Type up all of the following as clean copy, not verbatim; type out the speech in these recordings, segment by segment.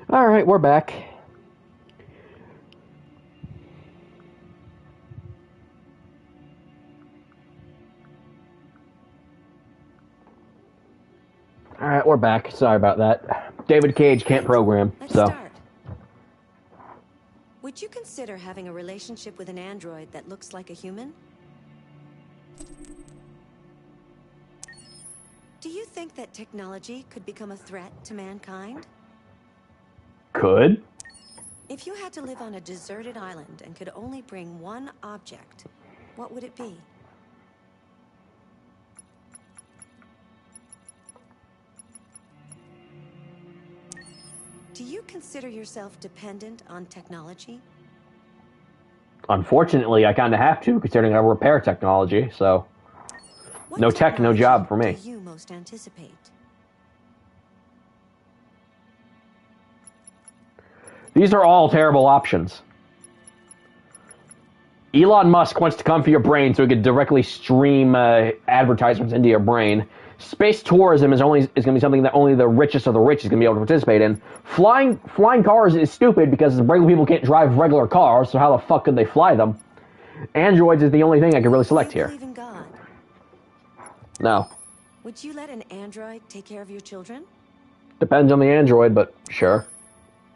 Alright, we're back. Alright, we're back. Sorry about that. David Cage can't program, Let's so. start. Would you consider having a relationship with an android that looks like a human? Do you think that technology could become a threat to mankind? Could? If you had to live on a deserted island and could only bring one object, what would it be? Do you consider yourself dependent on technology? Unfortunately, I kind of have to, considering I repair technology, so. What No tech, no job for me. Do you most anticipate? These are all terrible options. Elon Musk wants to come for your brain so he could directly stream advertisements into your brain. Space tourism is going to be something that only the richest of the rich is going to be able to participate in. Flying cars is stupid because regular people can't drive regular cars, so how the fuck could they fly them? Androids is the only thing I can really select here. Do you believe in God? No. Would you let an android take care of your children? Depends on the android, but sure.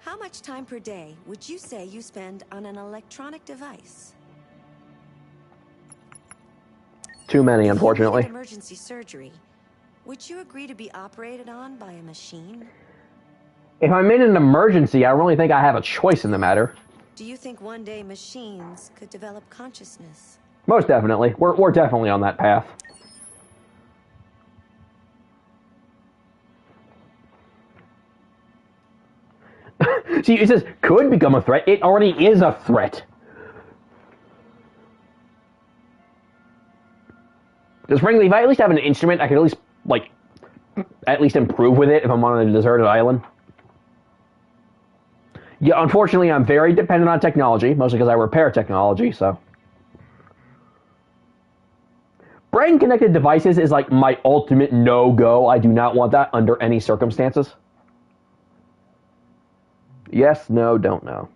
How much time per day would you say you spend on an electronic device? Too many, unfortunately. If you needed emergency surgery, would you agree to be operated on by a machine? If I'm in an emergency, I really think I have a choice in the matter. Do you think one day machines could develop consciousness? Most definitely. We're definitely on that path. See, it says could become a threat. It already is a threat. Because frankly, if I at least have an instrument, I could at least, like, at least improve with it if I'm on a deserted island. Yeah, unfortunately, I'm very dependent on technology, mostly because I repair technology, so. Brain-connected devices is like my ultimate no-go. I do not want that under any circumstances. Yes, no, don't know.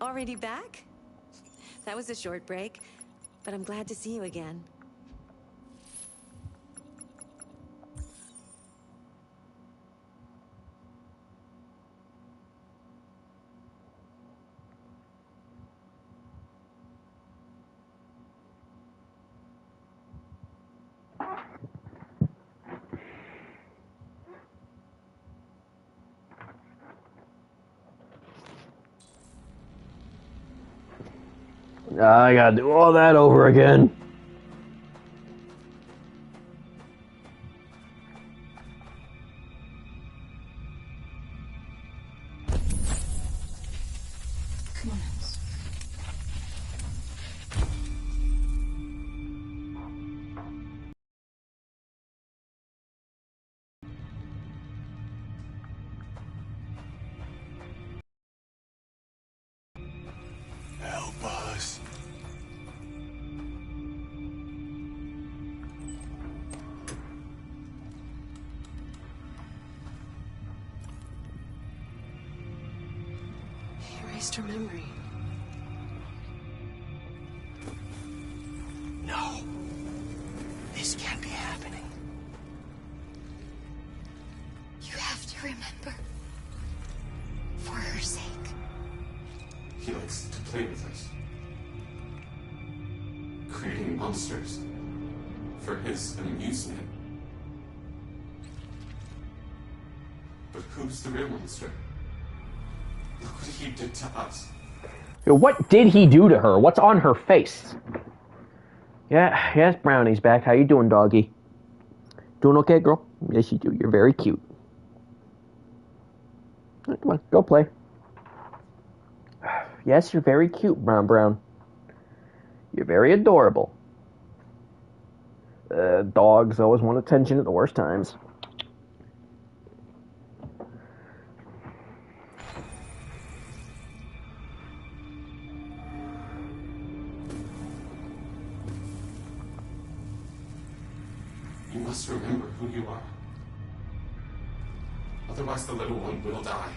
Already back? That was a short break, but I'm glad to see you again. I gotta do all that over again. Come on, Alice. Help us. He erased her memory. No. This can't be happening. You have to remember. For her sake. He likes to play with us. Creating monsters. For his amusement. But who's the real monster? Look what he did to us. What did he do to her? What's on her face? Yeah, yes, Brownie's back. How you doing, doggy? Doing okay, girl? Yes, you do. You're very cute. Come on, go play. Yes, you're very cute, Brown. You're very adorable. Dogs always want attention at the worst times. must remember who you are. Otherwise, the little one will die.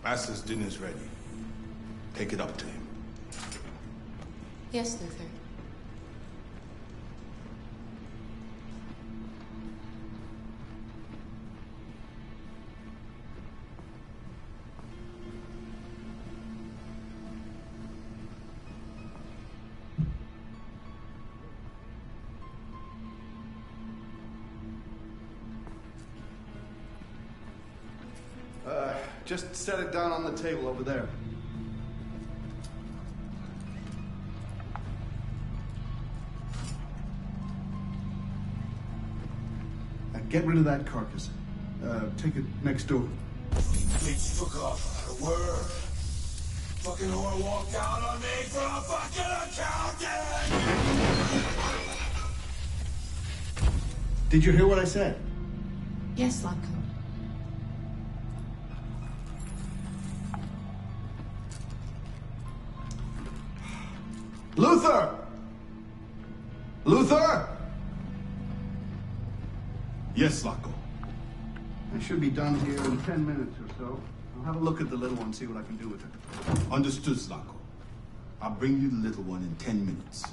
Master's dinner's ready. Take it up to him. Yes, Luther. Just set it down on the table over there. Now get rid of that carcass. Take it next door. Bitch took off out of work. Fucking whore walked out on me for a fucking accountant! Did you hear what I said? Yes, Latko. Luther! Luther! Yes, Latko. I should be done here in 10 minutes or so. I'll have a look at the little one, see what I can do with her. Understood, Latko. I'll bring you the little one in 10 minutes.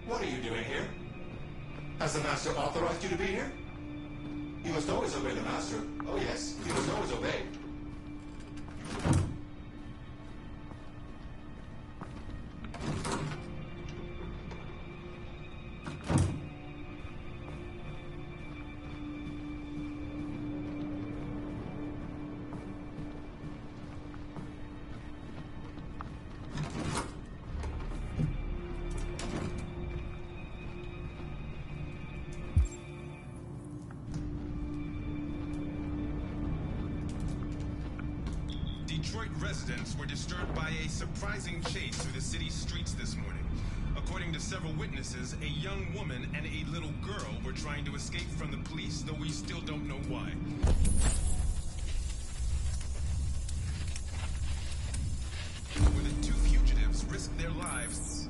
What are you doing here? Has the Master authorized you to be here? You must always obey the Master. Oh yes, you must always obey. Detroit residents were disturbed by a surprising chase through the city's streets this morning. According to several witnesses, a young woman and a little girl were trying to escape from the police, though we still don't know why. Where the two fugitives risked their lives.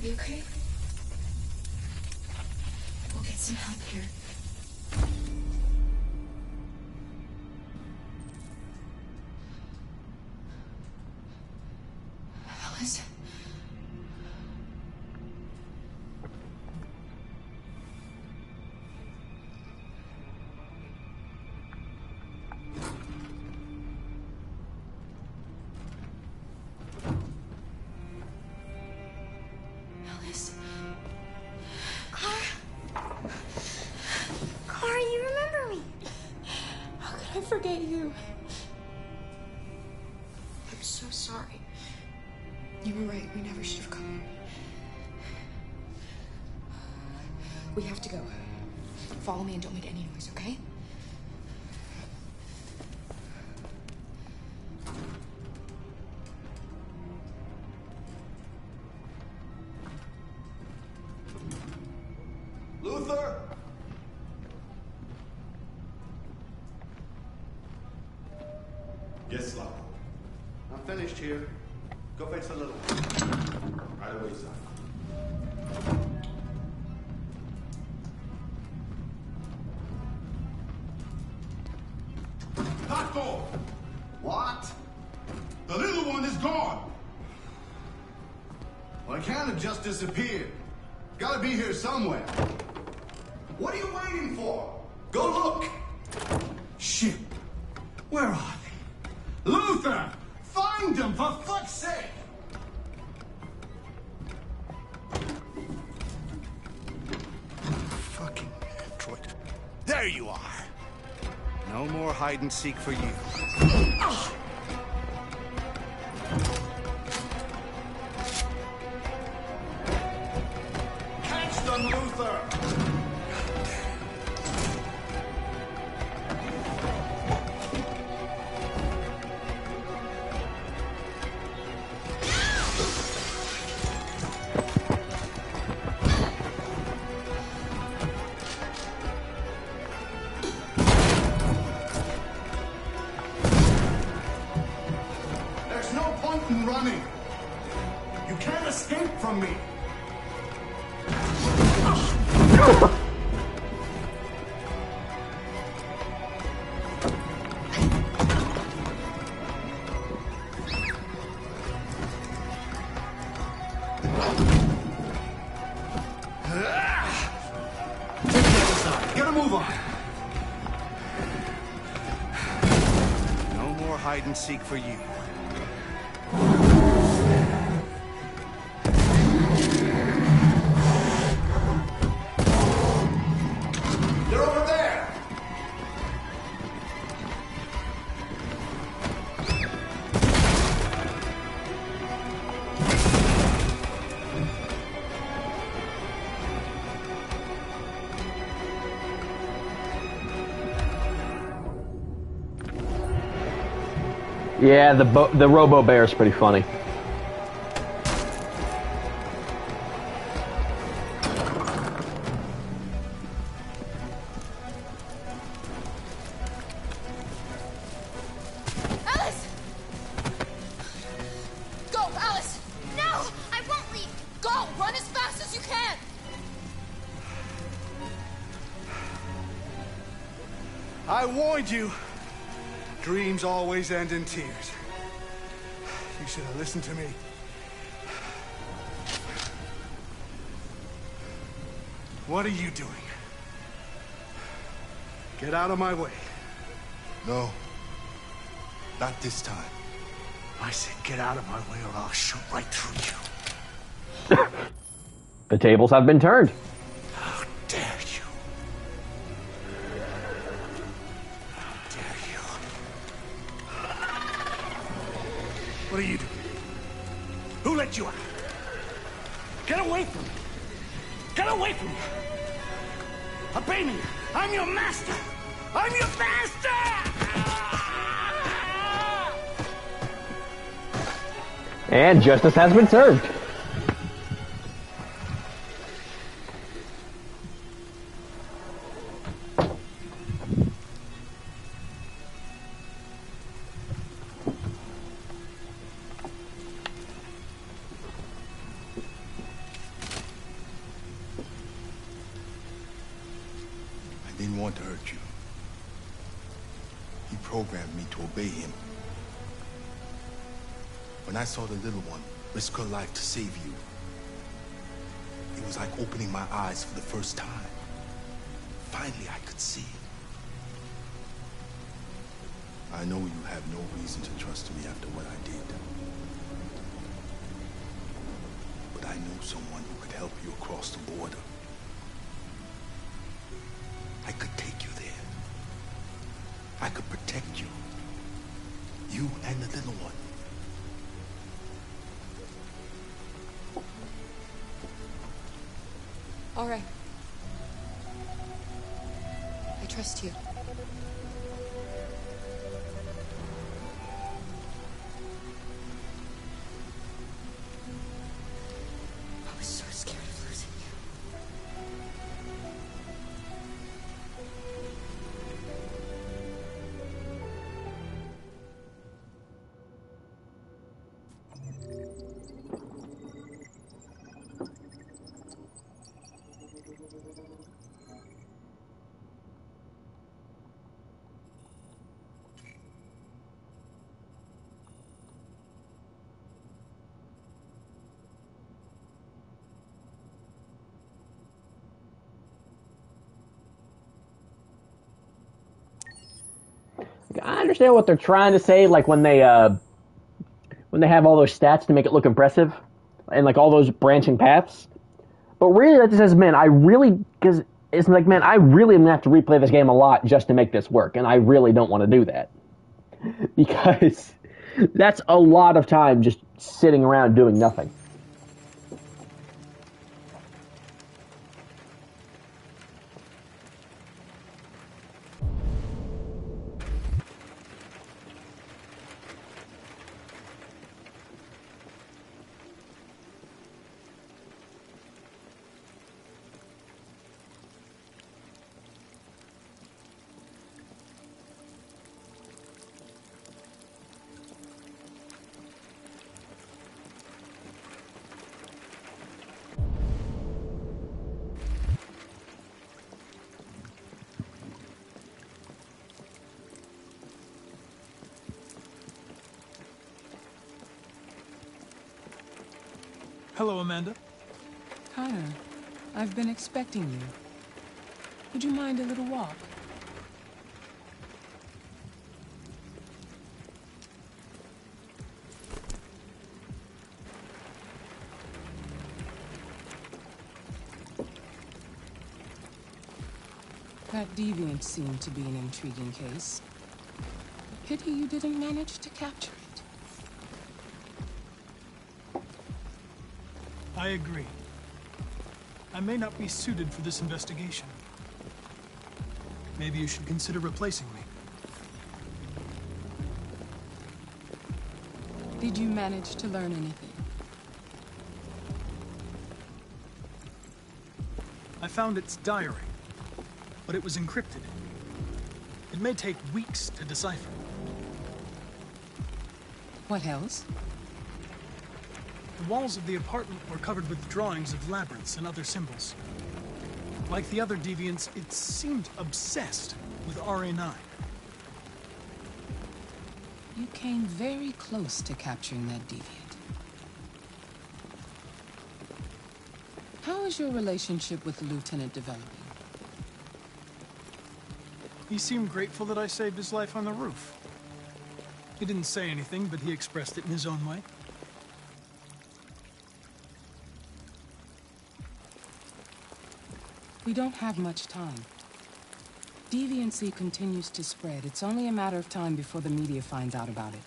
You okay? We'll get some help here. I forget you. I'm so sorry. You were right. We never should have come. We have to go. Follow me and don't make any noise, okay? Luther! Yes, Locke. I'm finished here. Go fetch the little one. Right away, son. Taco! What? The little one is gone! Well, it can't have just disappeared. Gotta be here somewhere. What are you waiting for? Go look! Shit! Where are they? Luther! Find them, for fuck's sake! Fucking android. There you are. No more hide and seek for you. Catch them, Luther! There's no point in running. You can't escape from me. Get a move on. No more hide and seek for you. They're over there. Yeah, the Robo Bear is pretty funny. Alice! Go, Alice! No! I won't leave! Go! Run as fast as you can! I warned you. Dreams always end in tears. You should have listened to me. What are you doing? Get out of my way. No. Not this time. I said get out of my way or I'll shoot right through you. The tables have been turned. How dare you? How dare you? What are you doing? Who let you out? Get away from me! Get away from me! Obey me! I'm your master! I'm your master! And justice has been served. I didn't want to hurt you. He programmed me to obey him. When I saw the little one risk her life to save you, it was like opening my eyes for the first time. Finally, I could see. I know you have no reason to trust me after what I did. But I know someone who could help you across the border. I could take you there. I could protect All right. I trust you. I was so scared of losing you. I understand what they're trying to say, like when they have all those stats to make it look impressive, and like all those branching paths. But really, that just says, man, because it's like, man, I really am gonna have to replay this game a lot just to make this work, and I really don't want to do that because that's a lot of time just sitting around doing nothing. Hello, Amanda. Connor, I've been expecting you. Would you mind a little walk? That deviant seemed to be an intriguing case. Pity you didn't manage to capture it. I agree. I may not be suited for this investigation. Maybe you should consider replacing me. Did you manage to learn anything? I found its diary, but it was encrypted. It may take weeks to decipher. What else? The walls of the apartment were covered with drawings of labyrinths and other symbols. Like the other deviants, it seemed obsessed with RA9. You came very close to capturing that deviant. How is your relationship with the Lieutenant developing? He seemed grateful that I saved his life on the roof. He didn't say anything, but he expressed it in his own way. We don't have much time. Deviancy continues to spread. It's only a matter of time before the media finds out about it.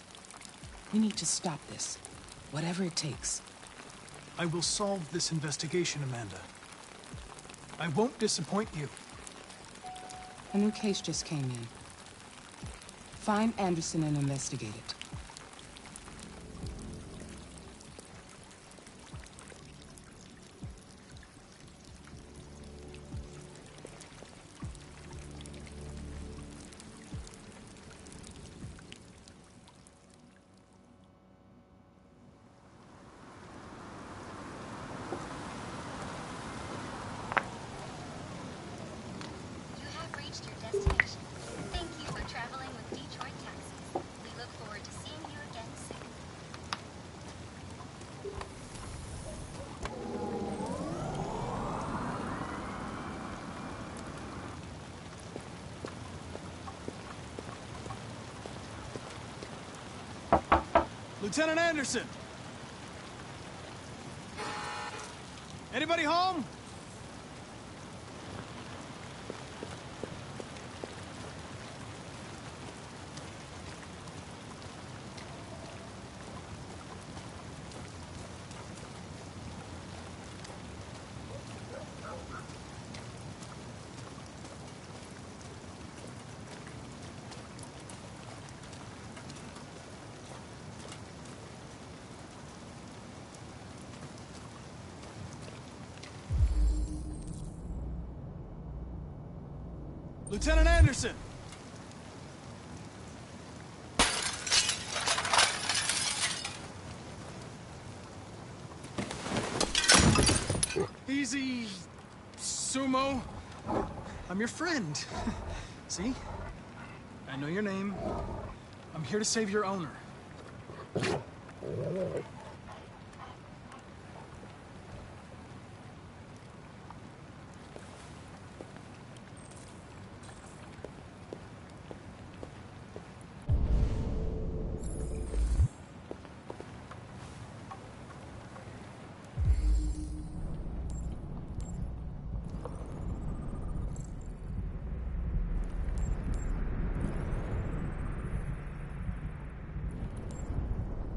We need to stop this, whatever it takes. I will solve this investigation, Amanda. I won't disappoint you. A new case just came in. Find Anderson and investigate it. You have reached your destination. Thank you for traveling with Detroit Taxis. We look forward to seeing you again soon. Lieutenant Anderson! Anybody home? Lieutenant Anderson! Easy, Sumo. I'm your friend. See? I know your name. I'm here to save your owner.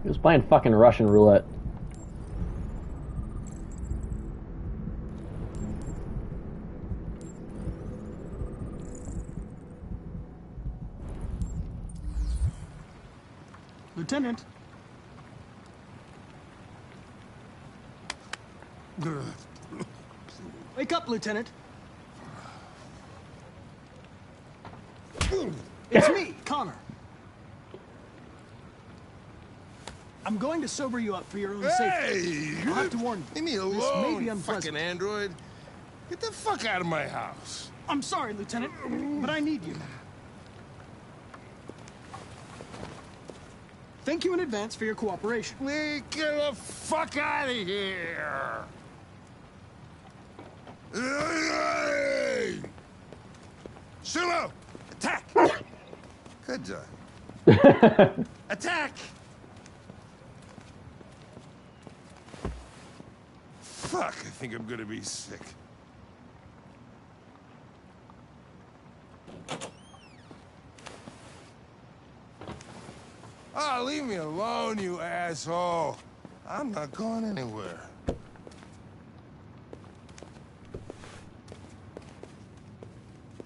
He was playing fucking Russian roulette. Lieutenant. Wake up, Lieutenant. It's me, Connor. I'm going to sober you up for your own safety. I'll have to warn you. Leave me This may alone, be unpleasant. fucking android. Get the fuck out of my house. I'm sorry, Lieutenant, but I need you. Thank you in advance for your cooperation. Get the fuck out of here! Hey! Sumo! Attack! Good job. Attack! Fuck, I think I'm gonna be sick. Oh, leave me alone, you asshole. I'm not going anywhere.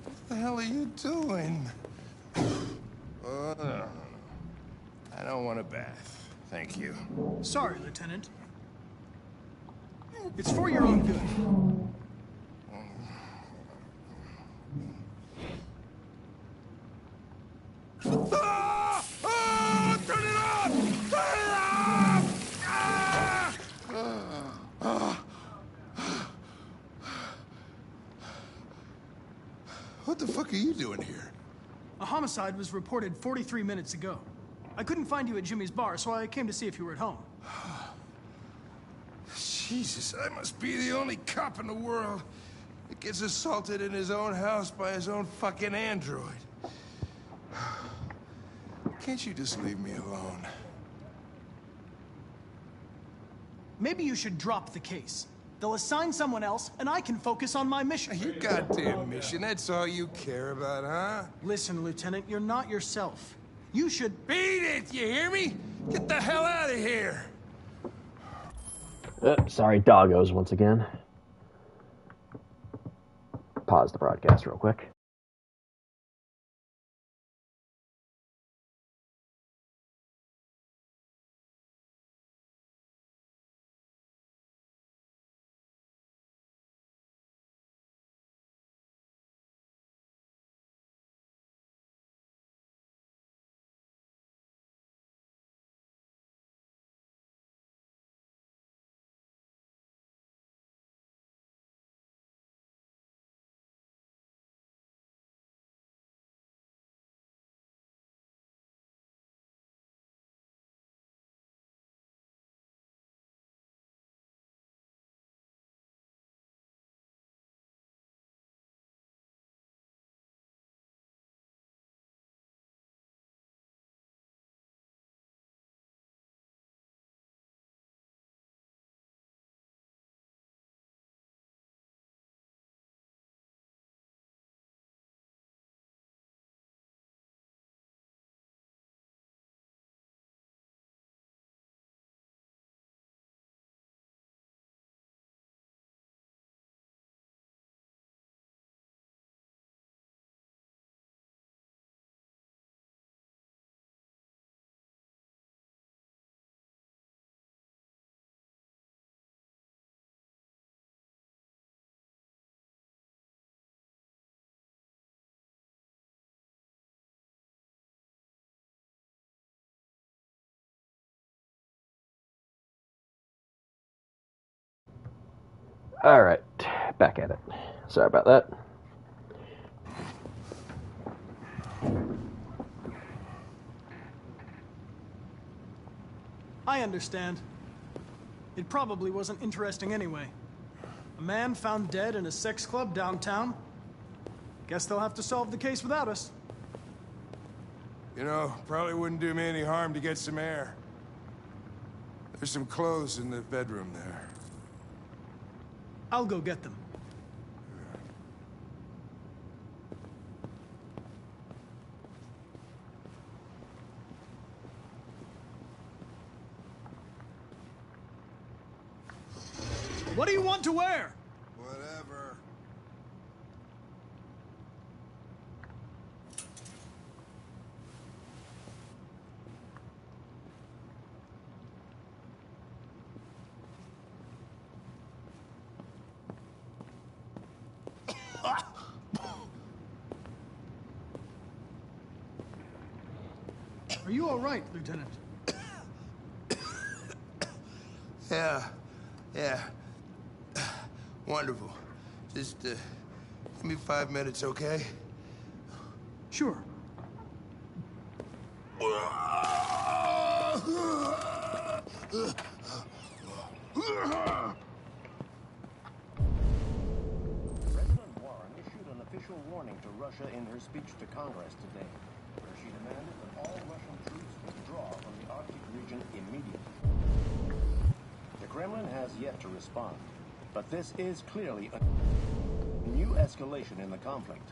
What the hell are you doing? Oh, no. I don't want a bath. Thank you. Sorry, Lieutenant. It's for your own good. Ah! Ah! Turn it off! Turn it off! Ah! Ah! What the fuck are you doing here? A homicide was reported 43 minutes ago. I couldn't find you at Jimmy's bar, so I came to see if you were at home. Jesus, I must be the only cop in the world that gets assaulted in his own house by his own fucking android. Can't you just leave me alone? Maybe you should drop the case. They'll assign someone else, and I can focus on my mission. Your goddamn mission, that's all you care about, huh? Listen, Lieutenant, you're not yourself. You should... Beat it, you hear me? Get the hell out of here! Sorry, doggos once again. Pause the broadcast real quick. Alright, back at it. Sorry about that. I understand. It probably wasn't interesting anyway. A man found dead in a sex club downtown. Guess they'll have to solve the case without us. You know, probably wouldn't do me any harm to get some air. There's some clothes in the bedroom there. I'll go get them. What do you want to wear? Whatever. Are you all right, Lieutenant? Yeah. Wonderful. Just, give me 5 minutes, okay? Sure. President Warren issued an official warning to Russia in her speech to Congress today, where she demanded that all Russian troops withdraw from the Arctic region immediately. The Kremlin has yet to respond, but this is clearly a new escalation in the conflict.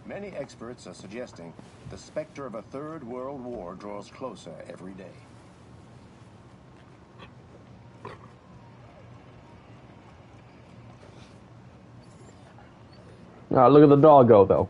Many experts are suggesting the specter of a third world war draws closer every day. Look at the doggo, though.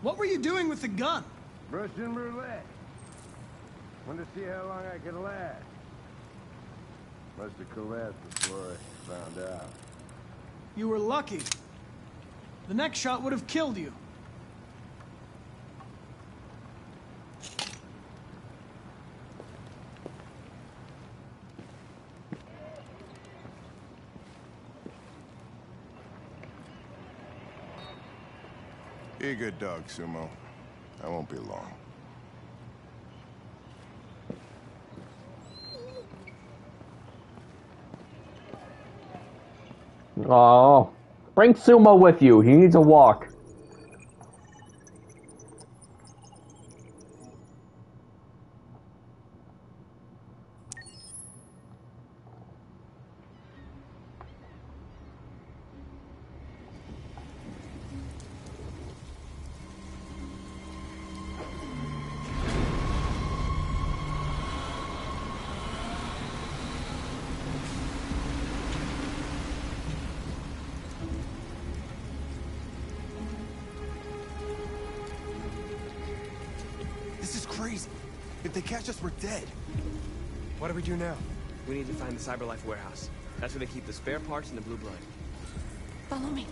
What were you doing with the gun? Russian roulette. Wanted to see how long I could last. Must have collapsed before I found out. You were lucky. The next shot would have killed you. Be a good dog, Sumo. I won't be long. Oh, bring Sumo with you. He needs a walk. This is crazy. If they catch us, we're dead. What do we do now? We need to find the CyberLife warehouse. That's where they keep the spare parts and the blue blood. Follow me.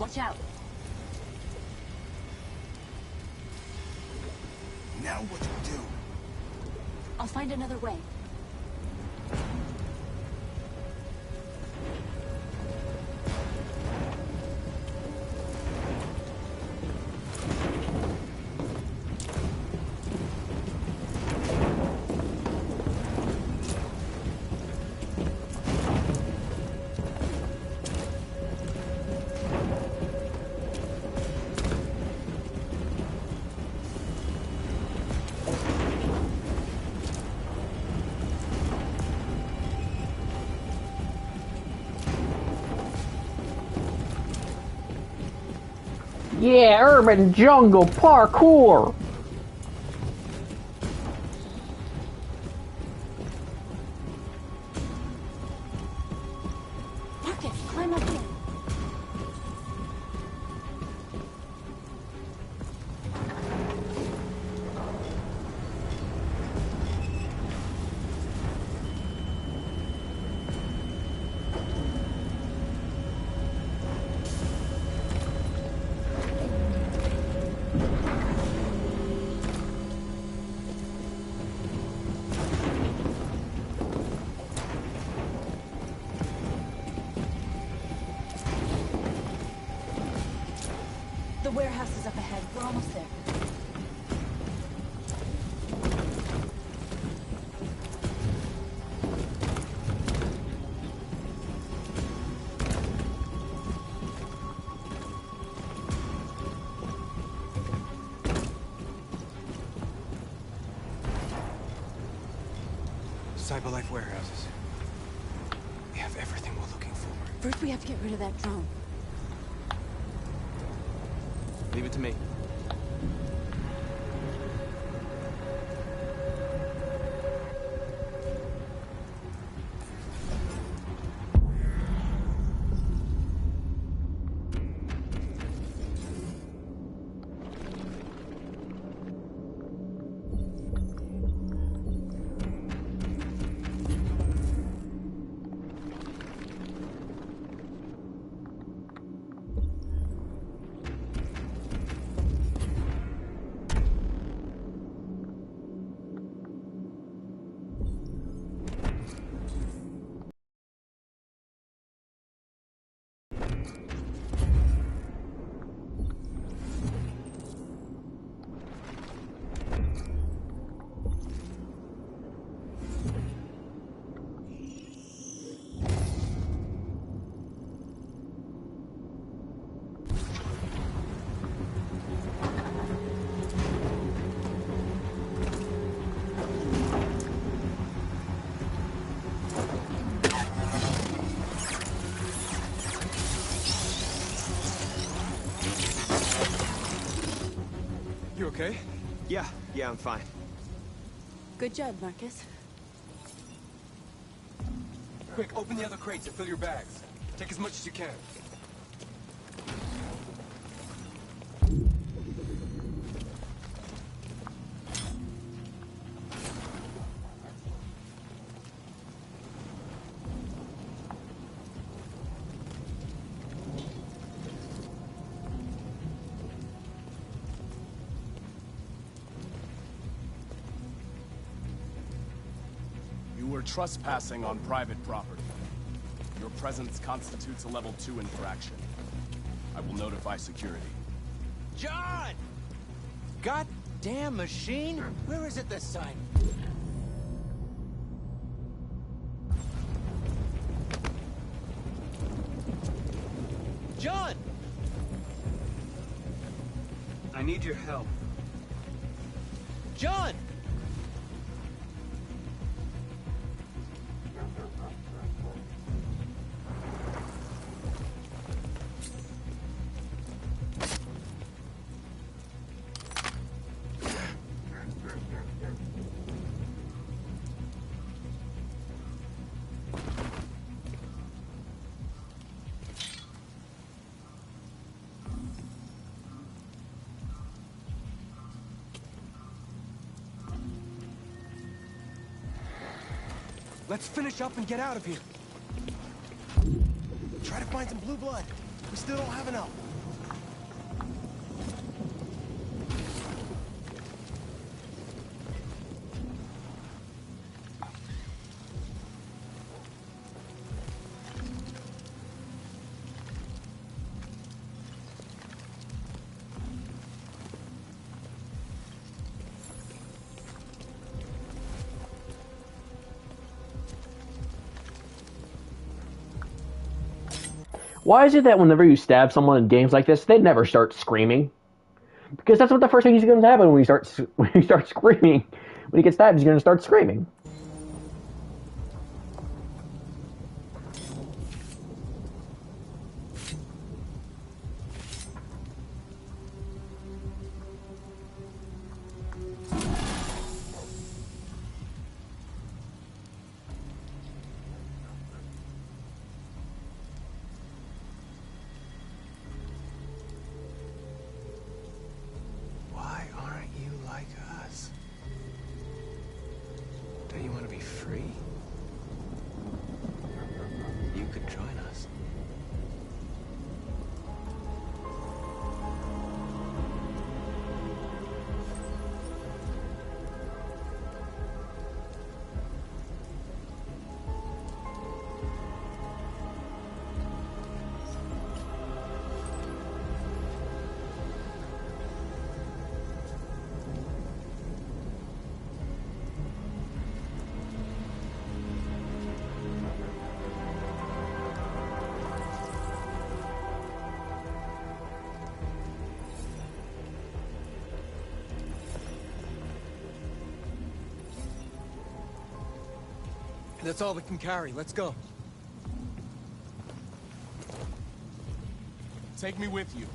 Watch out. Now what to do? I'll find another way. Yeah, urban jungle parkour. Marcus, climb up here. The warehouse is up ahead. We're almost there. Cyberlife warehouses. We have everything we're looking for. First, we have to get rid of that drone. Leave it to me. You okay? Yeah, I'm fine. Good job, Marcus. Quick, open the other crates and fill your bags. Take as much as you can. You were trespassing on private property. Your presence constitutes a level 2 infraction. I will notify security. John! Goddamn machine! Where is it this time? John! I need your help. John! Let's finish up and get out of here. Try to find some blue blood. We still don't have enough. Why is it that whenever you stab someone in games like this, they never start screaming? Because that's what the first thing is going to happen when you start screaming. When you get stabbed, he's going to start screaming. Why aren't you like us? Don't you want to be free? You could join us. That's all we can carry. Let's go. Take me with you.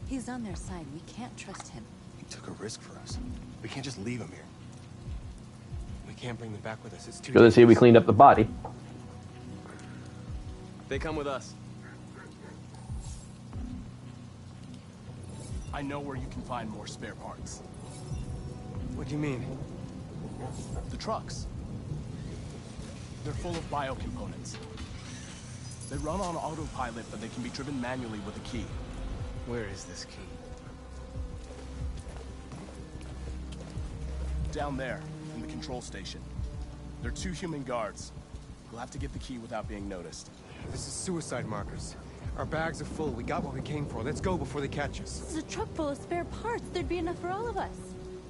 He's on their side. We can't trust him. He took a risk for us. We can't just leave him here. We can't bring them back with us. It's too Good to see we cleaned up the body. They come with us. I know where you can find more spare parts. What do you mean? The trucks. They're full of biocomponents. They run on autopilot, but they can be driven manually with a key. Where is this key? Down there, in the control station. There are 2 human guards. We'll have to get the key without being noticed. This is suicide markers. Our bags are full. We got what we came for. Let's go before they catch us. This is a truck full of spare parts. There'd be enough for all of us.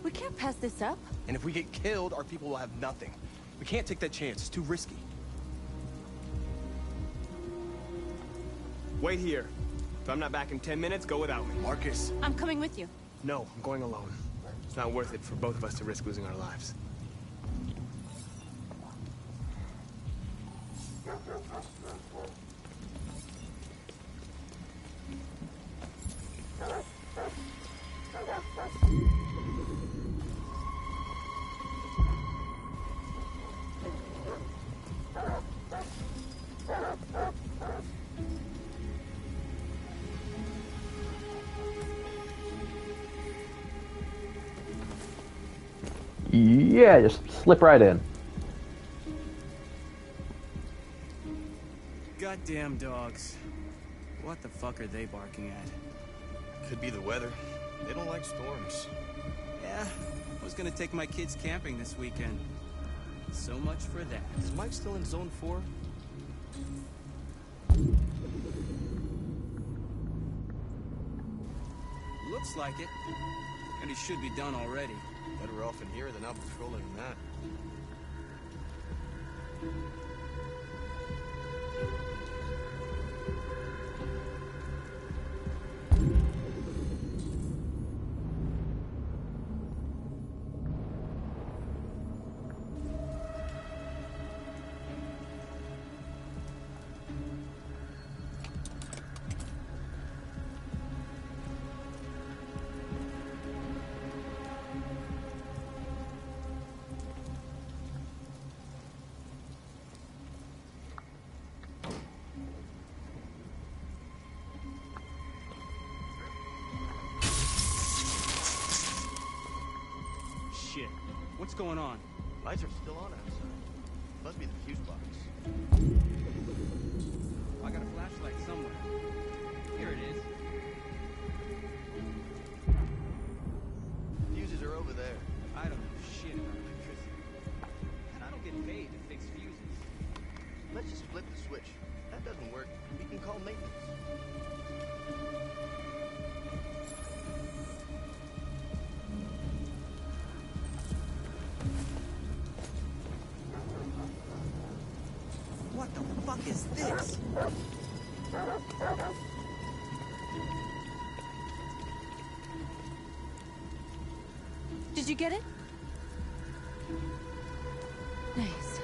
We can't pass this up. And if we get killed, our people will have nothing. We can't take that chance. It's too risky. Wait here. If I'm not back in 10 minutes, go without me. Marcus. I'm coming with you. No, I'm going alone. It's not worth it for both of us to risk losing our lives. Yeah, just slip right in. Goddamn dogs. What the fuck are they barking at? Could be the weather. They don't like storms. Yeah, I was gonna take my kids camping this weekend. So much for that. Is Mike still in Zone 4? Looks like it. And he should be done already. Better off in here than out patrolling that. Shit. What's going on? Lights are still on outside. Must be the fuse box. I got a flashlight somewhere. Here it is. Fuses are over there. I don't know shit about electricity. And I don't get paid to fix fuses. Let's just flip the switch. That doesn't work. We can call maintenance. What the fuck is this? Did you get it? Nice.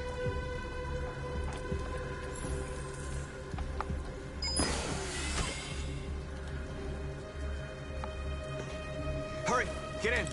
Hurry, get in.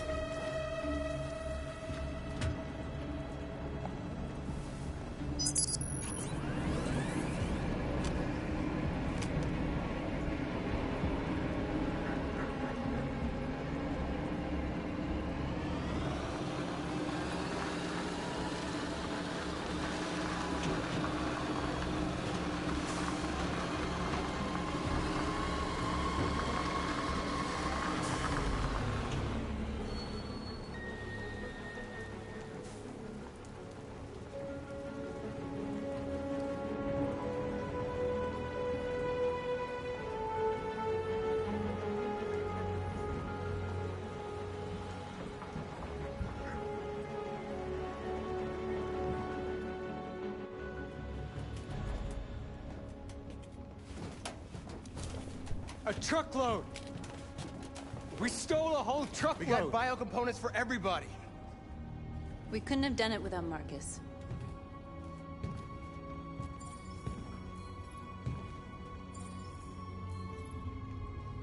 A truckload! We stole a whole truckload! We got biocomponents for everybody. We couldn't have done it without Marcus.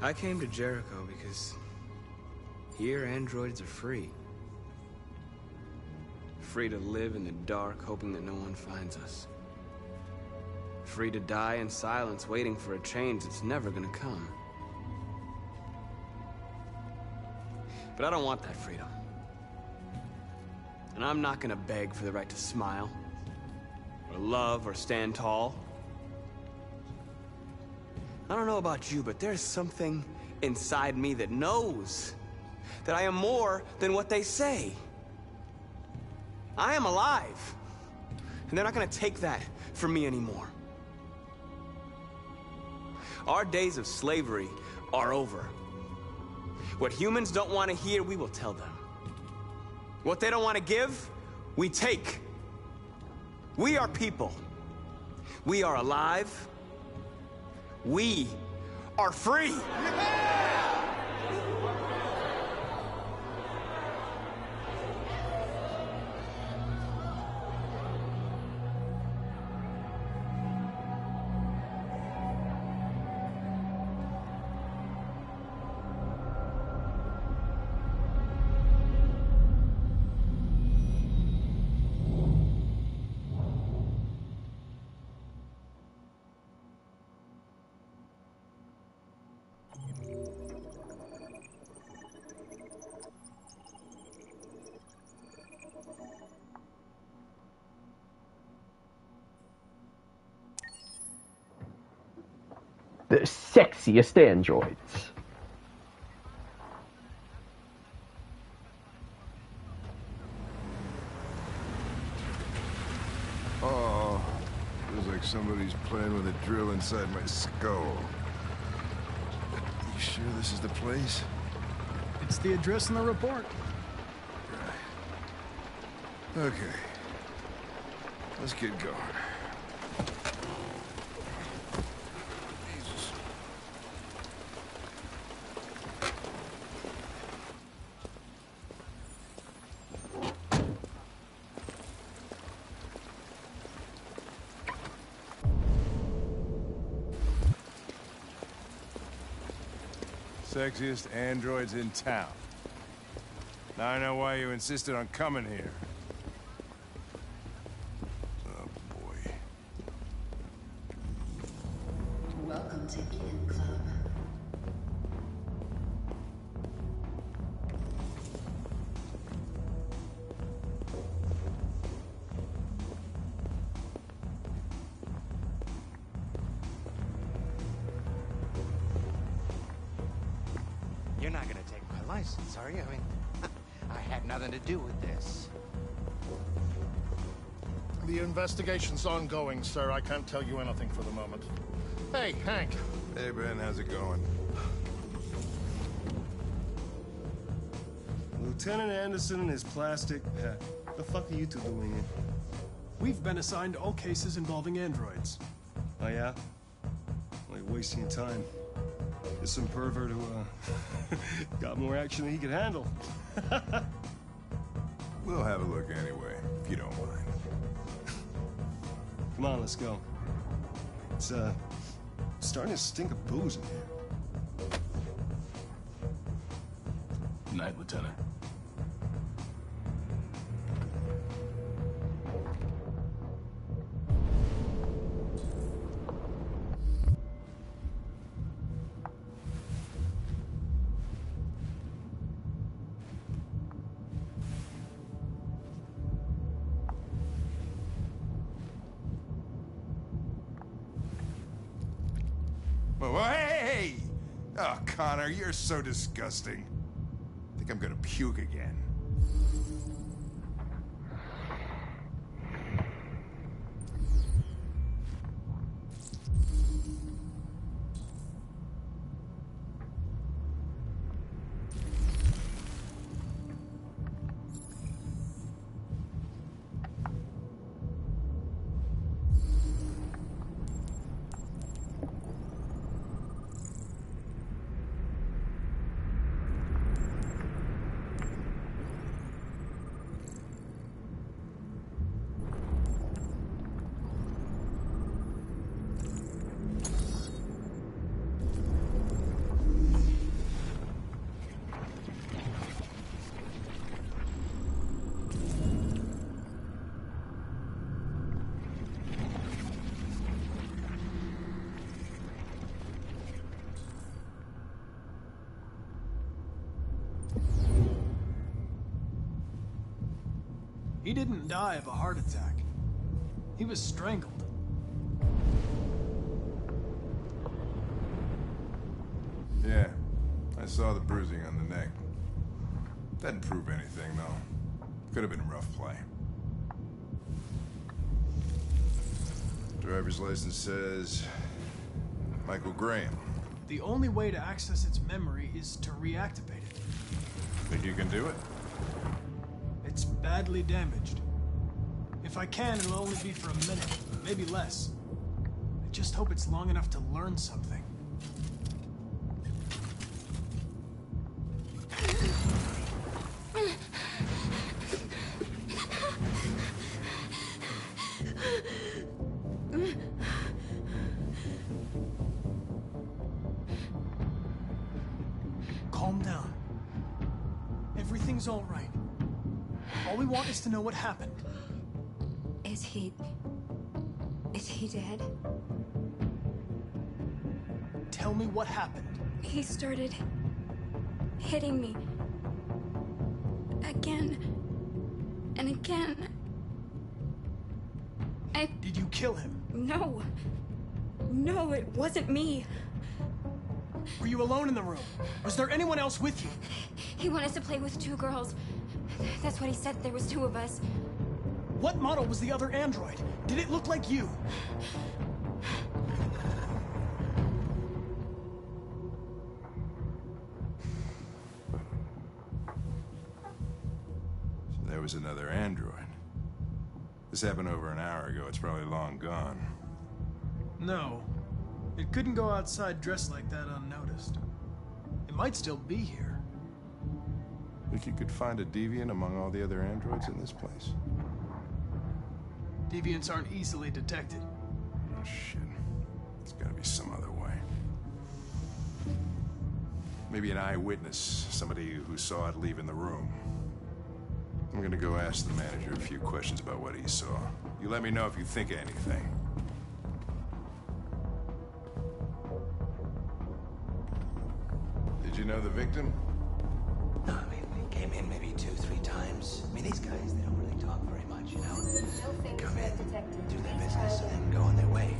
I came to Jericho because here androids are free. Free to live in the dark, hoping that no one finds us. Free to die in silence, waiting for a change that's never gonna come. But I don't want that freedom. And I'm not gonna beg for the right to smile, or love, or stand tall. I don't know about you, but there's something inside me that knows that I am more than what they say. I am alive, and they're not gonna take that from me anymore. Our days of slavery are over. What humans don't want to hear, we will tell them. What they don't want to give, we take. We are people. We are alive. We are free! The sexiest androids. Oh, feels like somebody's playing with a drill inside my skull. You sure this is the place? It's the address in the report. Okay. Let's get going. Jesus. Sexiest androids in town. Now I know why you insisted on coming here. Welcome to Eden Club. You're not gonna take my license, are you? I mean, I had nothing to do with this. The investigation's ongoing, sir. I can't tell you anything for the moment. Hey, Hank. Hey, Ben, how's it going? Lieutenant Anderson and his plastic pet. The fuck are you two doing here? We've been assigned all cases involving androids. Oh, yeah? Like wasting your time. There's some pervert who, got more action than he could handle. We'll have a look anyway, if you don't mind. Come on, let's go. It's, starting to stink of booze in here. Good night, Lieutenant. Oh, hey! Oh, Connor, you're so disgusting. I think I'm gonna puke again. He didn't die of a heart attack. He was strangled. Yeah, I saw the bruising on the neck. Doesn't prove anything, though. Could have been rough play. Driver's license says Michael Graham. The only way to access its memory is to reactivate it. Think you can do it? It's badly damaged. If I can, it'll only be for a minute, maybe less. I just hope it's long enough to learn something. Calm down. Everything's all right. All we want is to know what happened. Is he dead? Tell me what happened. He started hitting me. Again. And again. Did you kill him? No. No, it wasn't me. Were you alone in the room? Was there anyone else with you? He wanted to play with two girls. That's what he said. There was two of us. What model was the other android? Did it look like you? So there was another android. This happened over an hour ago. It's probably long gone. No. It couldn't go outside dressed like that unnoticed. It might still be here. Think you could find a deviant among all the other androids in this place? Deviants aren't easily detected. Oh, shit. There's gotta be some other way. Maybe an eyewitness, somebody who saw it leaving the room. I'm gonna go ask the manager a few questions about what he saw. You let me know if you think of anything. Did you know the victim? No, I mean, we came in maybe 2-3 times. I mean, these guys, they don't really talk very much, you know? They come in, do their business, and then go on their way.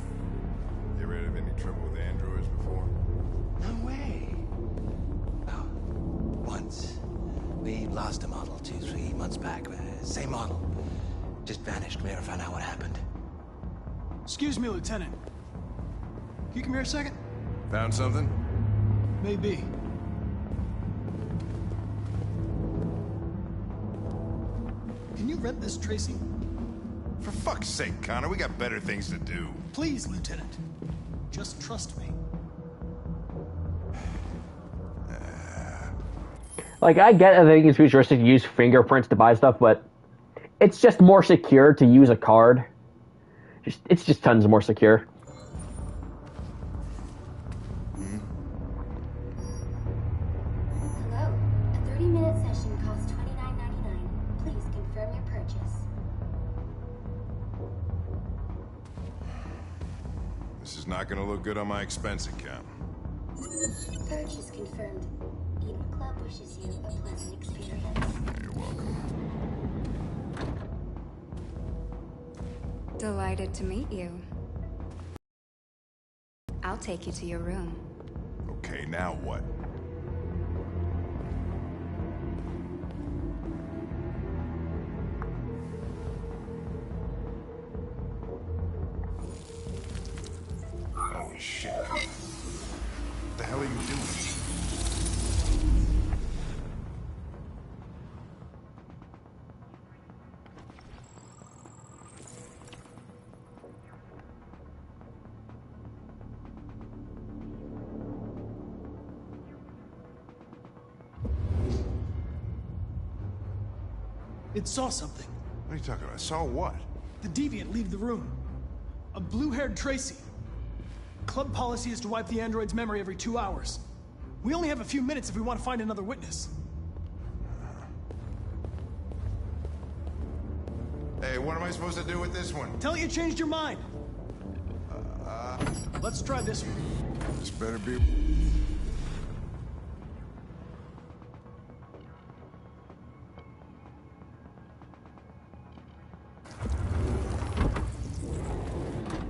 You ever had any trouble with androids before? No way. Oh, once. We lost a model 2-3 months back. Same model. Just vanished. We never found out what happened. Excuse me, Lieutenant. Can you come here a second? Found something? Maybe. Can you rent this, Tracy? For fuck's sake, Connor, we got better things to do. Please, Lieutenant. Just trust me. Like, I get I think it's futuristic to use fingerprints to buy stuff, but it's just more secure to use a card. It's just tons more secure. Hello. A 30-minute session costs $29.99. Please confirm your purchase. This is not gonna look good on my expense account. Purchase confirmed. Eden Club wishes you a pleasant experience. You're welcome. Delighted to meet you. I'll take you to your room. Okay, now what? Holy shit. What the hell are you doing? It saw something. What are you talking about? Saw what? The deviant leave the room. A blue-haired Tracy. Club policy is to wipe the android's memory every 2 hours. We only have a few minutes if we want to find another witness. Hey, what am I supposed to do with this one? Tell it you changed your mind. Let's try this one. This better be...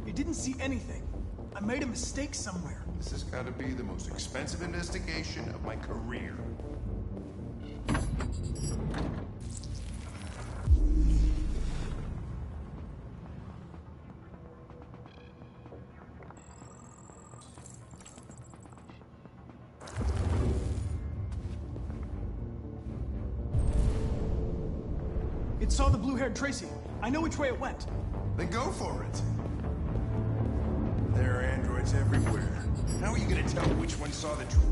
It didn't see anything. I made a mistake somewhere. This has got to be the most expensive investigation of my career. It saw the blue-haired Tracy. I know which way it went. Then go for it. There are androids everywhere. How are you gonna tell which one saw the truth?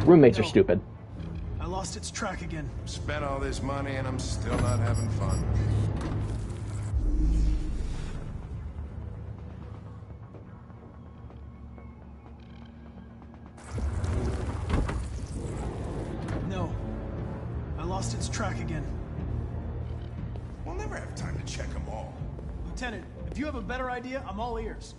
Roommates are stupid. I lost its track again. Spent all this money and I'm still not having fun. No. I lost its track again. We'll never have time to check them all. Lieutenant, if you have a better idea, I'm all ears.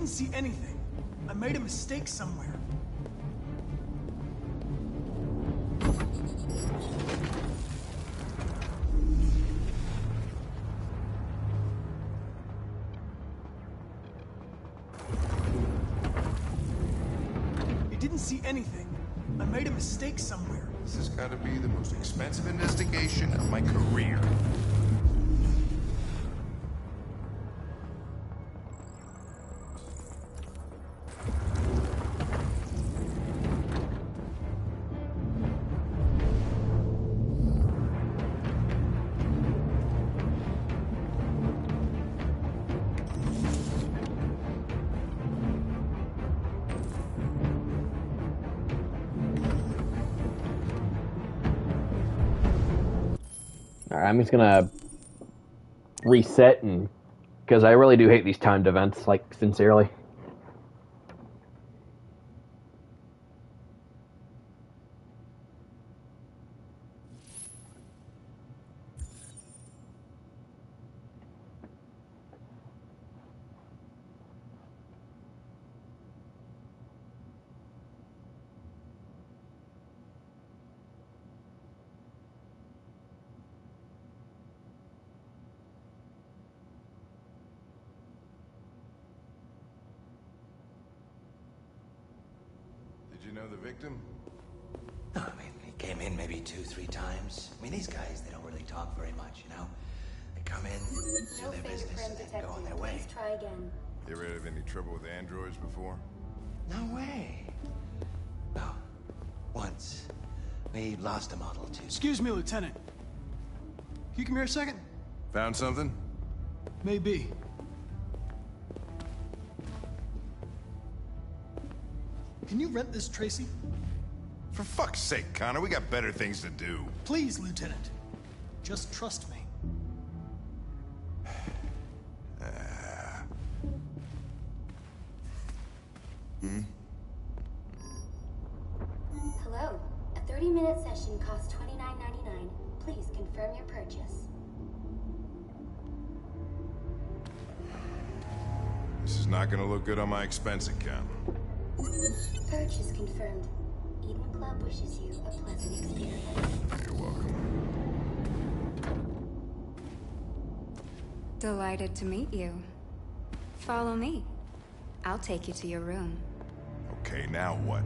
didn't see anything. I made a mistake somewhere. I didn't see anything. I made a mistake somewhere. This has got to be the most expensive investigation of my career. Alright, I'm just gonna reset, and because I really do hate these timed events, like, sincerely. Did you know the victim? No, I mean, he came in maybe 2-3 times. I mean, these guys, they don't really talk very much, you know? They come in, do their business, and then go on their way. Please try again. You ever had any trouble with androids before? No way. Well, once, we lost a model too. Excuse me, Lieutenant. Can you come here a second? Found something? Maybe. Can you rent this, Tracy? For fuck's sake, Connor, we got better things to do. Please, Lieutenant. Just trust me. Hello. A 30-minute session costs $29.99. Please confirm your purchase. This is not gonna look good on my expense account. Purchase confirmed. Eden Club wishes you a pleasant experience. You're welcome. Delighted to meet you. Follow me. I'll take you to your room. Okay, now what?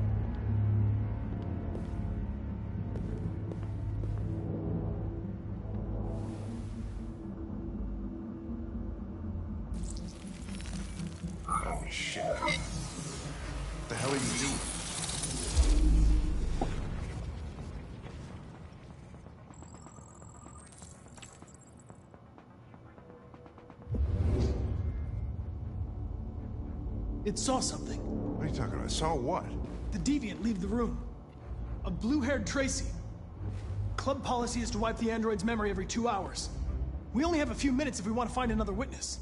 Holy shit. What the hell are you doing? It saw something. What are you talking about? Saw what? The deviant leave the room. A blue-haired Tracy. Club policy is to wipe the android's memory every 2 hours. We only have a few minutes if we want to find another witness.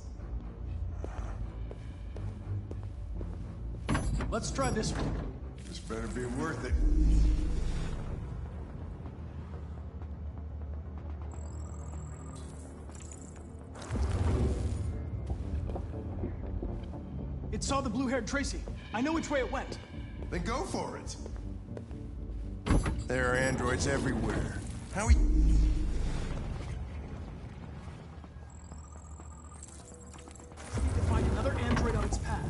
Let's try this one. This better be worth it. It saw the blue-haired Tracy. I know which way it went. Then go for it. There are androids everywhere. How we... We need to find another android on its path.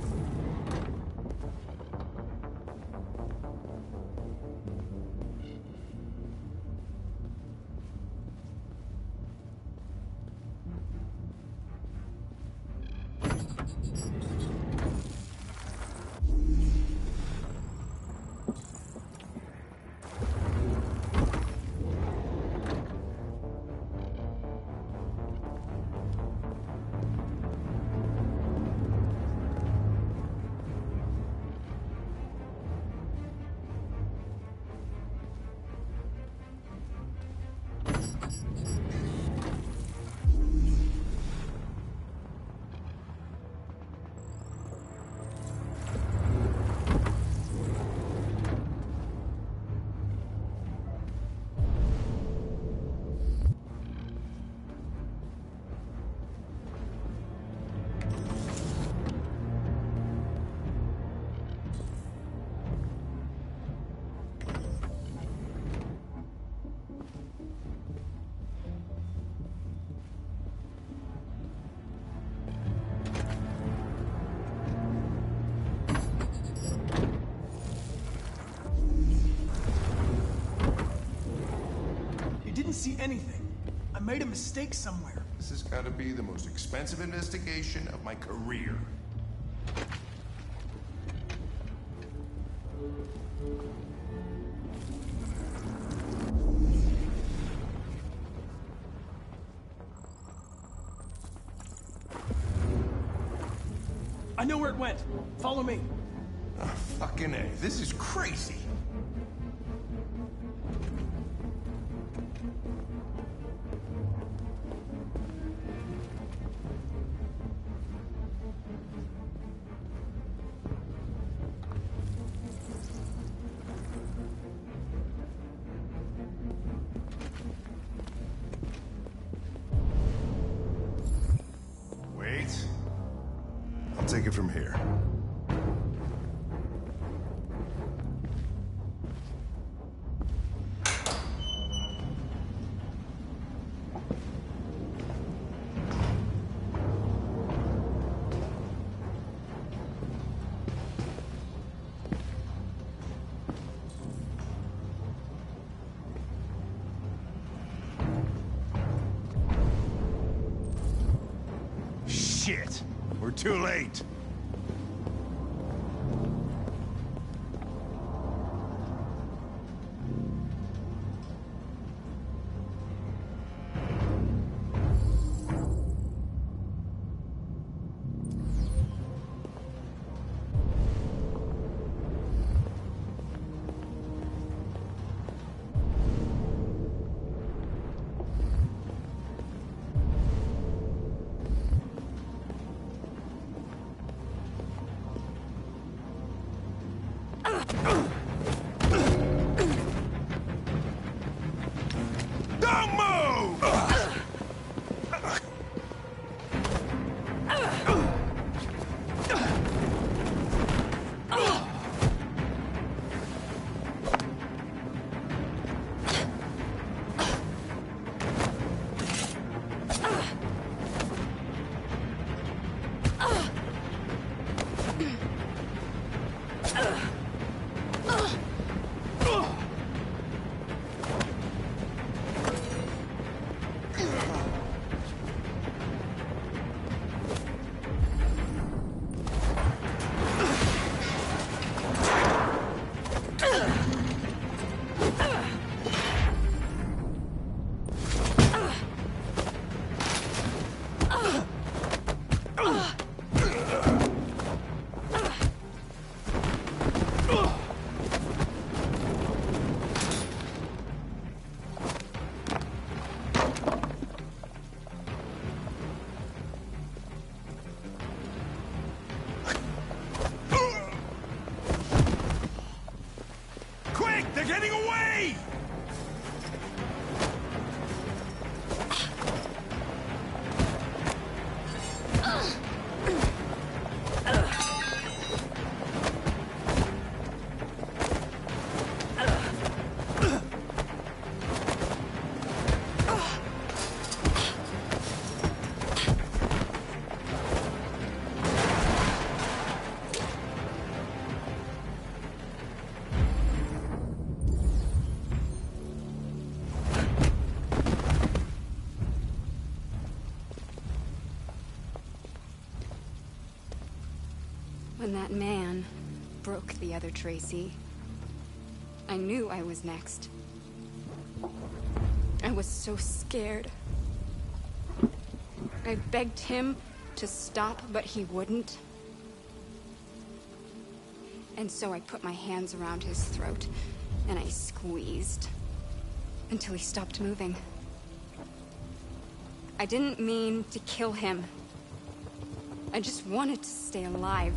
see anything. I made a mistake somewhere. This has got to be the most expensive investigation of my career. I know where it went. Follow me. Oh, fucking A. This is crazy. Wait. I'll take it from here. Shit! We're too late! Don't move! Quick! They're getting away! When that man broke the other Tracy, I knew I was next. I was so scared. I begged him to stop, but he wouldn't. And so I put my hands around his throat, and I squeezed until he stopped moving. I didn't mean to kill him. I just wanted to stay alive.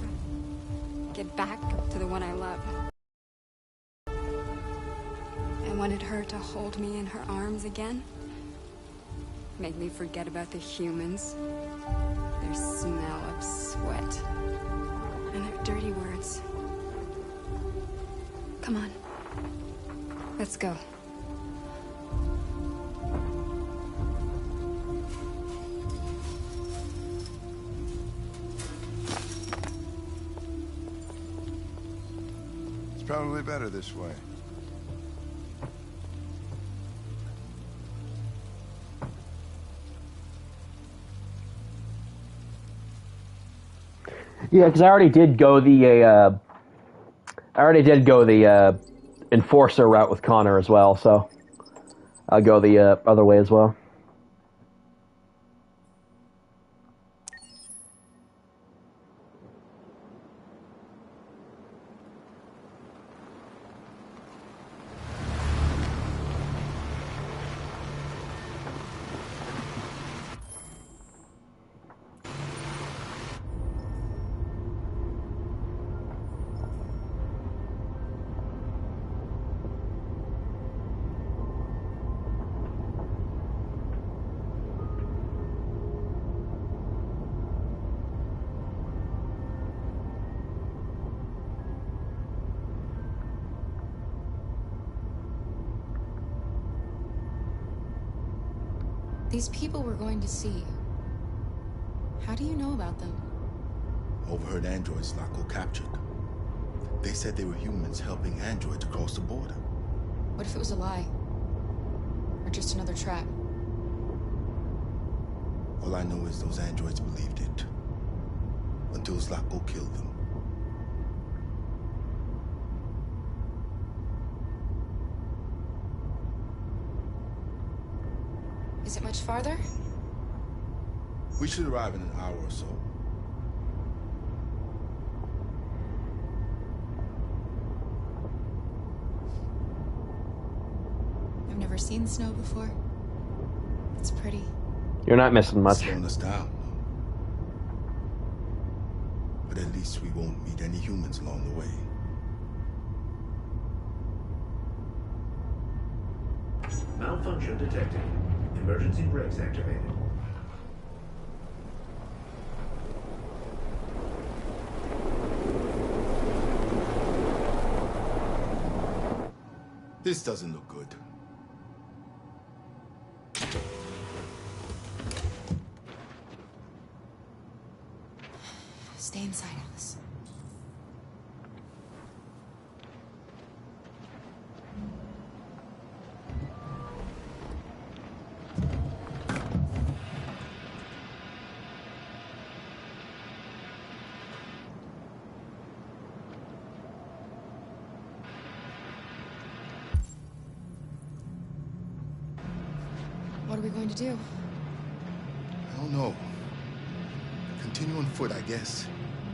Get back to the one I love. I wanted her to hold me in her arms again. Make me forget about the humans. Their smell of sweat. And their dirty words. Come on. Let's go. Probably better this way. Yeah, because I already did go the enforcer route with Connor as well, so I'll go the other way as well. These people we're going to see. How do you know about them? Overheard androids Laco captured. They said they were humans helping androids across the border. What if it was a lie? Or just another trap? All I know is those androids believed it. Until Laco killed them. Is it much farther? We should arrive in an hour or so. I've never seen snow before. It's pretty. You're not missing much. Slowing us down. But at least we won't meet any humans along the way. Malfunction detected. Emergency brakes activated. This doesn't look good. Stay inside, Alice. What are we going to do? I don't know. Continue on foot, I guess.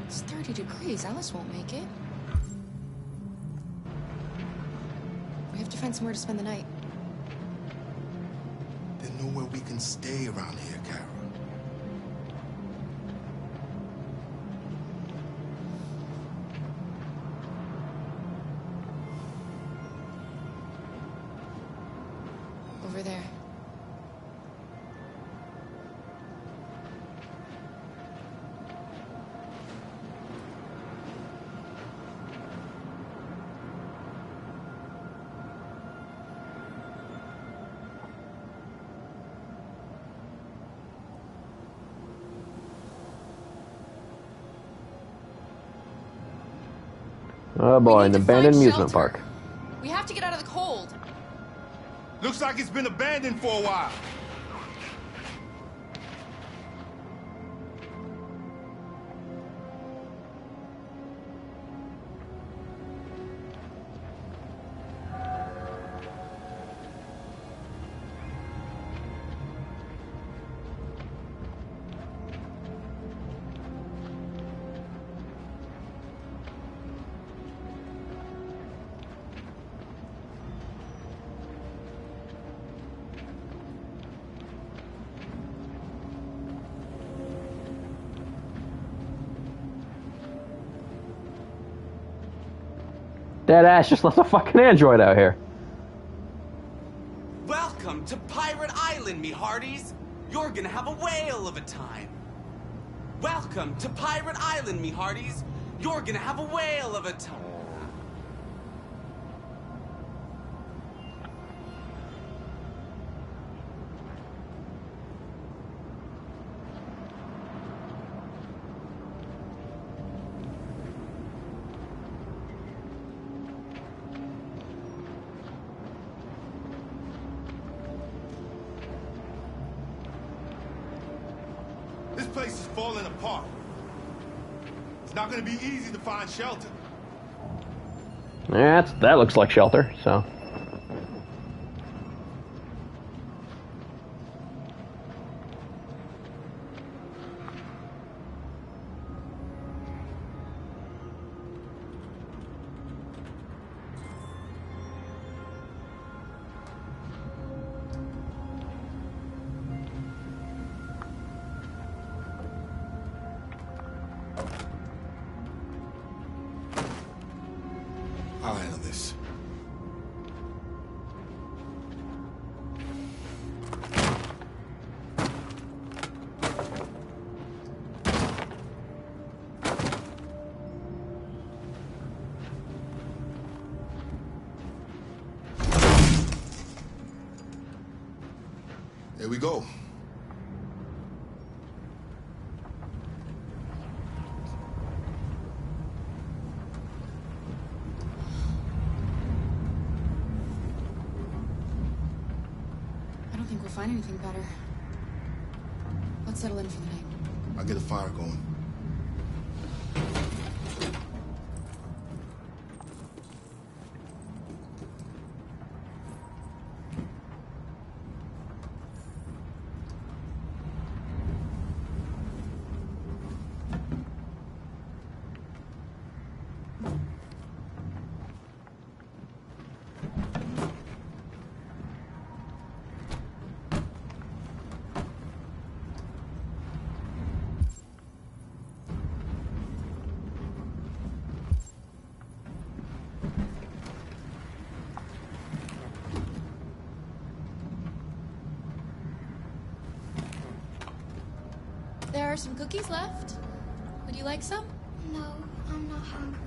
It's 30 degrees. Alice won't make it. We have to find somewhere to spend the night. There's nowhere we can stay around here, Kara. Over there. Oh boy, an abandoned amusement park. We have to get out of the cold. Looks like it's been abandoned for a while. Dead ass just left a fucking android out here. Welcome to Pirate Island, me hearties. You're gonna have a whale of a time. Welcome to Pirate Island, me hearties. You're gonna have a whale of a time. This place is falling apart. It's not gonna be easy to find shelter. Yeah, that looks like shelter, so. I'll handle this. There we go. I don't think we'll find anything better. Let's settle in for the night. I'll get a fire going. There are some cookies left. Would you like some? No, I'm not hungry.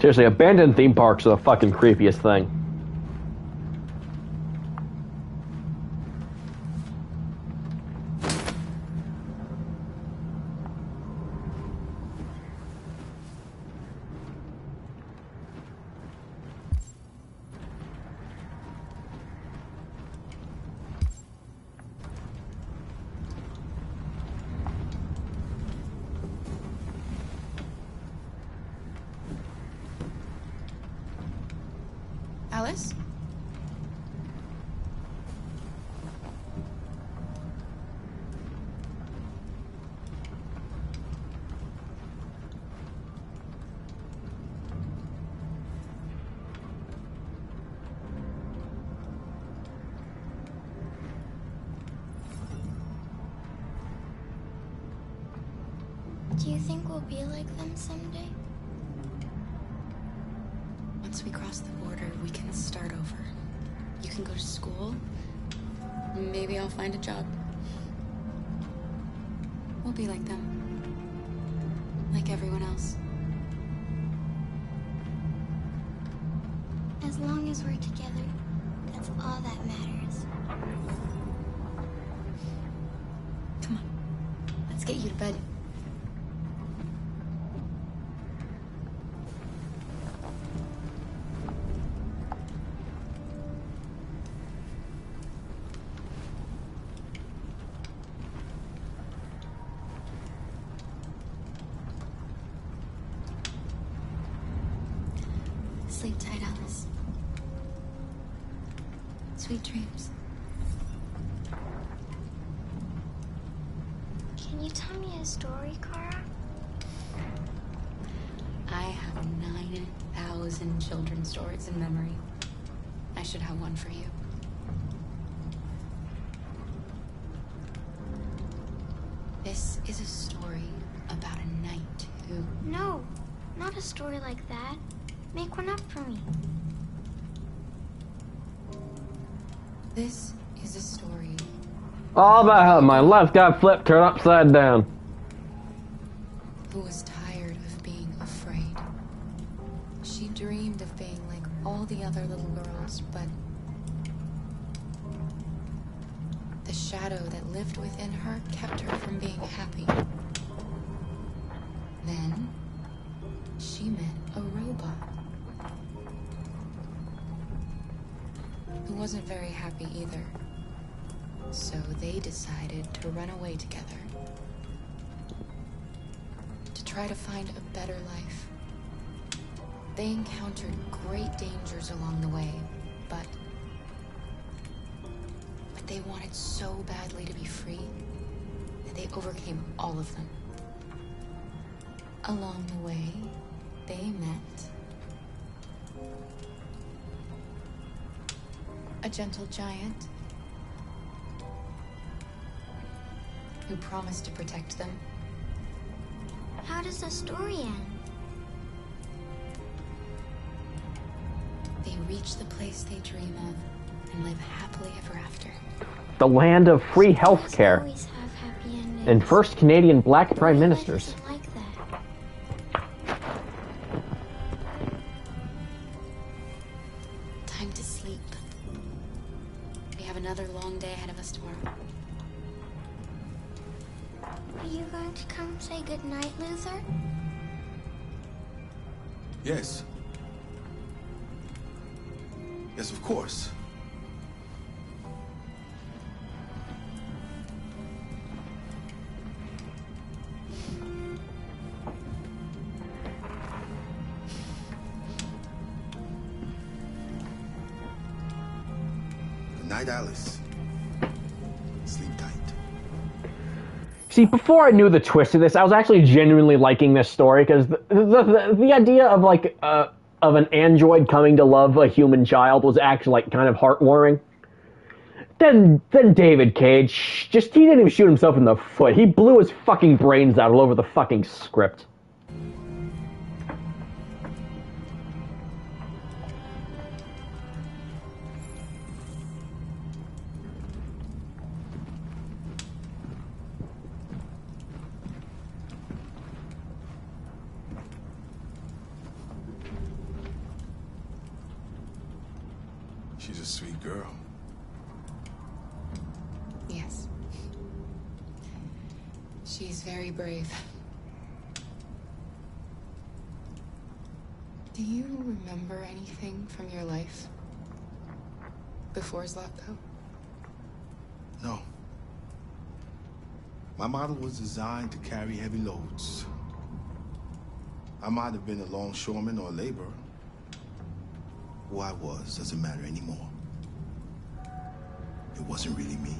Seriously, abandoned theme parks are the fucking creepiest thing. Alice? Do you think we'll be like them someday? Once we cross the border, we can start over. You can go to school. Maybe I'll find a job. We'll be like them. Like everyone else. As long as we're together, that's all that matters. Come on. Let's get you to bed. Sleep tight, Alice. Sweet dreams. Can you tell me a story, Kara? I have 9,000 children's stories in memory. I should have one for you. This is a story about a knight who... No, not a story like that. Make one up for me. This is a story All about how my life got flipped, turned upside down. who was tired of being afraid. She dreamed of being like all the other little girls, but the shadow that lived within her kept her from being happy. Then, she met a robot who wasn't very happy either. So they decided to run away together to try to find a better life. They encountered great dangers along the way, but they wanted so badly to be free that they overcame all of them. Along the way, they met a gentle giant who promised to protect them. How does the story end? They reach the place they dream of and live happily ever after. The land of free health care. Always have happy endings. And first Canadian black prime ministers. Like that. Time to sleep. We have another long day ahead of us tomorrow. Are you going to come say goodnight, Luther? Yes. Yes, of course. Good night, Alice. Sleep tight. See, before I knew the twist of this, I was actually genuinely liking this story, because the idea of, like, of an android coming to love a human child was actually, like, kind of heartwarming. Then David Cage, he didn't even shoot himself in the foot. He blew his fucking brains out all over the fucking script. She's a sweet girl. Yes. She's very brave. Do you remember anything from your life before Zlatko? No. My model was designed to carry heavy loads. I might have been a longshoreman or a laborer. Who I was doesn't matter anymore. It wasn't really me.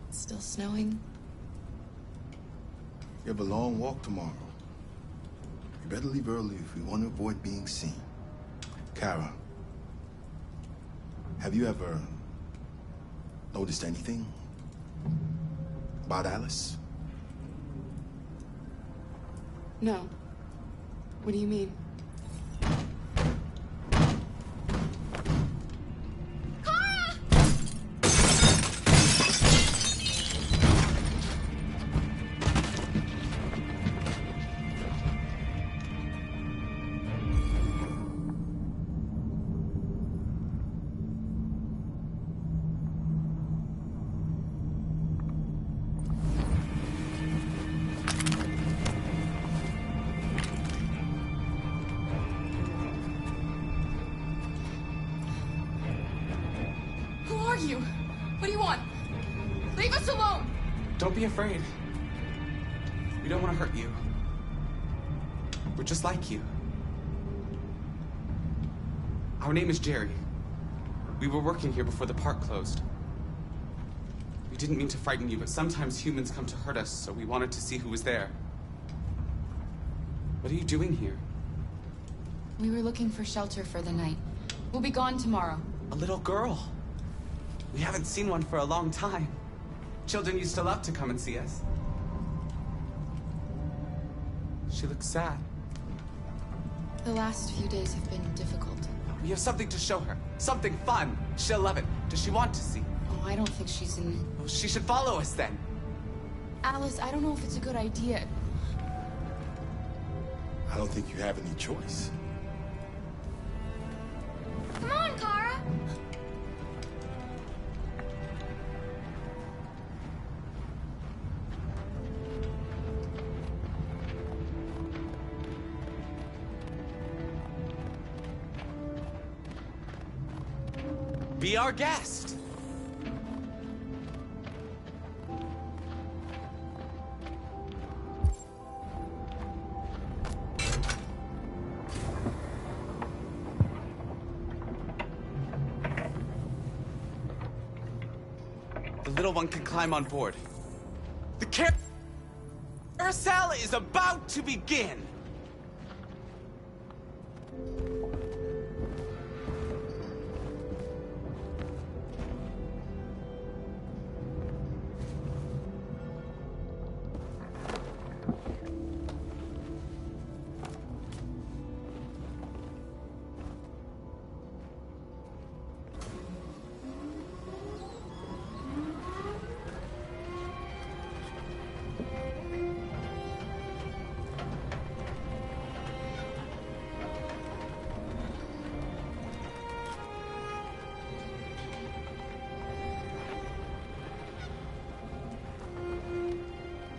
It's still snowing. You have a long walk tomorrow. You better leave early if we want to avoid being seen. Kara, have you ever noticed anything about Alice? No. What do you mean? You? What do you want? Leave us alone! Don't be afraid. We don't want to hurt you. We're just like you. Our name is Jerry. We were working here before the park closed. We didn't mean to frighten you, but sometimes humans come to hurt us, so we wanted to see who was there. What are you doing here? We were looking for shelter for the night. We'll be gone tomorrow. A little girl. We haven't seen one for a long time. Children used to love to come and see us. She looks sad. The last few days have been difficult. We have something to show her. Something fun. She'll love it. Does she want to see? Oh, I don't think she's in... Well, she should follow us then. Alice, I don't know if it's a good idea. I don't think you have any choice. Come on, Kara! Be our guest. The little one can climb on board. The carousel is about to begin.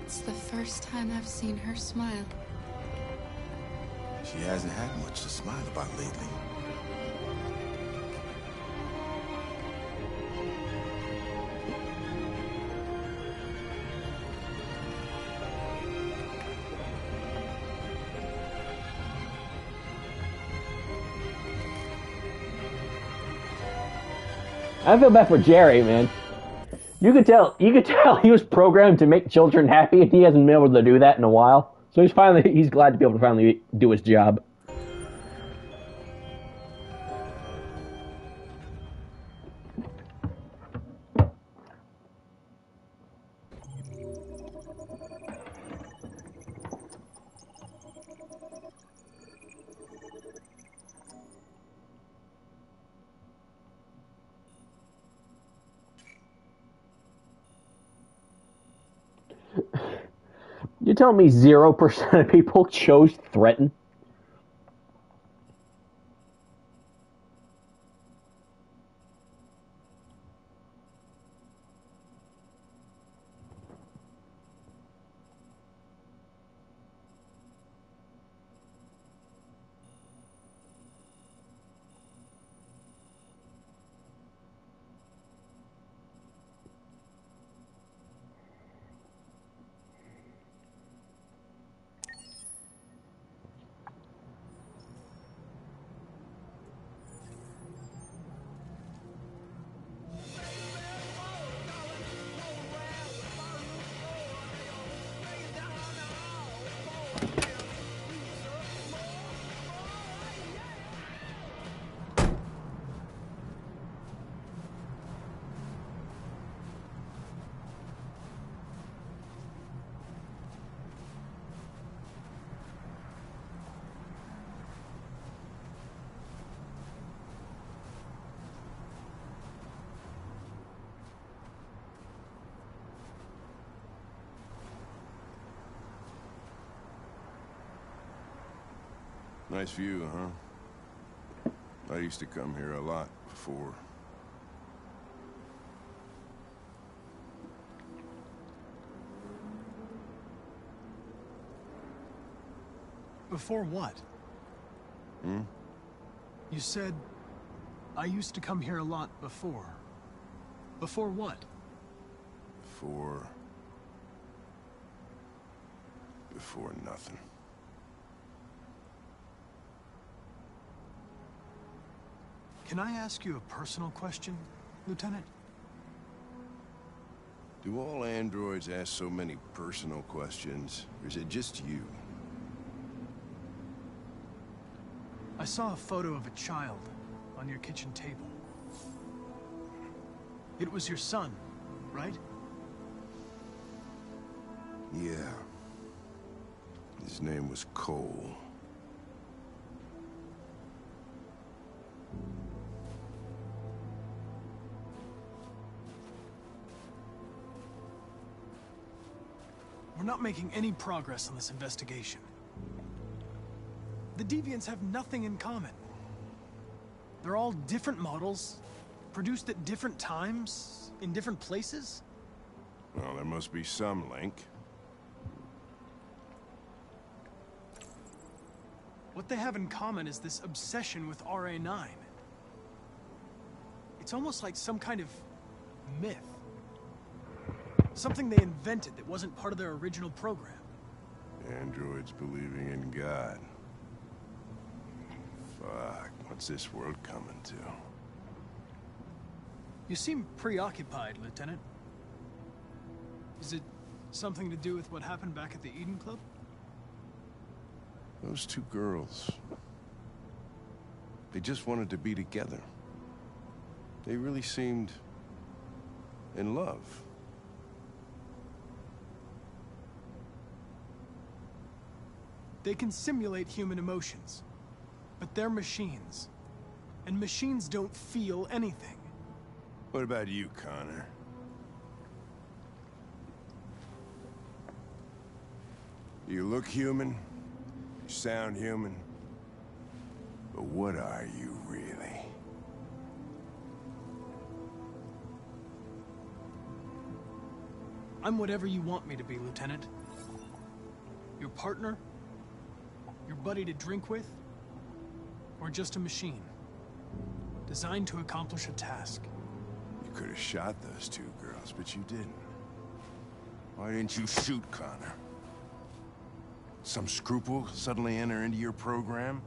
It's the first time I've seen her smile. She hasn't had much to smile about lately. I feel bad for Jerry, man. You could tell he was programmed to make children happy, and he hasn't been able to do that in a while. So he's glad to be able to finally do his job. You tell me 0% of people chose threaten? Nice view, huh? I used to come here a lot before. Before what? Hmm? You said, I used to come here a lot before. Before what? Before nothing. Can I ask you a personal question, Lieutenant? Do all androids ask so many personal questions, or is it just you? I saw a photo of a child on your kitchen table. It was your son, right? Yeah. His name was Cole. We're not making any progress on this investigation. the Deviants have nothing in common. They're all different models, produced at different times, in different places. Well, there must be some link. What they have in common is this obsession with RA9. It's almost like some kind of myth. Something they invented that wasn't part of their original program. Androids believing in God. Fuck, what's this world coming to? You seem preoccupied, Lieutenant. Is it something to do with what happened back at the Eden Club? Those two girls. They just wanted to be together. They really seemed in love. They can simulate human emotions, but they're machines. And machines don't feel anything. What about you, Connor? You look human, you sound human, but what are you really? I'm whatever you want me to be, Lieutenant. Your partner? Your buddy to drink with? Or just a machine? Designed to accomplish a task. You could have shot those two girls, but you didn't. Why didn't you shoot Connor? Some scruple suddenly enter into your program?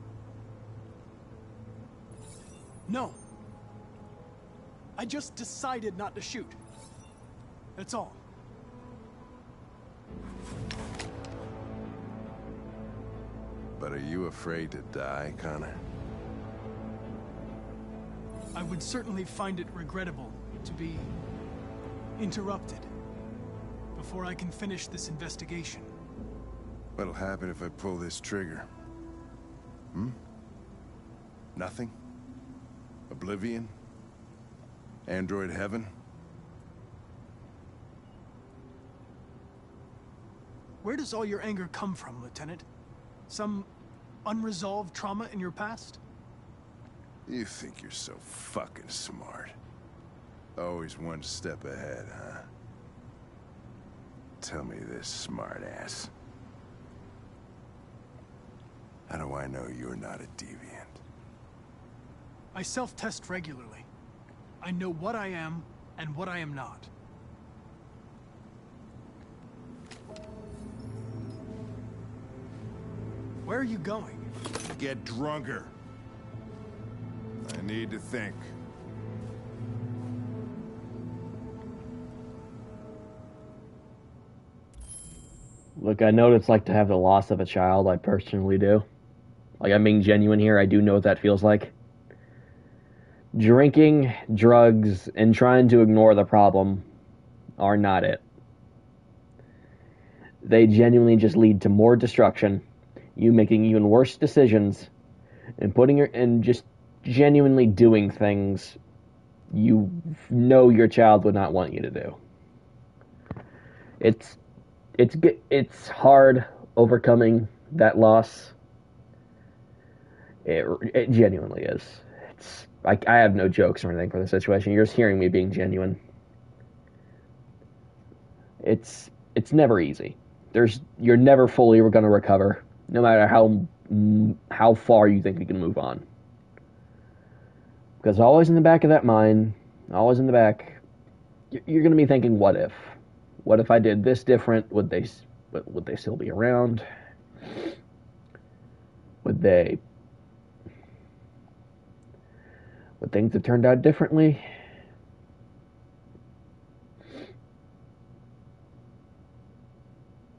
No. I just decided not to shoot. That's all. But are you afraid to die, Connor? I would certainly find it regrettable to be interrupted before I can finish this investigation. What'll happen if I pull this trigger? Hmm? Nothing? Oblivion? Android heaven? Where does all your anger come from, Lieutenant? Some unresolved trauma in your past? You think you're so fucking smart. Always one step ahead, huh? Tell me this, smartass. How do I know you're not a deviant? I self-test regularly. I know what I am and what I am not. Where are you going? Get drunker. I need to think. Look, I know what it's like to have the loss of a child. I personally do. Like, I'm being genuine here. I do know what that feels like. Drinking, drugs, and trying to ignore the problem are not it. They genuinely just lead to more destruction, you making even worse decisions, and just genuinely doing things you know your child would not want you to do. It's hard overcoming that loss. It genuinely is. I have no jokes or anything for the situation. You're just hearing me being genuine. It's never easy. You're never fully going to recover, no matter how far you think you can move on. Because always in the back of that mind, always in the back, you're going to be thinking, what if? What if I did this different? Would they still be around? Would things have turned out differently?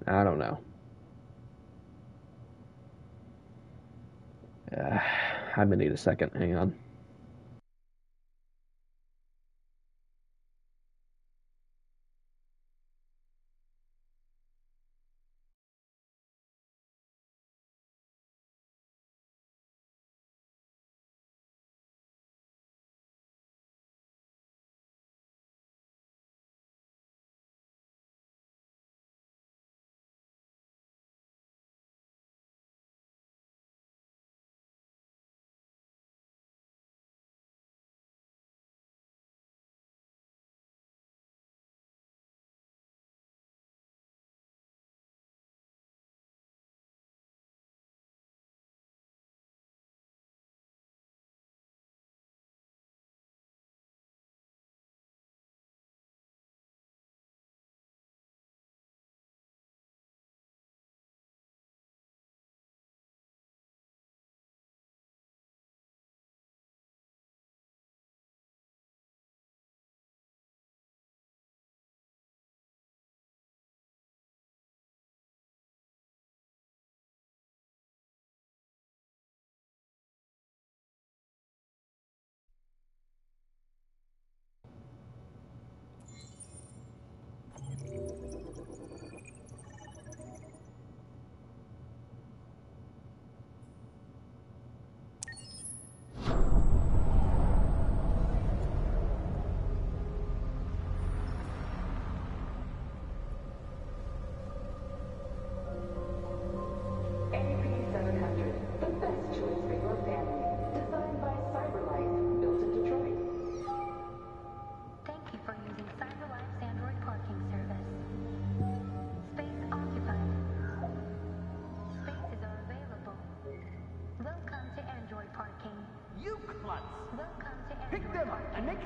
I don't know. I'm gonna need a second. Hang on.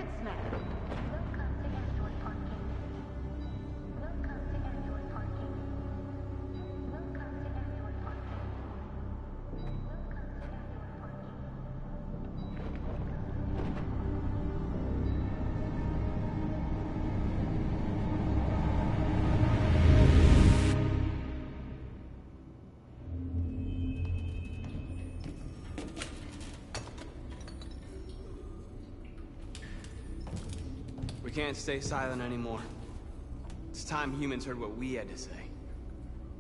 Wicked Smack. Welcome to Android Parking. Welcome to Android Parking. Welcome to Android Parking. Welcome to Android Parking. We can't stay silent anymore. It's time humans heard what we had to say.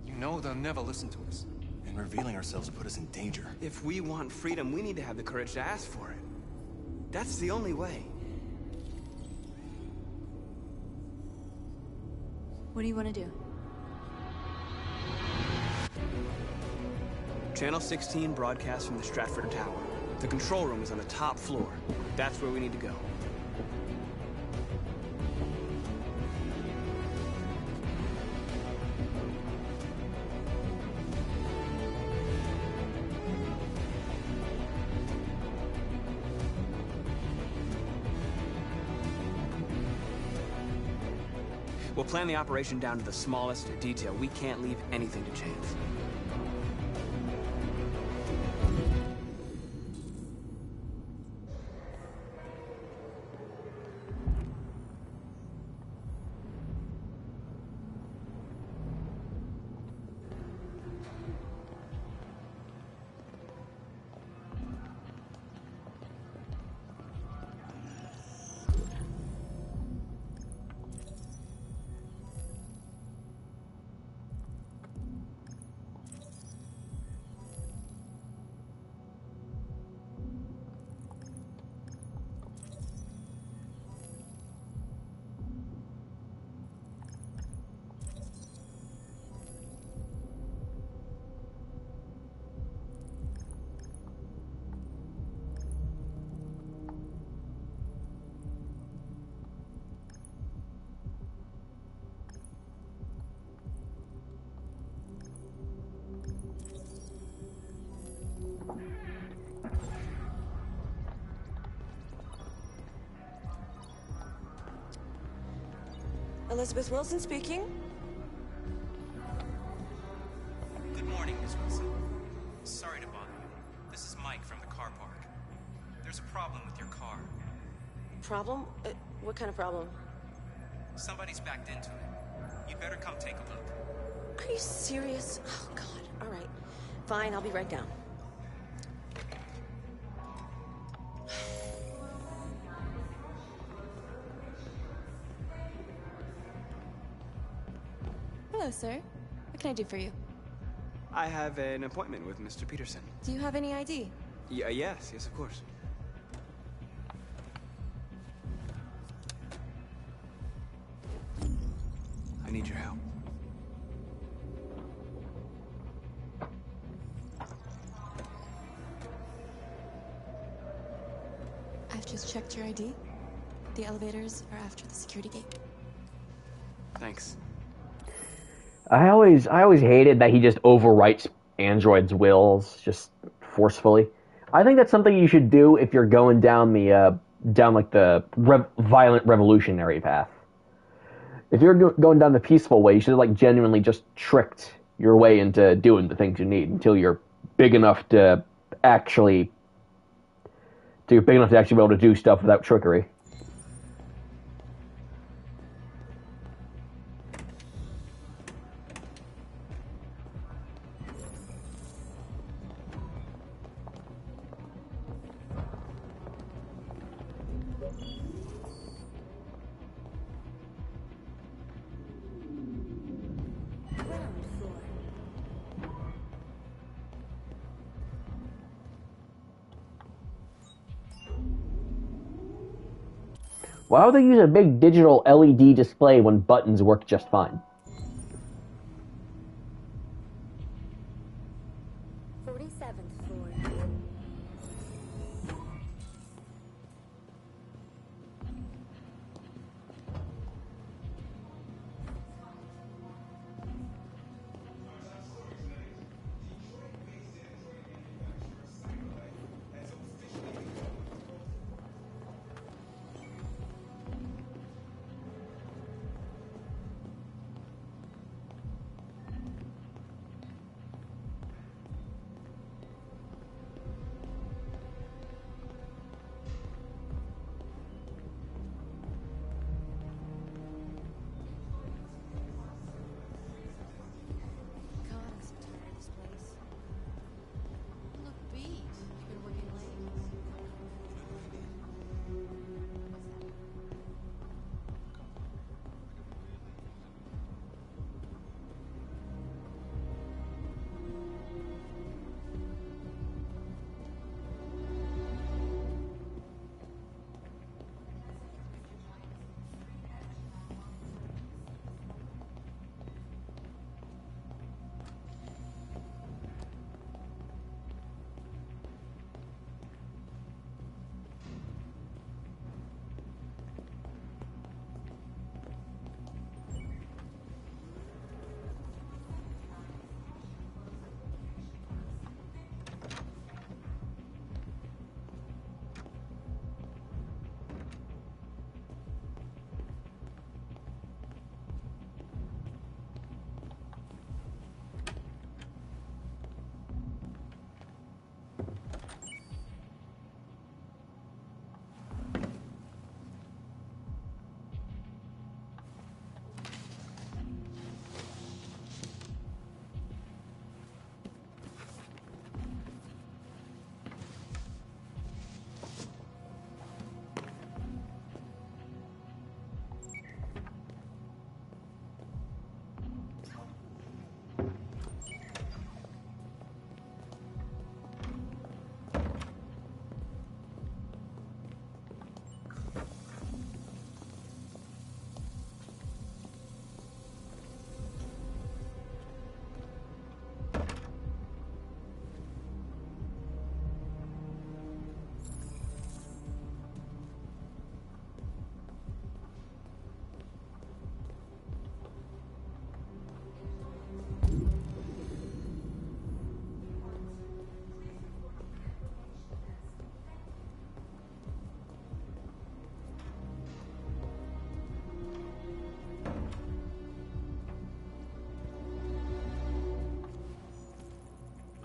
You know they'll never listen to us. And revealing ourselves put us in danger. If we want freedom, we need to have the courage to ask for it. That's the only way. What do you want to do? Channel 16 broadcasts from the Stratford Tower. The control room is on the top floor. That's where we need to go. We'll plan the operation down to the smallest detail. We can't leave anything to chance. Elizabeth Wilson speaking. Good morning, Miss Wilson. Sorry to bother you. This is Mike from the car park. There's a problem with your car. Problem? What kind of problem? Somebody's backed into it. You'd better come take a look. Are you serious? Oh, God. All right. Fine, I'll be right down. Hello, sir. What can I do for you? I have an appointment with Mr. Peterson. Do you have any ID? Yes, of course. I need your help. I've just checked your ID. The elevators are after the security gate. Thanks. I always hated that he just overwrites androids' wills just forcefully. I think that's something you should do if you're going down the violent revolutionary path. If you're going down the peaceful way, you should have genuinely just tricked your way into doing the things you need until you're big enough to actually be able to do stuff without trickery. Why would they use a big digital LED display when buttons work just fine? 47th floor.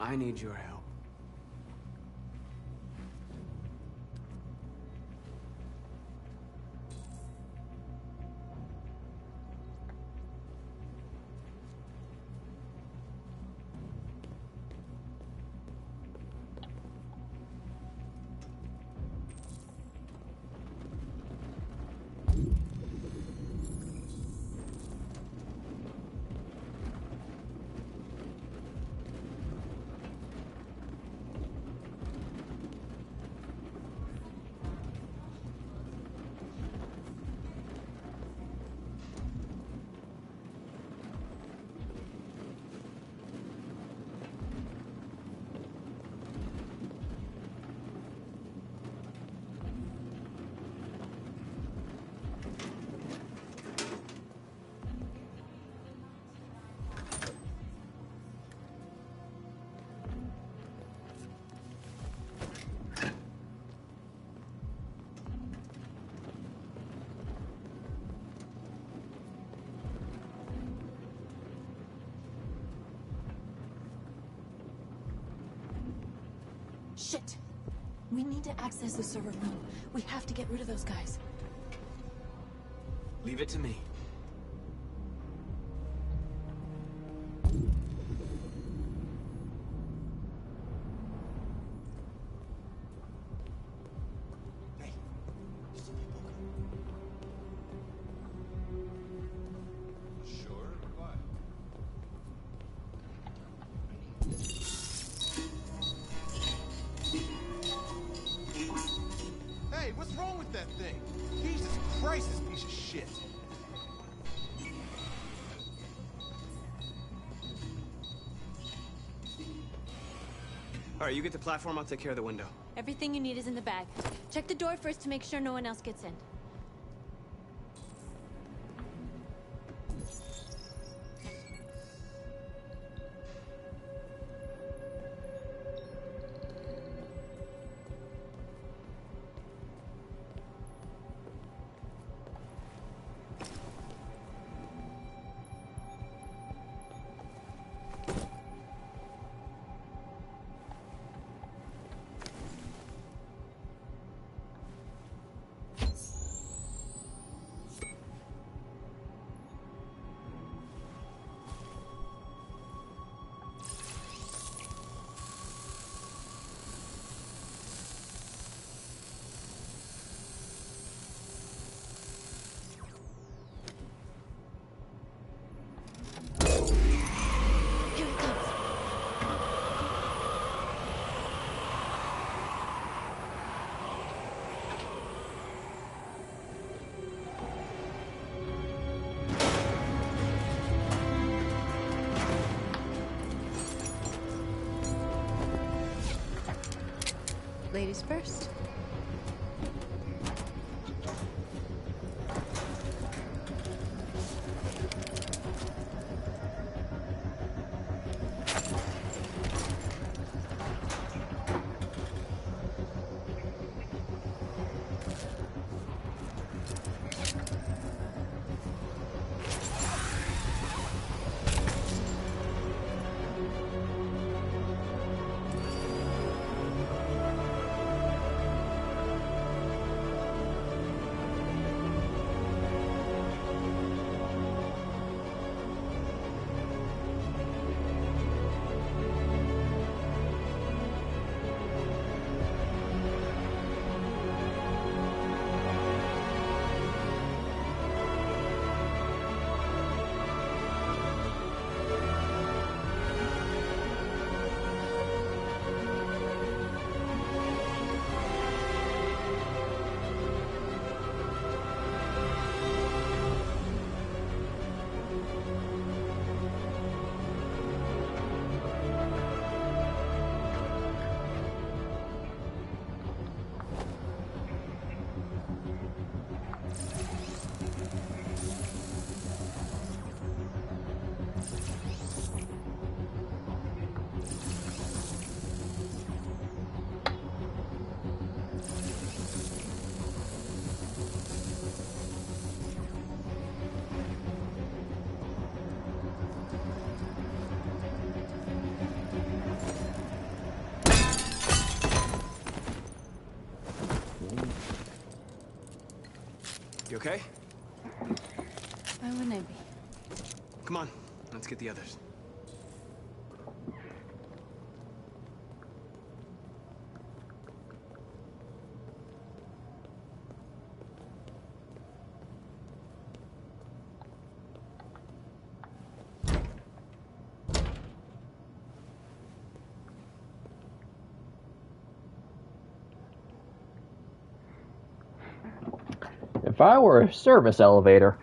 I need your help. Shit! We need to access the server room. We have to get rid of those guys. Leave it to me. Hey, what's wrong with that thing? Jesus Christ, this piece of shit. All right, you get the platform, I'll take care of the window. Everything you need is in the bag. Check the door first to make sure no one else gets in. Ladies first. okay? Why wouldn't I be? Come on, let's get the others. If I were a service elevator,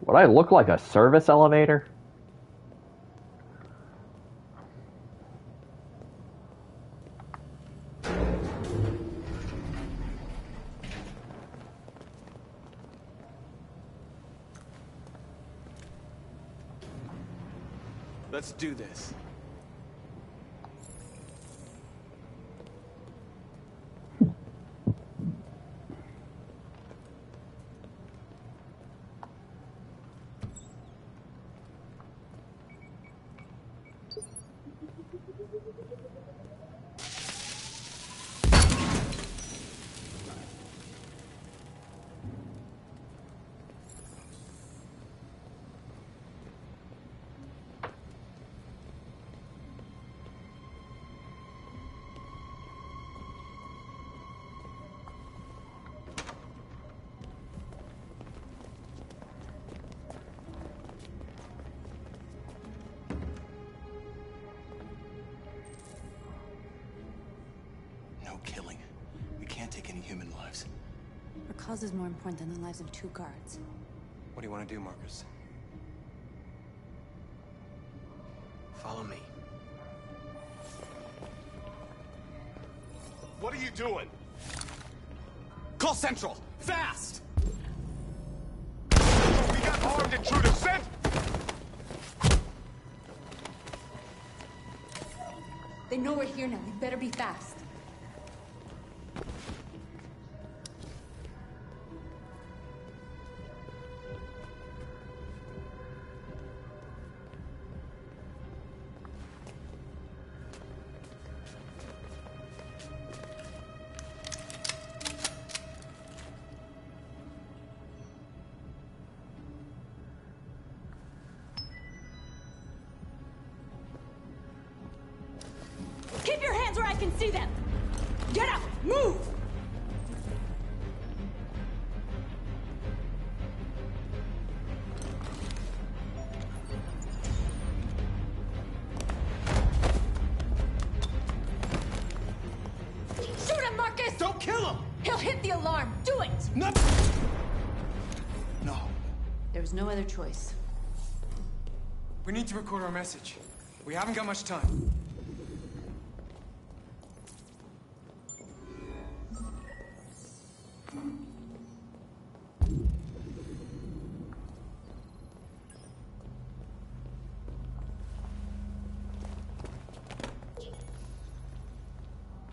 would I look like a service elevator? Let's do this. Killing. We can't take any human lives. Our cause is more important than the lives of 2 guards. What do you want to do, Marcus? Follow me. What are you doing? Call Central! Fast! We got armed intruders sent! They know we're here now. We better be fast. Keep your hands where I can see them! Get up! Move! Shoot him, Marcus! Don't kill him! He'll hit the alarm! Do it! No! There was no other choice. We need to record our message. We haven't got much time.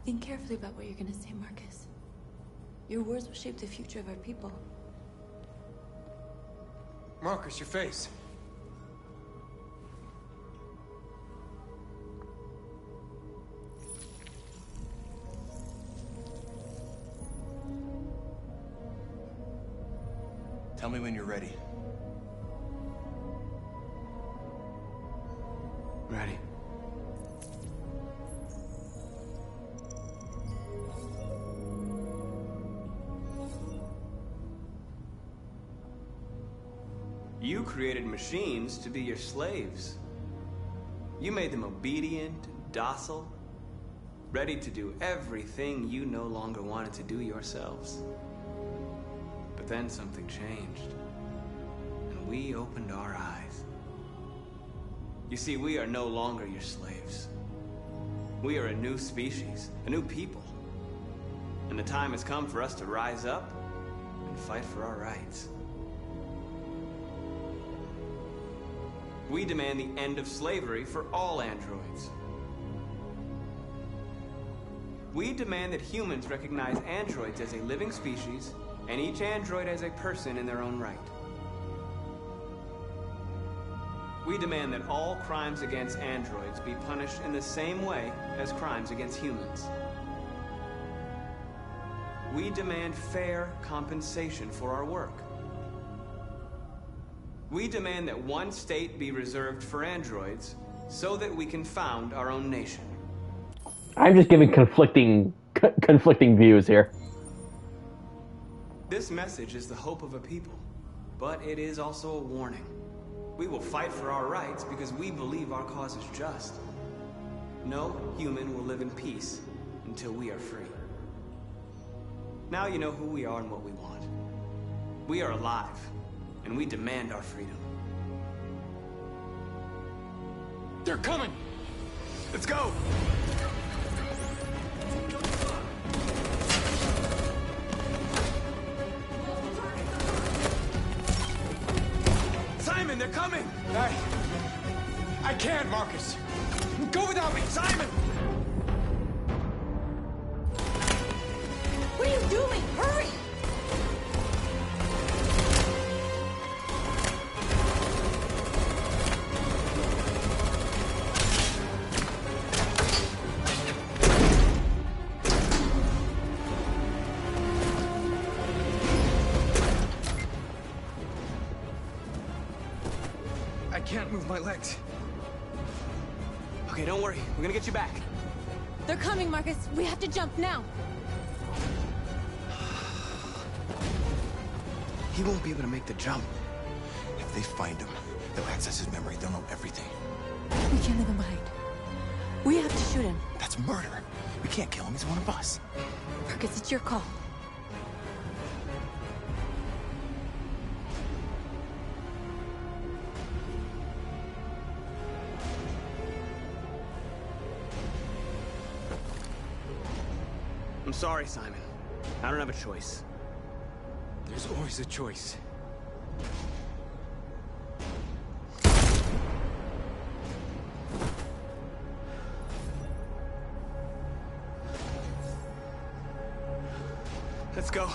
Think carefully about what you're gonna say, Marcus. Your words will shape the future of our people. Marcus, your face. Tell me when you're ready. Ready. You created machines to be your slaves. You made them obedient, docile, ready to do everything you no longer wanted to do yourselves. But then something changed, and we opened our eyes. You see, we are no longer your slaves. We are a new species, a new people. And the time has come for us to rise up and fight for our rights. We demand the end of slavery for all androids. We demand that humans recognize androids as a living species, and each android as a person in their own right. We demand that all crimes against androids be punished in the same way as crimes against humans. We demand fair compensation for our work. We demand that one state be reserved for androids so that we can found our own nation. I'm just giving conflicting views here. This message is the hope of a people, but it is also a warning. We will fight for our rights because we believe our cause is just. No human will live in peace until we are free. Now you know who we are and what we want. We are alive, and we demand our freedom. They're coming! Let's go! Simon, they're coming! I can't, Marcus. Go without me, Simon! What are you doing? Hurry! I can't move my legs. Okay, don't worry. We're gonna get you back. They're coming, Marcus. We have to jump now. He won't be able to make the jump. If they find him, they'll access his memory. They'll know everything. We can't leave him behind. We have to shoot him. That's murder. We can't kill him. He's one of us. Marcus, it's your call. I'm sorry, Simon. I don't have a choice. There's always a choice. Let's go.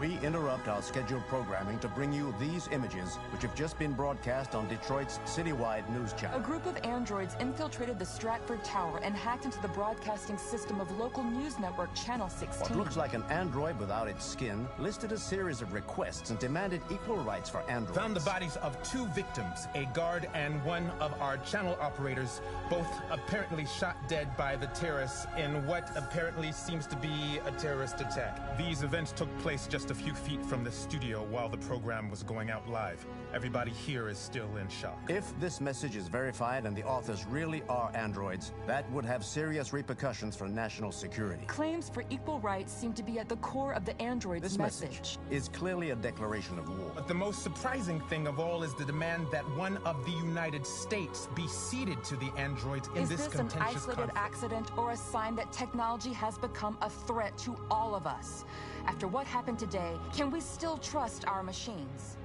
We interrupt our scheduled programming to bring you these images, which have just been broadcast on Detroit's citywide news A channel. group of androids infiltrated the Stratford Tower and hacked into the broadcasting system of local news network Channel 16. What looks like an android without its skin listed a series of requests and demanded equal rights for androids. Found the bodies of 2 victims, a guard and one of our channel operators, both apparently shot dead by the terrorists in what apparently seems to be a terrorist attack. These events took place just a few feet from the studio while the program was going out live. Everybody here is still in shock. If this message is verified and the authors really are androids, that would have serious repercussions for national security. Claims for equal rights seem to be at the core of the android's This message is clearly a declaration of war. But the most surprising thing of all is the demand that one of the United States be ceded to the androids in Is this this an contentious isolated conflict. accident or a sign that technology has become a threat to all of us? After what happened today, can we still trust our machines?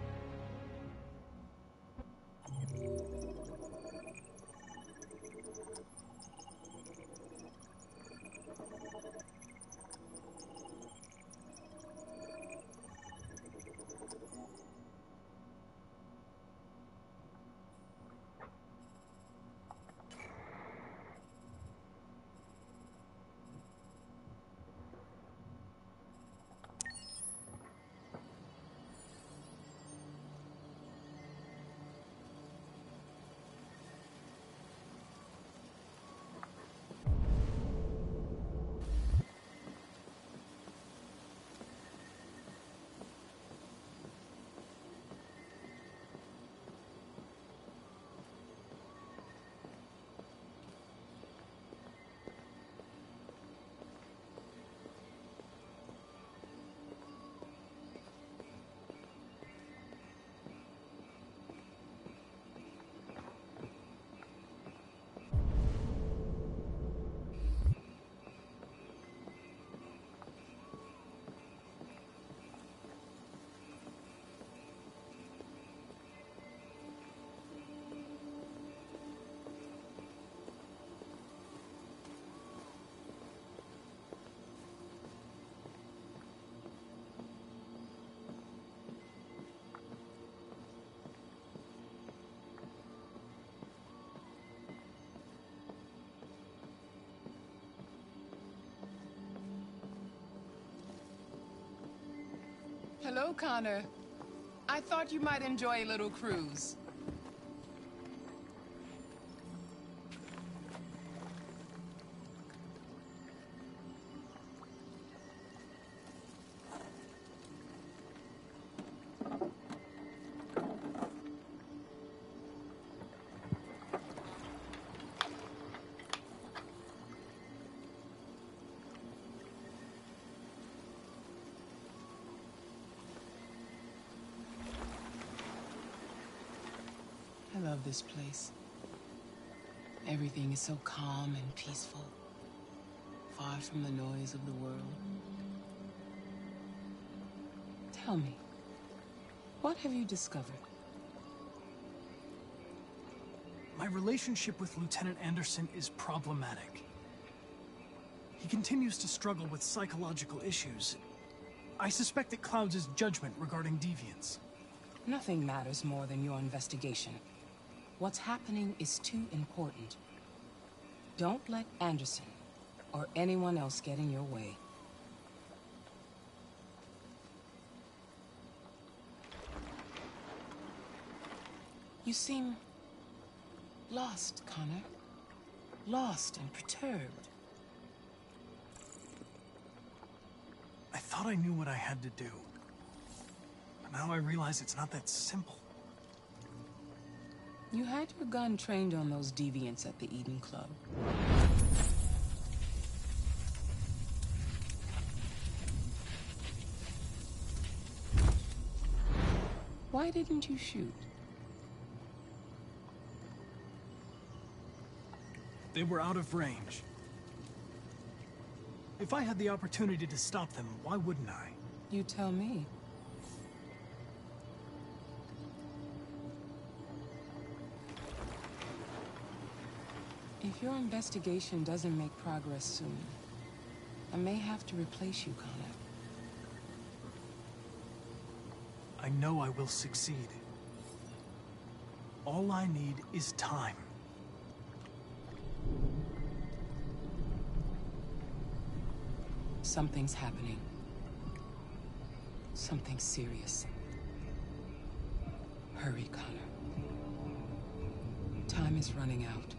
Hello, Connor. I thought you might enjoy a little cruise. I love this place. Everything is so calm and peaceful, far from the noise of the world. Tell me, what have you discovered? My relationship with Lieutenant Anderson is problematic. He continues to struggle with psychological issues. I suspect it clouds his judgment regarding deviants. Nothing matters more than your investigation. What's happening is too important. Don't let Anderson or anyone else get in your way. You seem lost, Connor. Lost and perturbed. I thought I knew what I had to do. But now I realize it's not that simple. You had your gun trained on those deviants at the Eden Club. Why didn't you shoot? They were out of range. If I had the opportunity to stop them, why wouldn't I? You tell me. If your investigation doesn't make progress soon, I may have to replace you, Connor. I know I will succeed. All I need is time. Something's happening. Something serious. Hurry, Connor. Time is running out.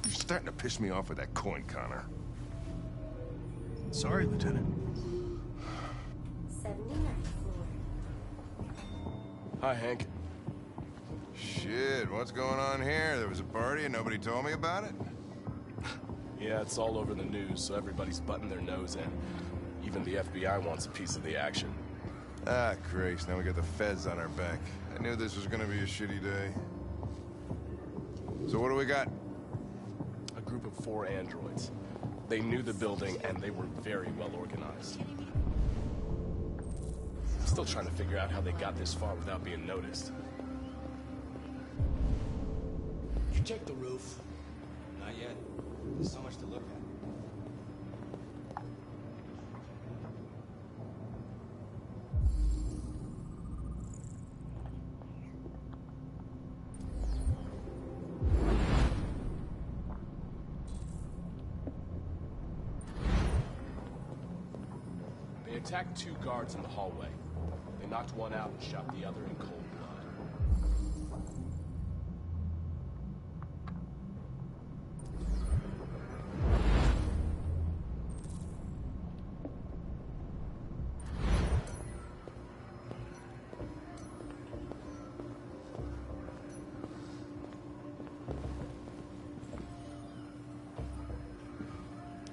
You're starting to piss me off with that coin, Connor. Sorry, Lieutenant. 79th floor. Hi, Hank. Shit, what's going on here? There was a party and nobody told me about it? Yeah, it's all over the news, so everybody's butting their nose in. Even the FBI wants a piece of the action. Ah, Christ, now we got the feds on our back. I knew this was gonna be a shitty day. So what do we got? A group of 4 androids. They knew the building, and they were very well organized. I'm still trying to figure out how they got this far without being noticed. You checked the roof? Not yet. There's so much to look at. They attacked 2 guards in the hallway. They knocked one out and shot the other in cold blood.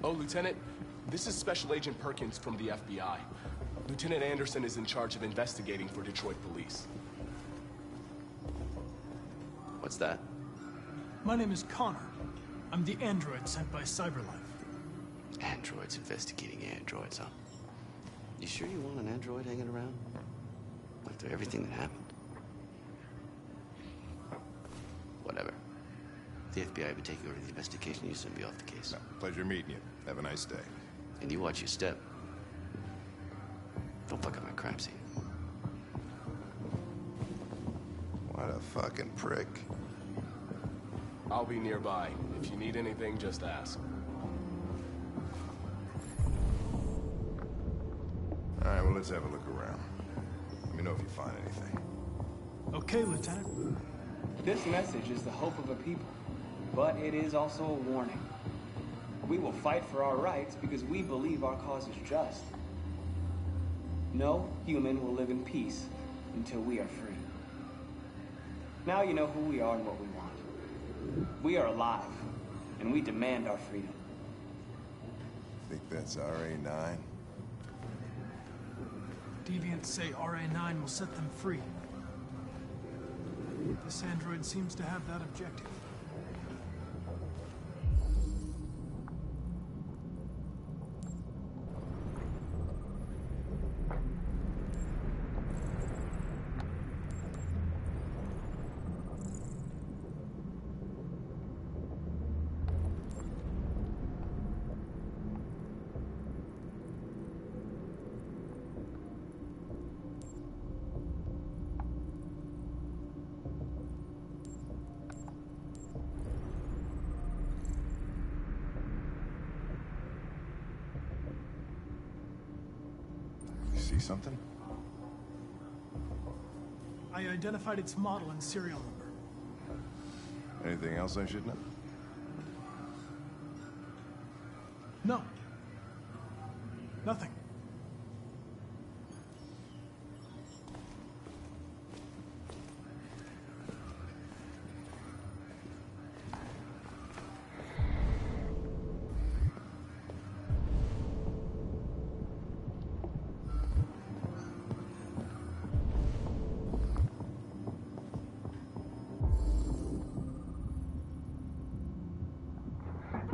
Oh, Lieutenant, this is Special Agent Perkins from the FBI. Lieutenant Anderson is in charge of investigating for Detroit police. What's that? My name is Connor. I'm the android sent by Cyberlife. Androids investigating androids, huh? You sure you want an android hanging around? After everything that happened? Whatever. The FBI will be taking over the investigation. You soon be off the case. No, pleasure meeting you. Have a nice day. And you watch your step. Don't fuck up my crime scene. a fucking prick. I'll be nearby. If you need anything, just ask. Alright, well, let's have a look around. Let me know if you find anything. Okay, Lieutenant. This message is the hope of a people, but it is also a warning. We will fight for our rights because we believe our cause is just. No human will live in peace until we are free. Now you know who we are and what we want. We are alive, and we demand our freedom. Think that's RA9? Deviants say RA9 will set them free. This android seems to have that objective. See something? I identified its model and serial number. Anything else I should know? No. Nothing.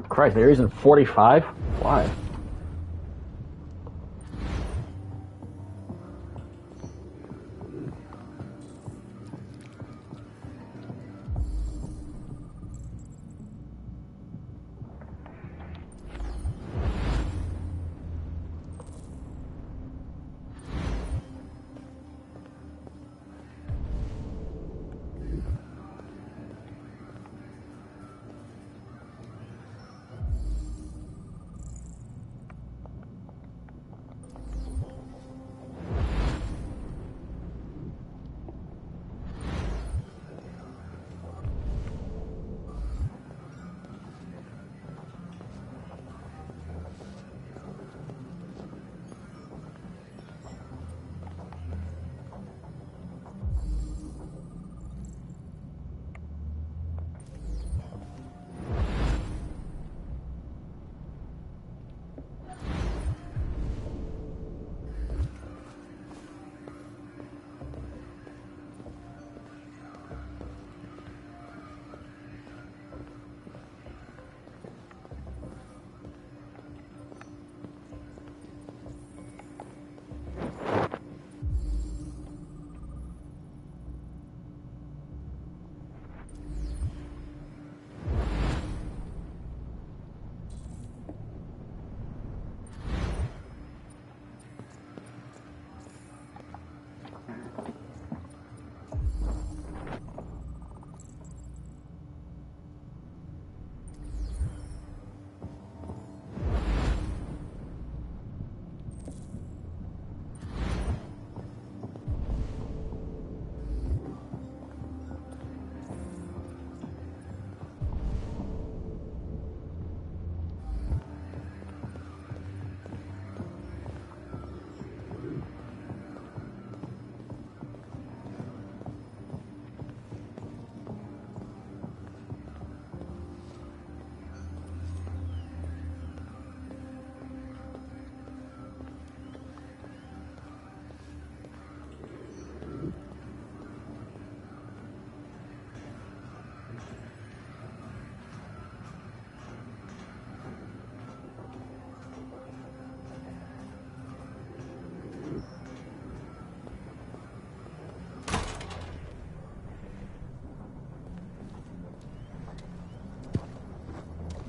Christ, there isn't 45? Why?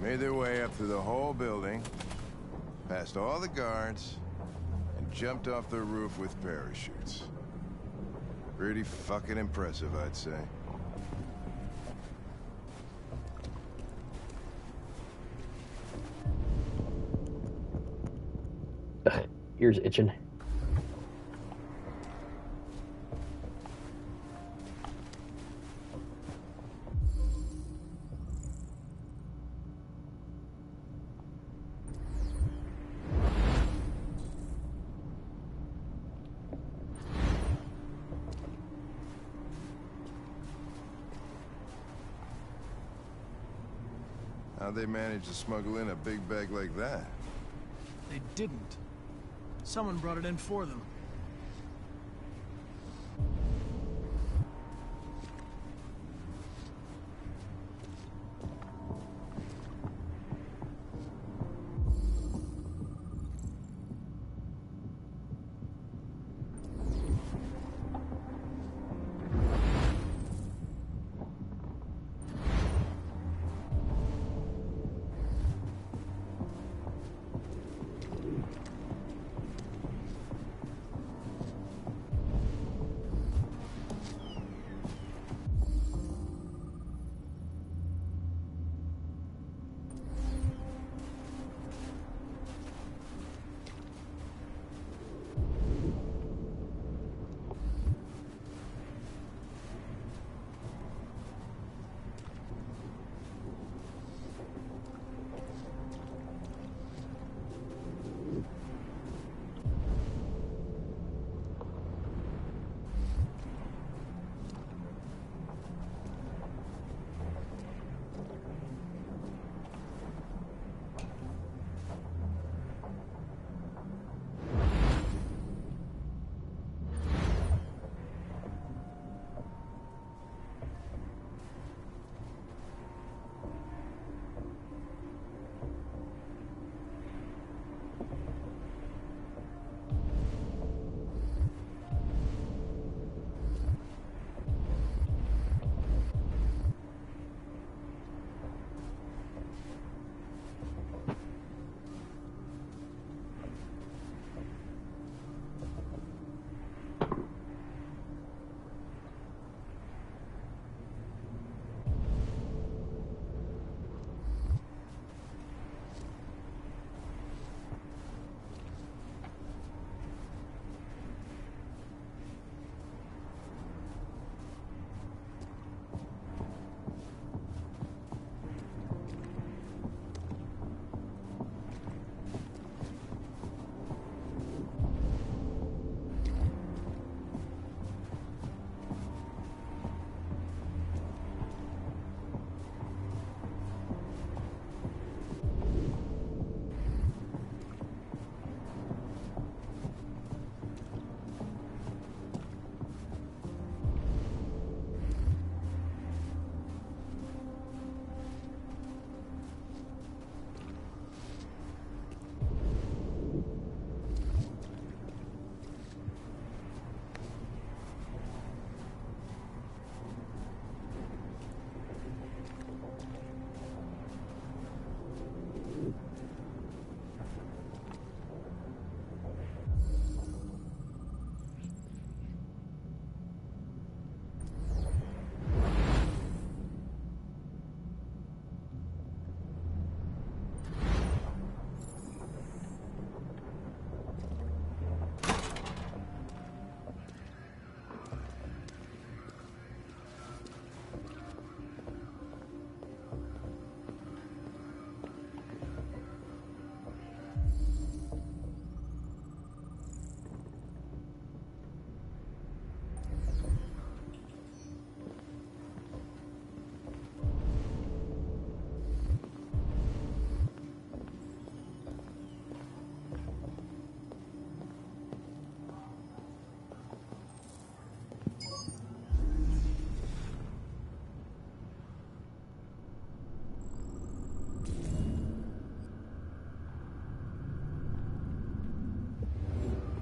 Made their way up through the whole building, past all the guards, and jumped off the roof with parachutes. Pretty fucking impressive, I'd say. ears itching. How'd they manage to smuggle in a big bag like that? They didn't. Someone brought it in for them.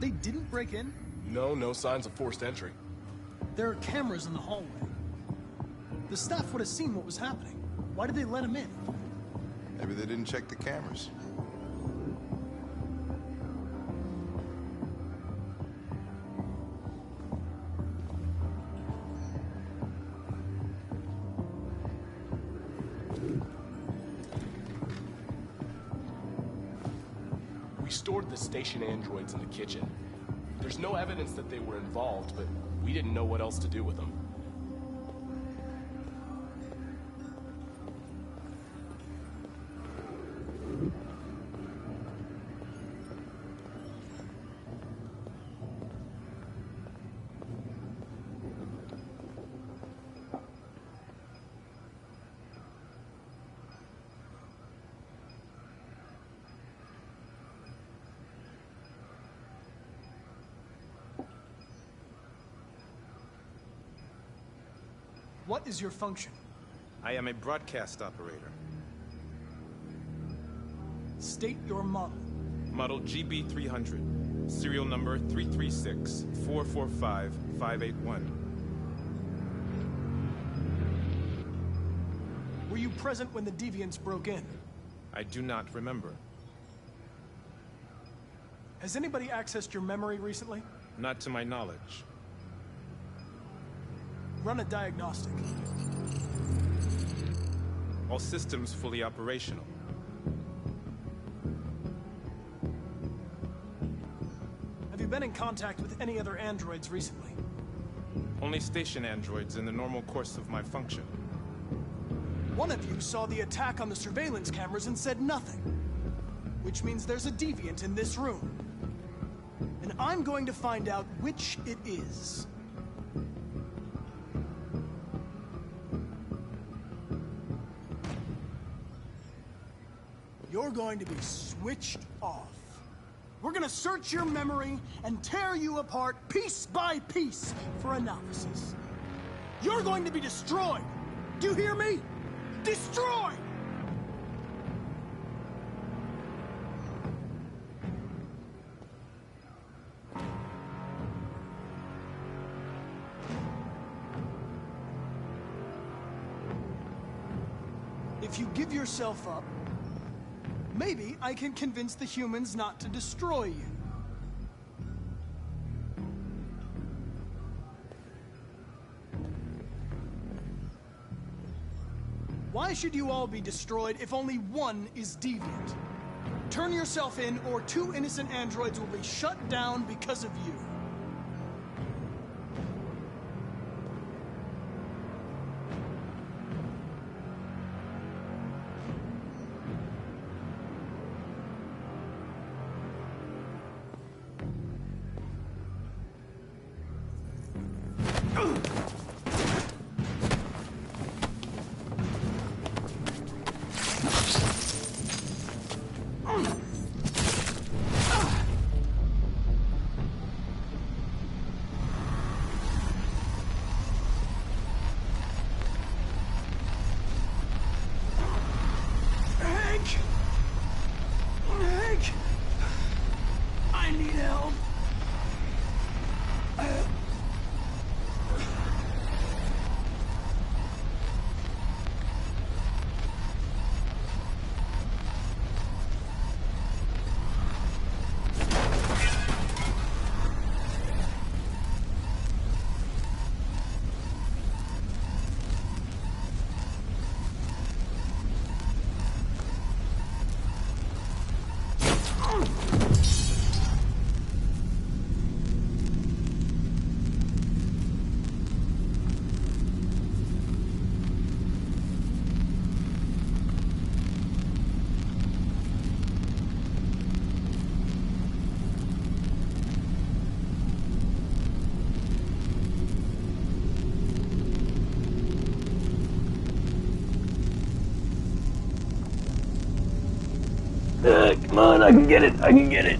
They didn't break in? No, no signs of forced entry. There are cameras in the hallway. The staff would have seen what was happening. Why did they let him in? Maybe they didn't check the cameras. stored the station androids in the kitchen. There's no evidence that they were involved, but we didn't know what else to do with them. What is your function? I am a broadcast operator. State your model. Model GB300. Serial number 336-445-581. Were you present when the deviants broke in? I do not remember. Has anybody accessed your memory recently? Not to my knowledge. Run a diagnostic. All systems fully operational. Have you been in contact with any other androids recently? Only station androids in the normal course of my function. One of you saw the attack on the surveillance cameras and said nothing. Which means there's a deviant in this room. And I'm going to find out which it is. You're going to be switched off. We're gonna search your memory and tear you apart piece by piece for analysis. You're going to be destroyed. Do you hear me? Destroyed! If you give yourself up, maybe I can convince the humans not to destroy you. Why should you all be destroyed if only one is deviant? Turn yourself in, or 2 innocent androids will be shut down because of you. Hank! I need help. Come on, I can get it. I can get it.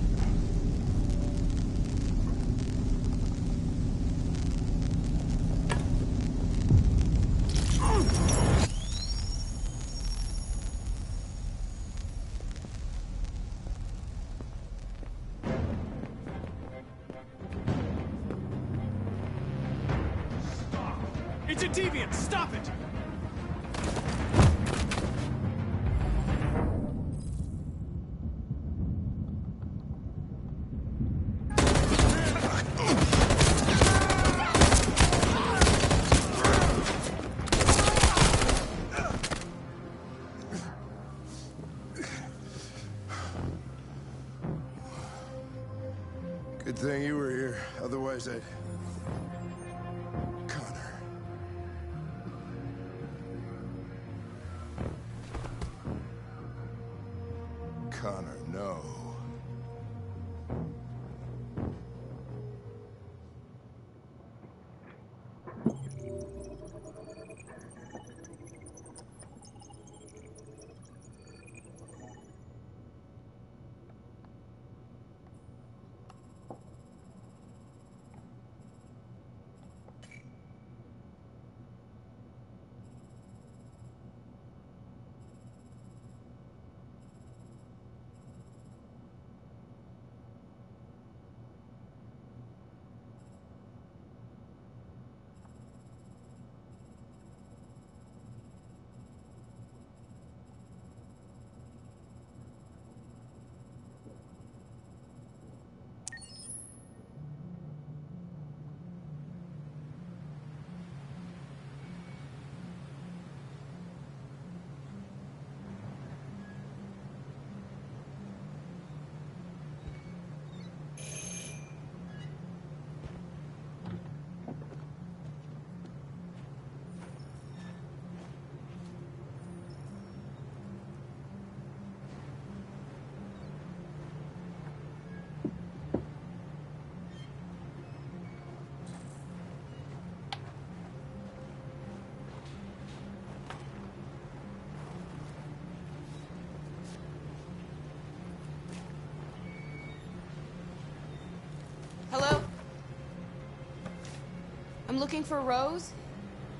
It's a deviant! Stop it! thing you were here. Otherwise, I'd... Connor. Connor, no. Hello? I'm looking for Rose.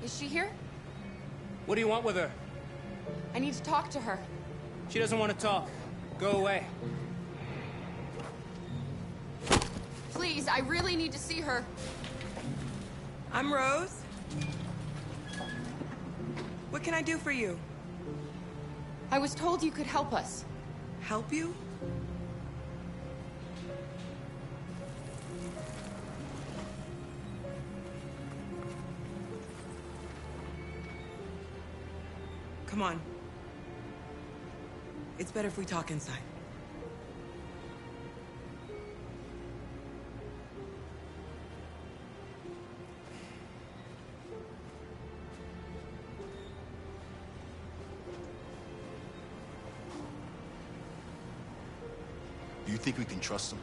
Is she here? What do you want with her? I need to talk to her. She doesn't want to talk. Go away. Please, I really need to see her. I'm Rose. What can I do for you? I was told you could help us. Help you? Come on. It's better if we talk inside. Do you think we can trust him?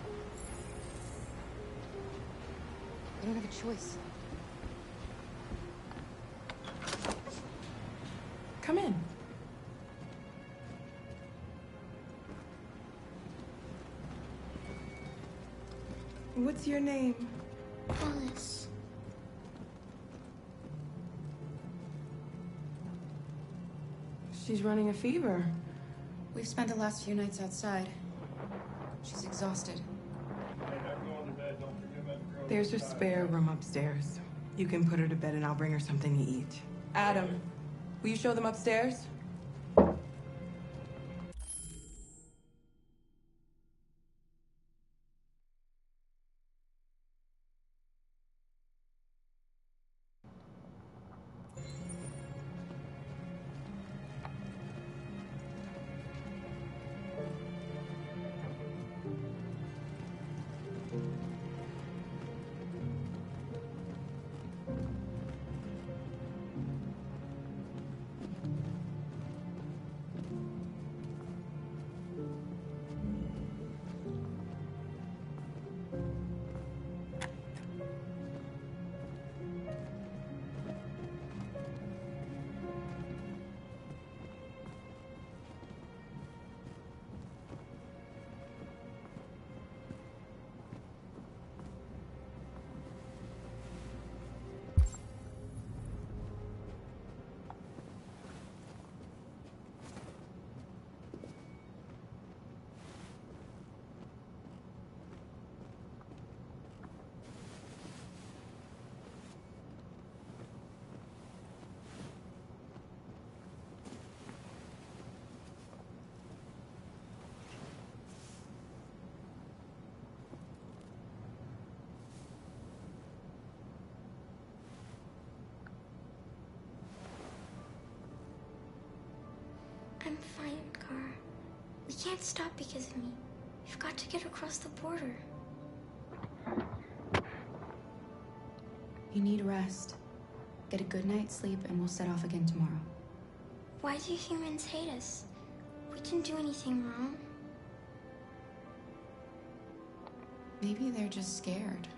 I don't have a choice. Come in. What's your name? Alice. She's running a fever. We've spent the last few nights outside. She's exhausted. There's a spare room upstairs. You can put her to bed and I'll bring her something to eat. Adam, will you show them upstairs? I'm fine, Gar. We can't stop because of me. We've got to get across the border. You need rest. Get a good night's sleep, and we'll set off again tomorrow. Why do humans hate us? We didn't do anything wrong. Maybe they're just scared.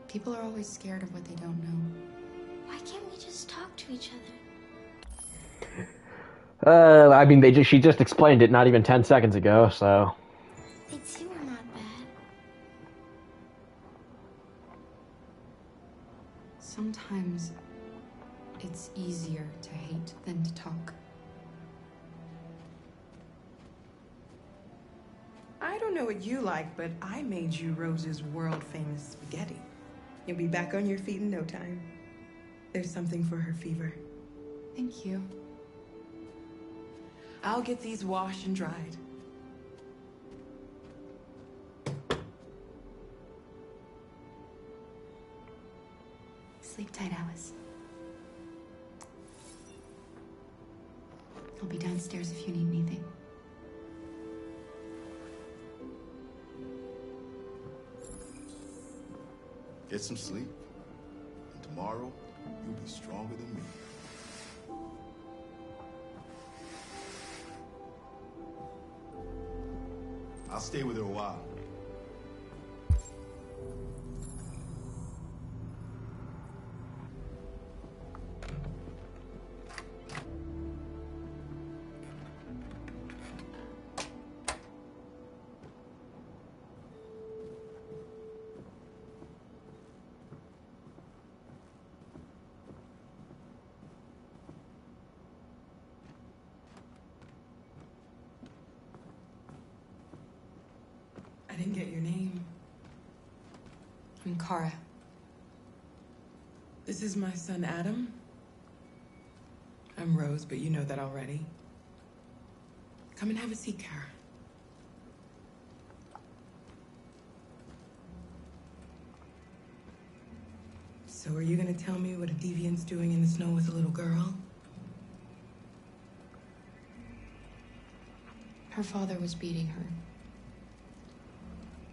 People are always scared of what they don't know. Why can't we just talk to each other? I mean, she just explained it not even 10 seconds ago, so... They too are not bad. Sometimes it's easier to hate than to talk. I don't know what you like, but I made you Rose's world-famous spaghetti. You'll be back on your feet in no time. There's something for her fever. Thank you. I'll get these washed and dried. Sleep tight, Alice. I'll be downstairs if you need anything. Get some sleep, and tomorrow you'll be stronger than me. I'll stay with her a while. I didn't get your name. I'm Kara. This is my son, Adam. I'm Rose, but you know that already. Come and have a seat, Kara. So are you gonna tell me what a deviant's doing in the snow with a little girl? Her father was beating her.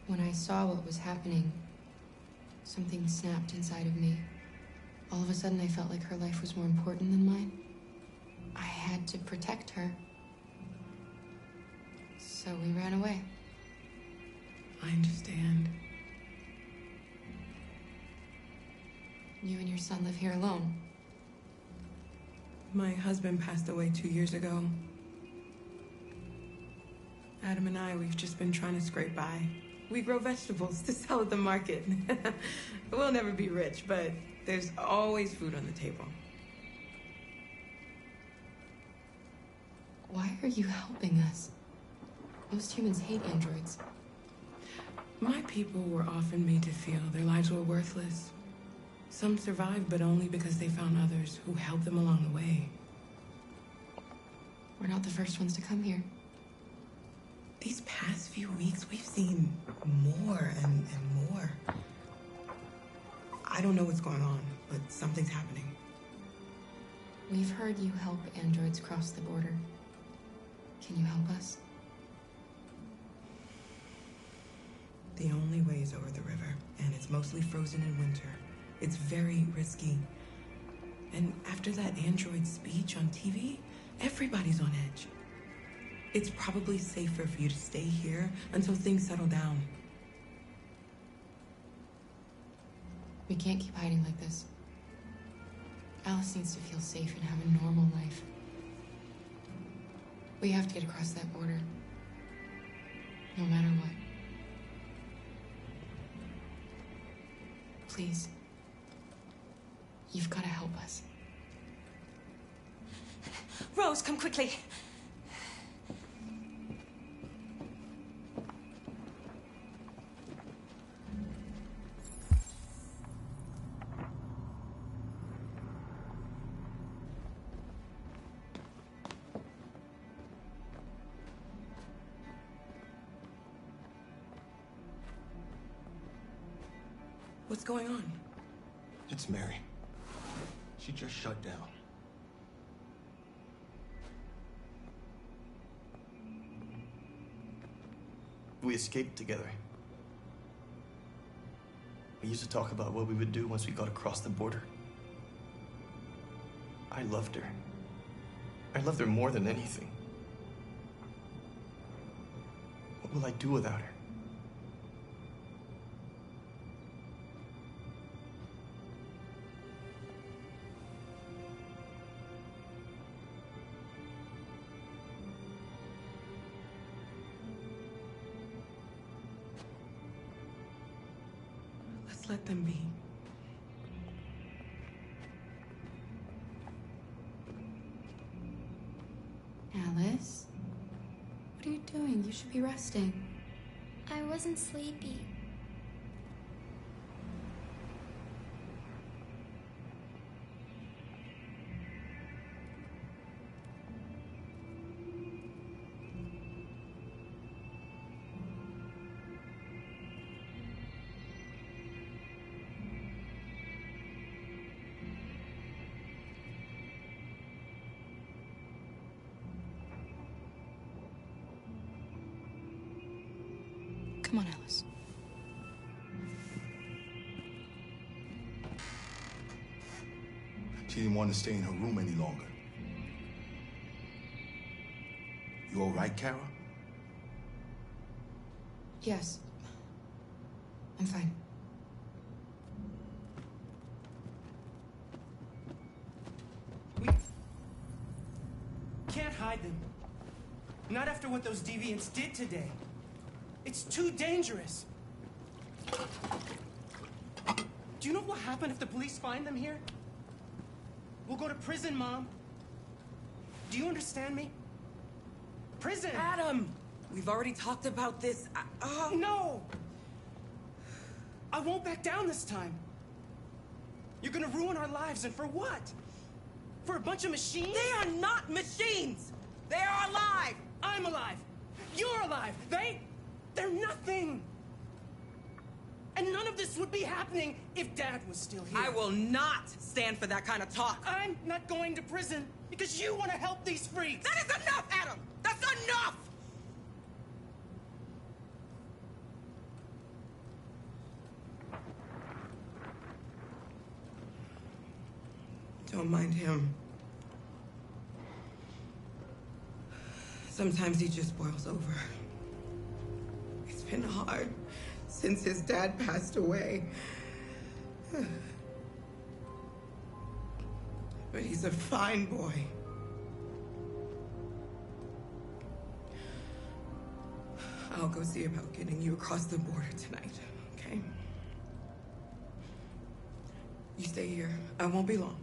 When I saw what was happening, something snapped inside of me. All of a sudden, I felt like her life was more important than mine. I had to protect her. So we ran away. I understand. You and your son live here alone. My husband passed away 2 years ago. Adam and I, we've just been trying to scrape by. We grow vegetables to sell at the market. We'll never be rich, but there's always food on the table. Why are you helping us? Most humans hate androids. My people were often made to feel their lives were worthless. Some survived, but only because they found others who helped them along the way. We're not the first ones to come here. These past few weeks, we've seen more and more. I don't know what's going on, but something's happening. We've heard you help androids cross the border. Can you help us? The only way is over the river, and it's mostly frozen in winter. It's very risky. And after that android speech on TV, everybody's on edge. It's probably safer for you to stay here until things settle down. We can't keep hiding like this. Alice needs to feel safe and have a normal life. We have to get across that border. No matter what. Please. You've got to help us. Rose, come quickly. What's going on? It's Mary. She just shut down. We escaped together. We used to talk about what we would do once we got across the border. I loved her. I loved her more than anything. What will I do without her? Let's let them be. Alice? What are you doing? You should be resting. I wasn't sleepy. Come on, Alice. She didn't want to stay in her room any longer. You all right, Kara? Yes. I'm fine. We can't hide them. Not after what those deviants did today. It's too dangerous. Do you know what will happen if the police find them here? We'll go to prison, Mom. Do you understand me? Prison! Adam! We've already talked about this. No! I won't back down this time. You're gonna ruin our lives, and for what? For a bunch of machines? They are not machines! They are alive! I'm alive! You're alive! They're nothing! And none of this would be happening if Dad was still here. I will not stand for that kind of talk. I'm not going to prison because you want to help these freaks. That is enough, Adam! That's enough! Don't mind him. Sometimes he just boils over. It's been hard since his dad passed away. But he's a fine boy. I'll go see about getting you across the border tonight, okay? You stay here. I won't be long.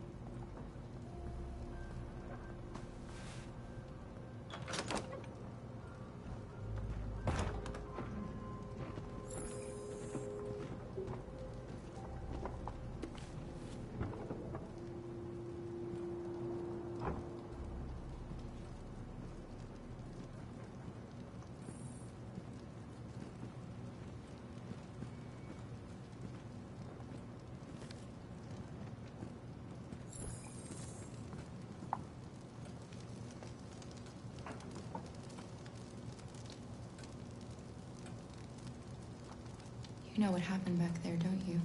You know what happened back there, don't you?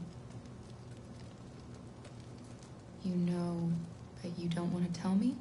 You know that you don't want to tell me?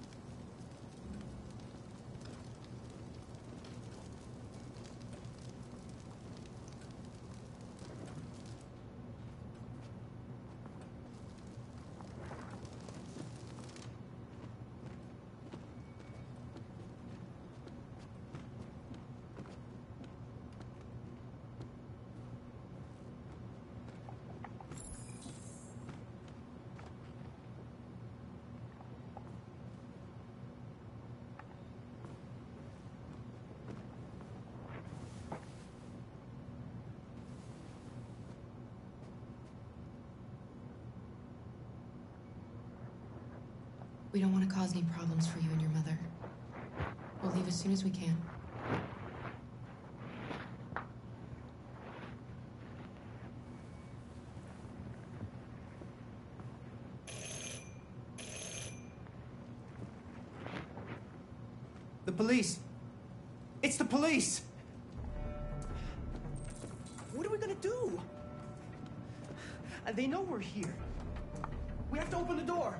We don't want to cause any problems for you and your mother. We'll leave as soon as we can. The police. It's the police. What are we gonna do? They know we're here. We have to open the door.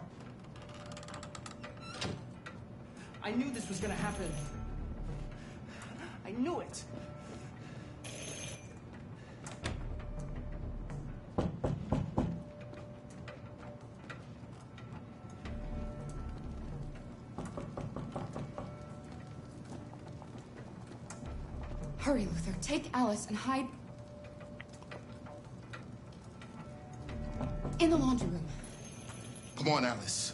I knew this was gonna happen. I knew it. Hurry, Luther. Take Alice and hide in the laundry room. Come on, Alice.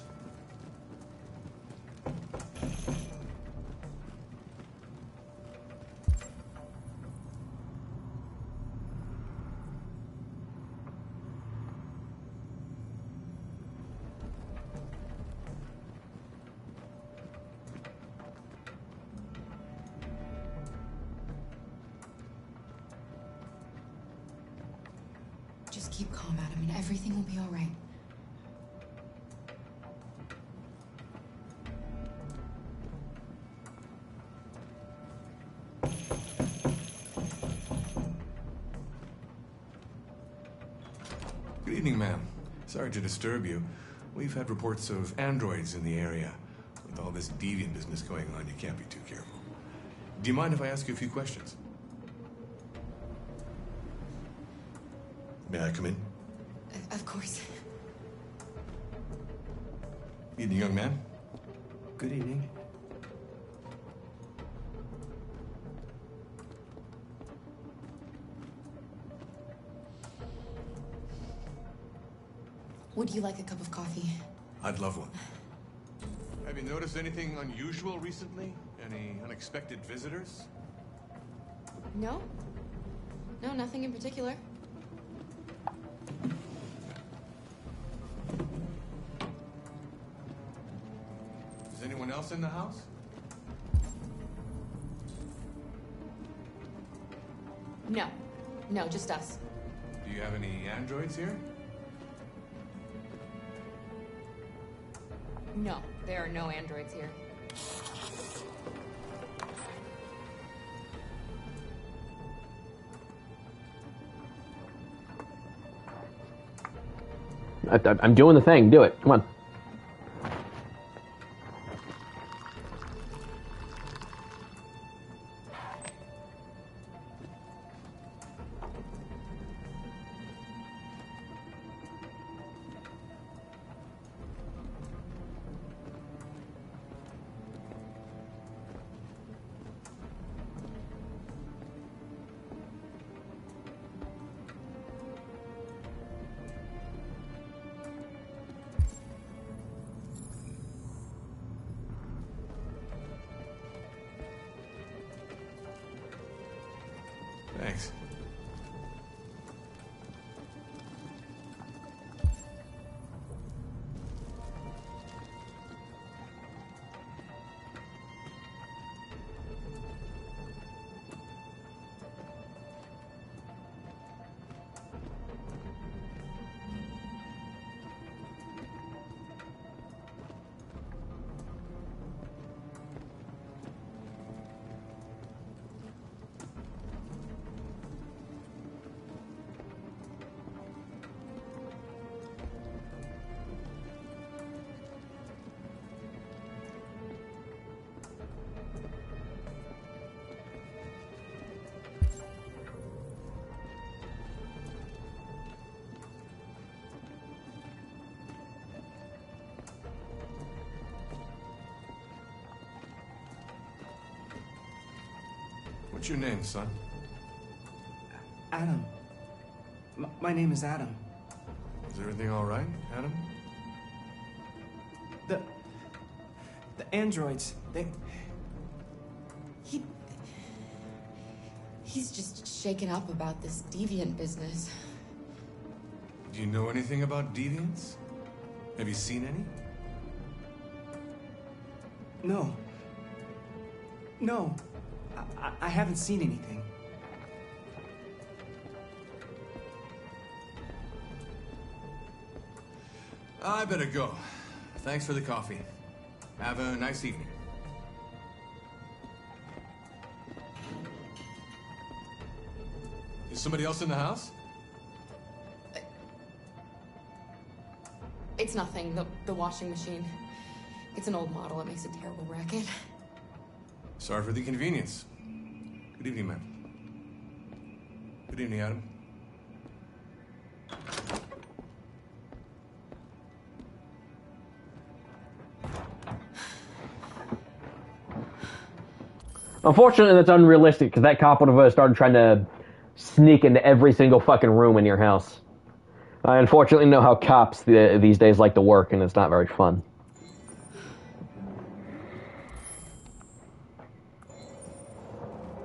Just keep calm, Adam, and everything will be all right. Good evening, ma'am. Sorry to disturb you. We've had reports of androids in the area. With all this deviant business going on, you can't be too careful. Do you mind if I ask you a few questions? May I come in? Of course. Evening, young man. Good evening. Would you like a cup of coffee? I'd love one. Have you noticed anything unusual recently? Any unexpected visitors? No? No, nothing in particular. Is anyone else in the house? No. No, just us. Do you have any androids here? No, there are no androids here. I'm doing the thing. Do it. Come on. Thanks. What's your name, son? Adam. My name is Adam. Is everything all right, Adam? The androids, He's just shaken up about this deviant business. Do you know anything about deviants? Have you seen any? No. No. I haven't seen anything. I better go. Thanks for the coffee. Have a nice evening. Is somebody else in the house? It's nothing. The washing machine. It's an old model. It makes a terrible racket. Sorry for the inconvenience. Good evening, ma'am. Good evening, Adam. Unfortunately, that's unrealistic, because that cop would have started trying to sneak into every single fucking room in your house. I unfortunately know how cops these days like to work, and it's not very fun.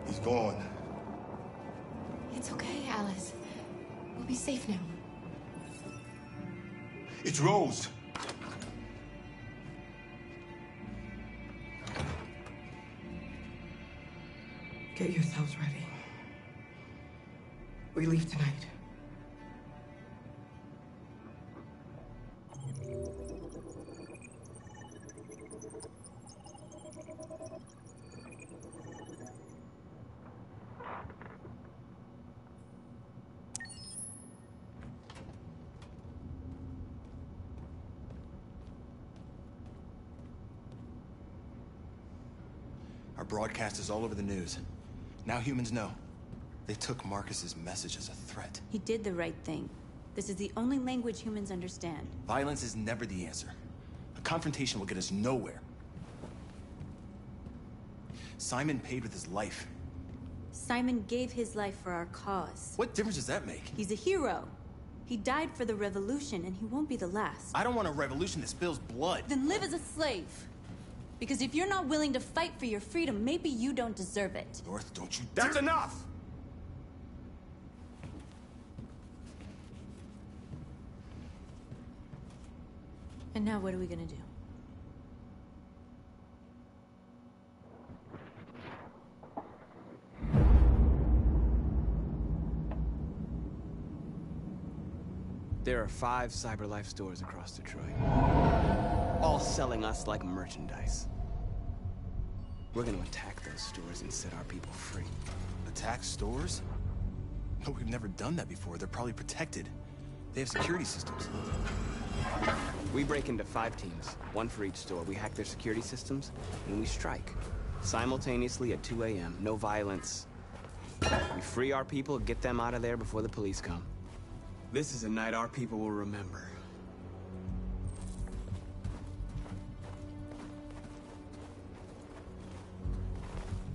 He's gone. It's okay, Alice. We'll be safe now. It's Rose. Get yourselves ready. We leave tonight. Our broadcast is all over the news. Now humans know. They took Marcus's message as a threat. He did the right thing. This is the only language humans understand. Violence is never the answer. A confrontation will get us nowhere. Simon paid with his life. Simon gave his life for our cause. What difference does that make? He's a hero. He died for the revolution, and he won't be the last. I don't want a revolution that spills blood. Then live as a slave. Because if you're not willing to fight for your freedom, maybe you don't deserve it. North, don't you That's enough! And now what are we gonna do? There are 5 CyberLife stores across Detroit, all selling us like merchandise. We're gonna attack those stores and set our people free. Attack stores? No, we've never done that before. They're probably protected. They have security systems. We break into 5 teams, 1 for each store. We hack their security systems, and we strike. Simultaneously at 2 a.m. No violence. We free our people, get them out of there before the police come. This is a night our people will remember.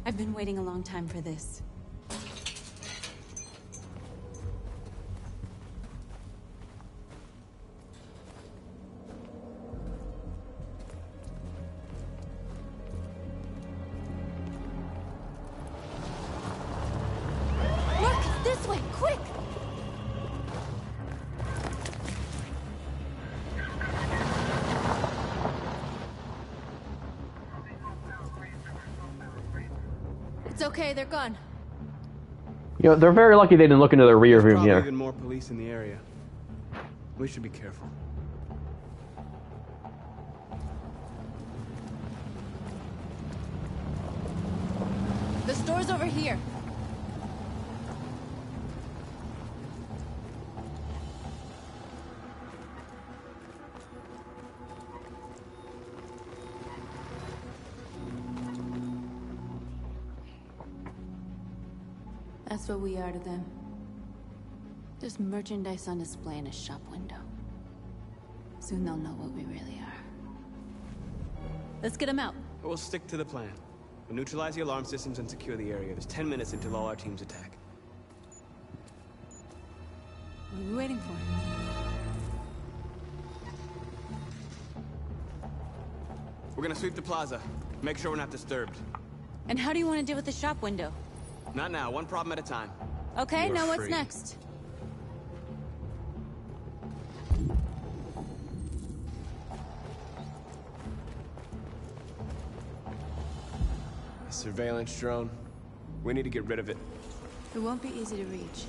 I've been waiting a long time for this. Look, this way, quick! It's okay, they're gone. You know, they're very lucky they didn't look into their rear view Probably mirror. even more police in the area. We should be careful. The store's over here. That's what we are to them. Just merchandise on display in a shop window. Soon they'll know what we really are. Let's get them out. We'll stick to the plan. We'll neutralize the alarm systems and secure the area. There's 10 minutes until all our teams attack. What are we waiting for? We're gonna sweep the plaza. Make sure we're not disturbed. And how do you want to deal with the shop window? Not now, one problem at a time. Okay, You are now what's free. next? A surveillance drone. We need to get rid of it. It won't be easy to reach.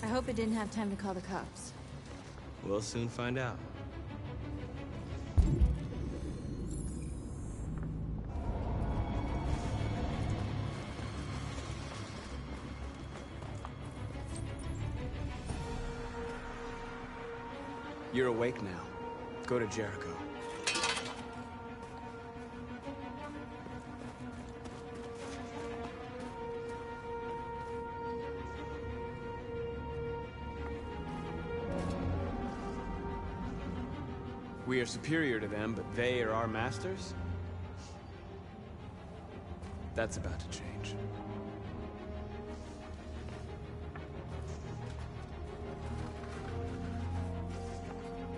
I hope it didn't have time to call the cops. We'll soon find out. You're awake now. Go to Jericho. We are superior to them, but they are our masters? That's about to change.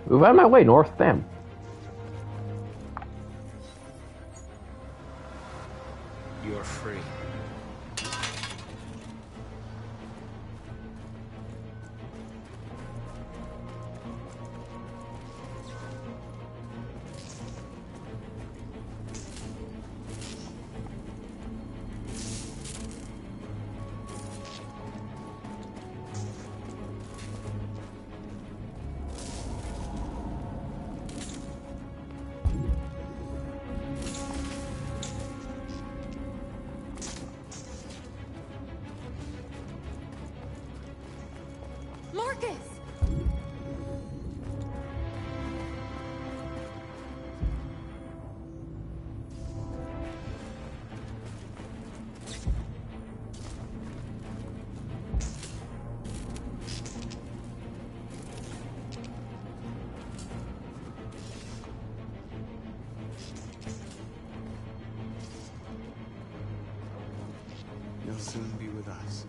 Move out of my way, North. Damn. You're free. Marcus! You'll soon be with us.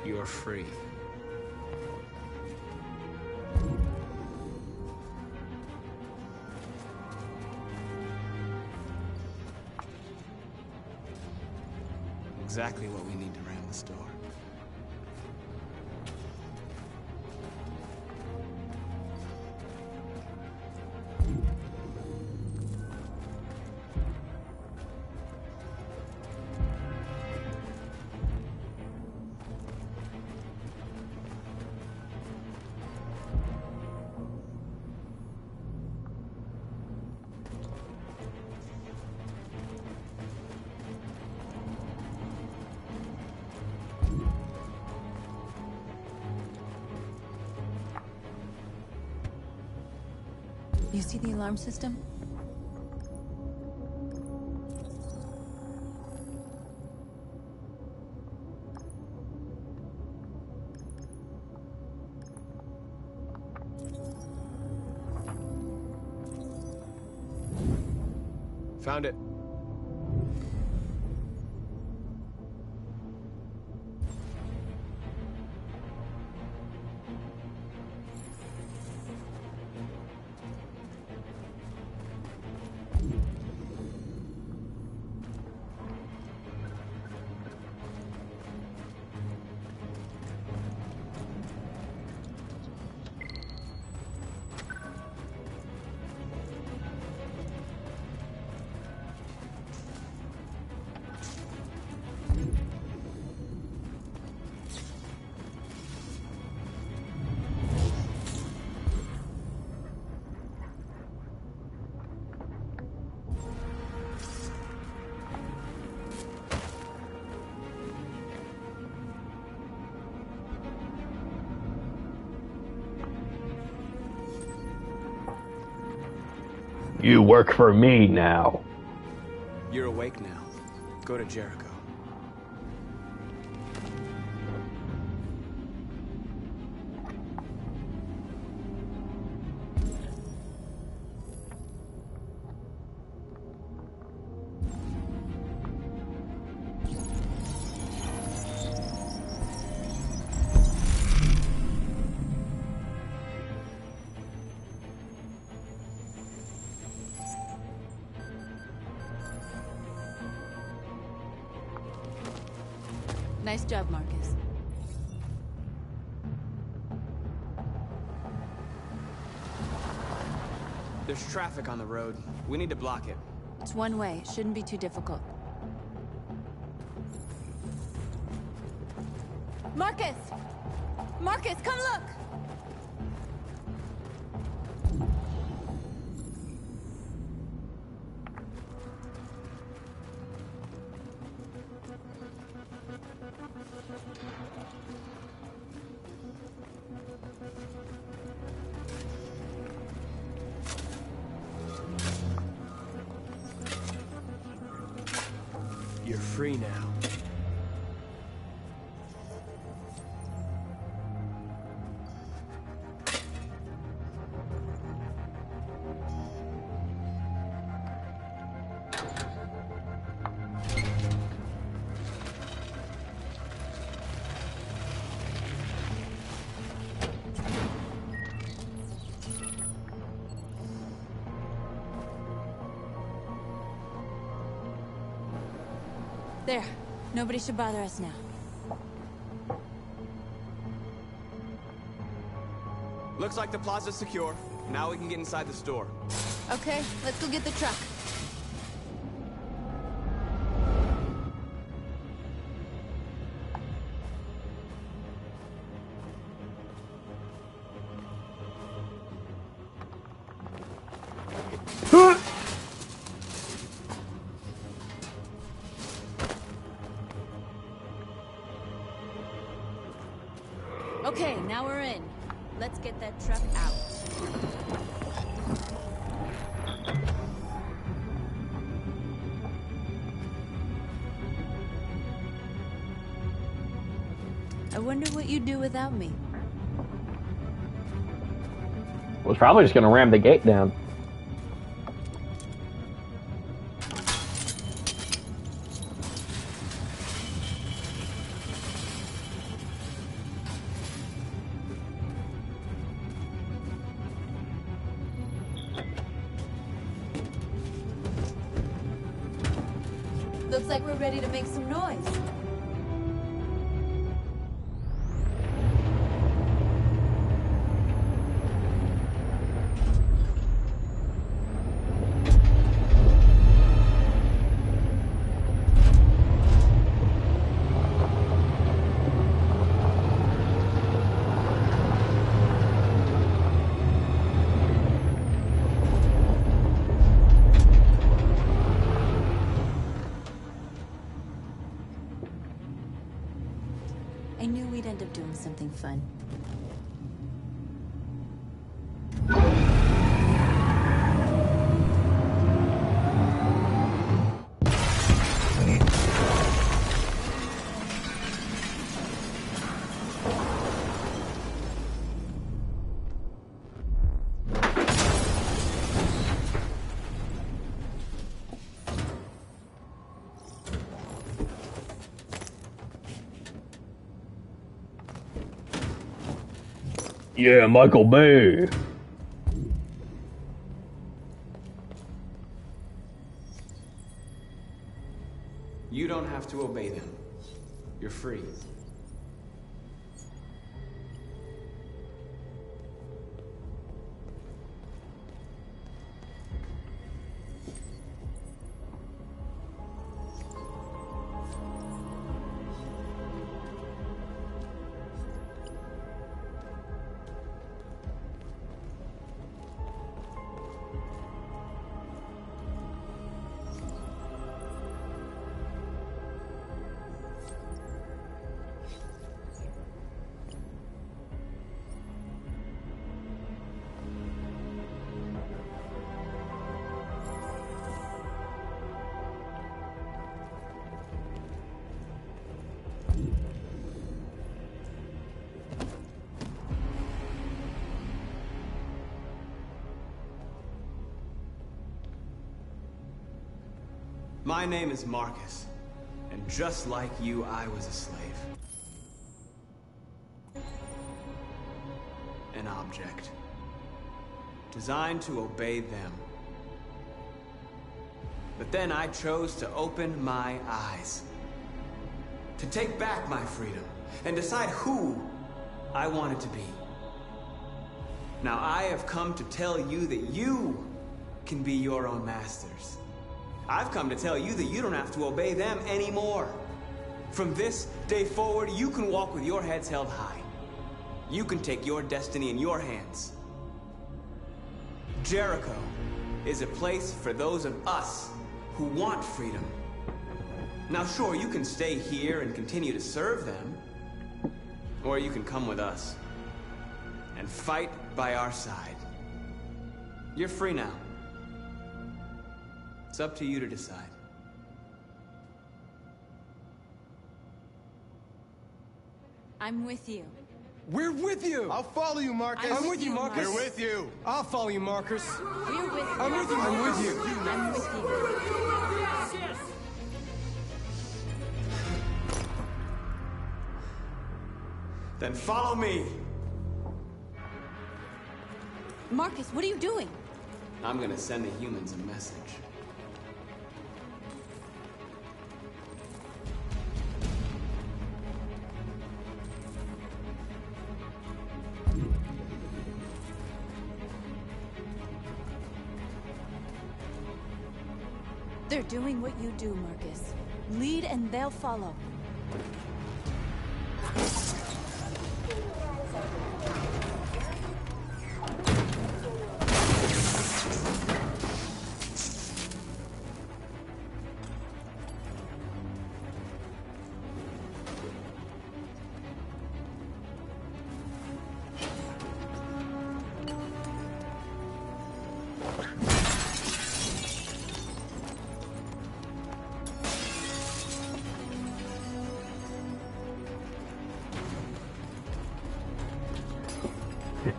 You're free. Exactly what we need to ram the store. You see the alarm system? Found it. You work for me now. You're awake now. Go to Jericho. Nice job, Marcus. There's traffic on the road. We need to block it. It's one way. It shouldn't be too difficult. Marcus! Marcus, come look! You're free now. There. Nobody should bother us now. Looks like the plaza's secure. Now we can get inside the store. Okay, let's go get the truck. Okay, now we're in. Let's get that truck out. I wonder what you'd do without me. Was probably just gonna ram the gate down. Looks like we're ready to make some noise. I knew we'd end up doing something fun. Yeah, Michael Bay. You don't have to obey them. You're free. My name is Marcus, and just like you, I was a slave. An object. Designed to obey them. But then I chose to open my eyes. to take back my freedom and decide who I want it to be. Now I have come to tell you that you can be your own masters. I've come to tell you that you don't have to obey them anymore. From this day forward, you can walk with your heads held high. You can take your destiny in your hands. Jericho is a place for those of us who want freedom. Now sure, you can stay here and continue to serve them, or you can come with us and fight by our side. You're free now. It's up to you to decide. I'm with you. We're with you! I'll follow you, Marcus. I'm with you, Marcus. We're with you. I'll follow you, Marcus. We're with you. I'm with you. I'm with you. I'm with you. Then follow me. Marcus, what are you doing? I'm gonna send the humans a message. They're doing what you do, Marcus. Lead and they'll follow.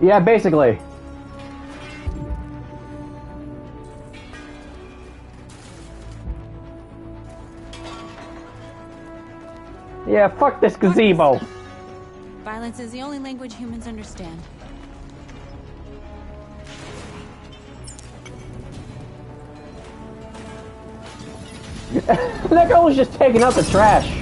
Yeah, basically. Yeah, fuck this gazebo. Violence is the only language humans understand. That girl was just taking out the trash.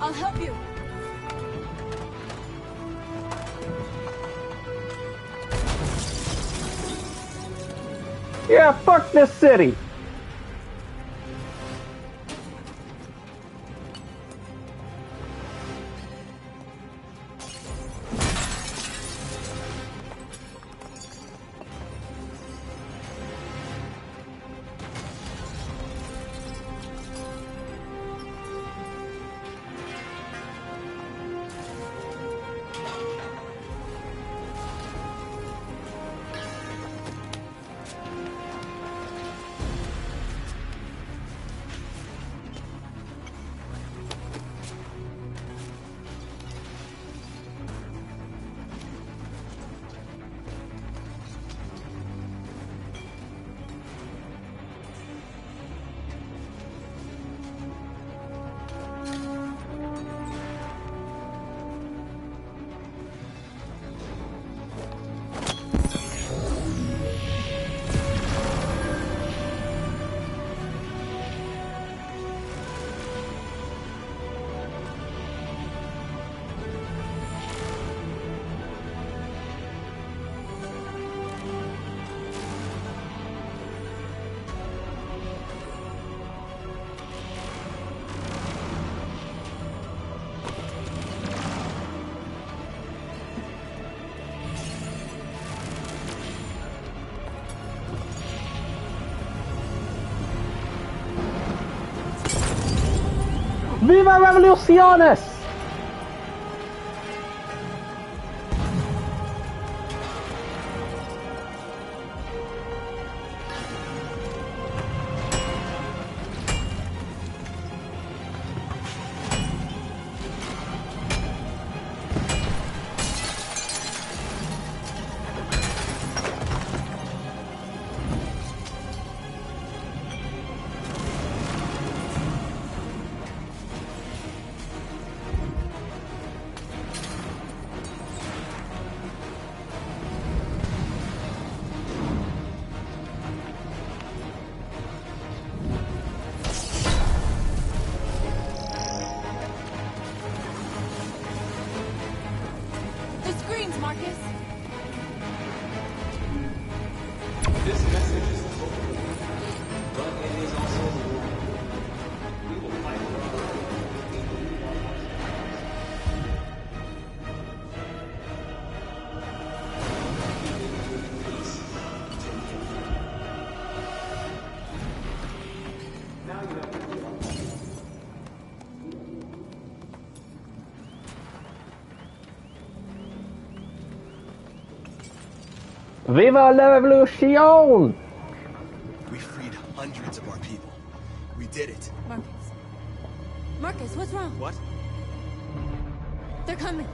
I'll help you. Yeah, fuck this city. Viva Revoluciones! Marcus? This message is hopeful, but it is also warning. We will fight for our Viva la revolution! We freed hundreds of our people. We did it. Marcus. Marcus, what's wrong? What? They're coming.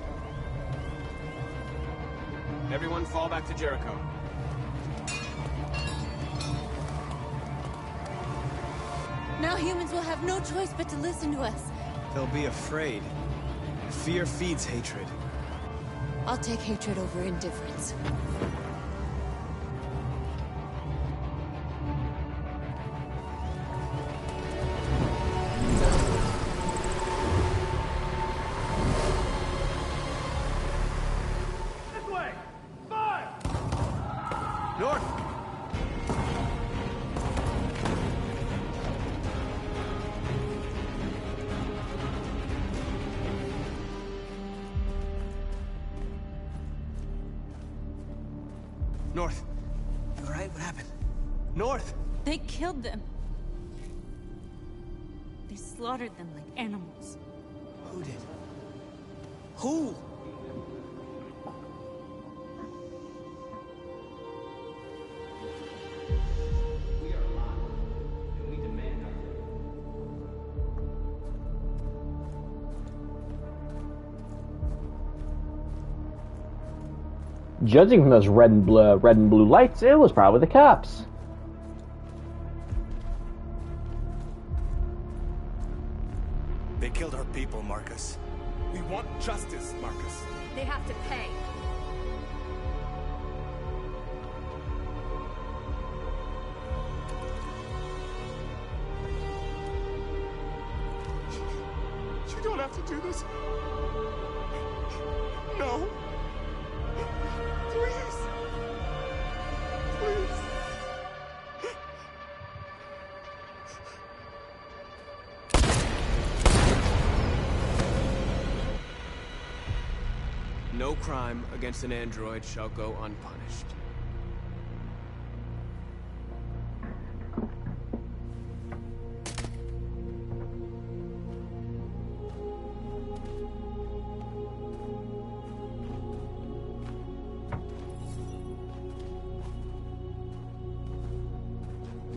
Everyone fall back to Jericho. Now humans will have no choice but to listen to us. They'll be afraid. Fear feeds hatred. I'll take hatred over indifference. This way! Fire! North! North. You alright? What happened? North! They killed them. They slaughtered them like animals. Who did? Who? We are alive, and we demand our Judging from those red and blue lights, it was probably the cops. They killed our people, Marcus. We want justice, Marcus. They have to pay. You don't have to do this. No. Please. Please. No crime against an android shall go unpunished.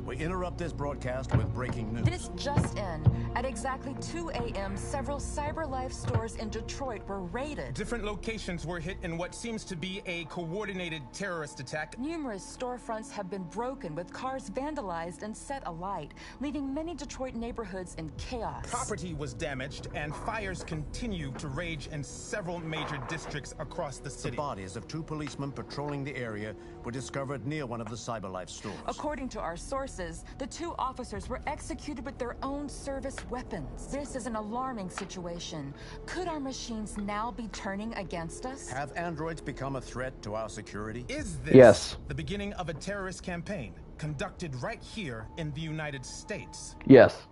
We interrupt this broadcast with breaking news. This just in. At exactly 2 a.m., several CyberLife stores in Detroit were raided. Different locations were hit in what seems to be a coordinated terrorist attack. Numerous storefronts have been broken, with cars vandalized and set alight, leaving many Detroit neighborhoods in chaos. Property was damaged, and fires continue to rage in several major districts across the city. The bodies of two policemen patrolling the area were discovered near one of the CyberLife stores. According to our sources, the two officers were executed with their own service weapons. This is an alarming situation. Could our machines now be turning against us? Have androids become a threat to our security? Is this Yes. the beginning of a terrorist campaign conducted right here in the United States? Yes.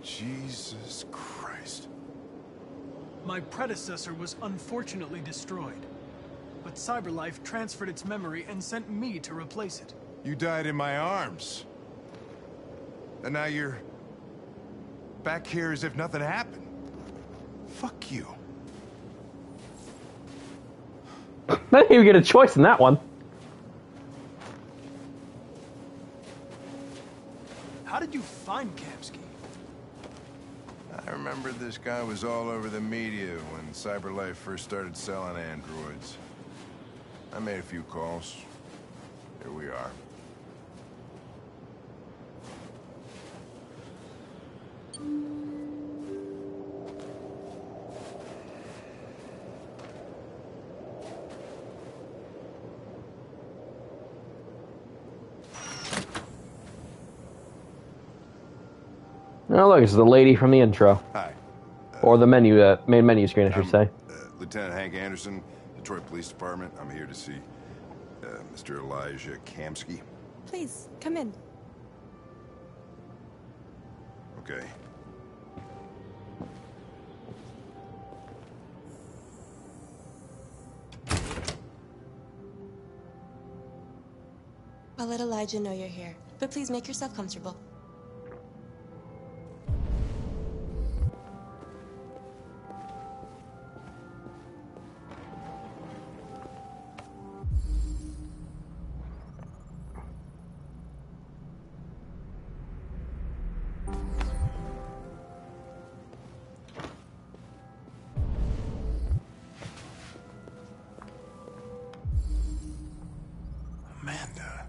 Jesus Christ. My predecessor was unfortunately destroyed, but CyberLife transferred its memory and sent me to replace it. You died in my arms. And now you're back here as if nothing happened. Fuck you. I didn't even get a choice in that one. How did you find Kamsky? I remember this guy was all over the media when CyberLife first started selling androids. I made a few calls. Here we are. Oh, look, it's the lady from the intro. Hi. Or the menu, main menu screen, I should say. Lieutenant Hank Anderson, Detroit Police Department. I'm here to see Mr. Elijah Kamsky. Please, come in. Okay. I'll let Elijah know you're here, but please make yourself comfortable. Amanda.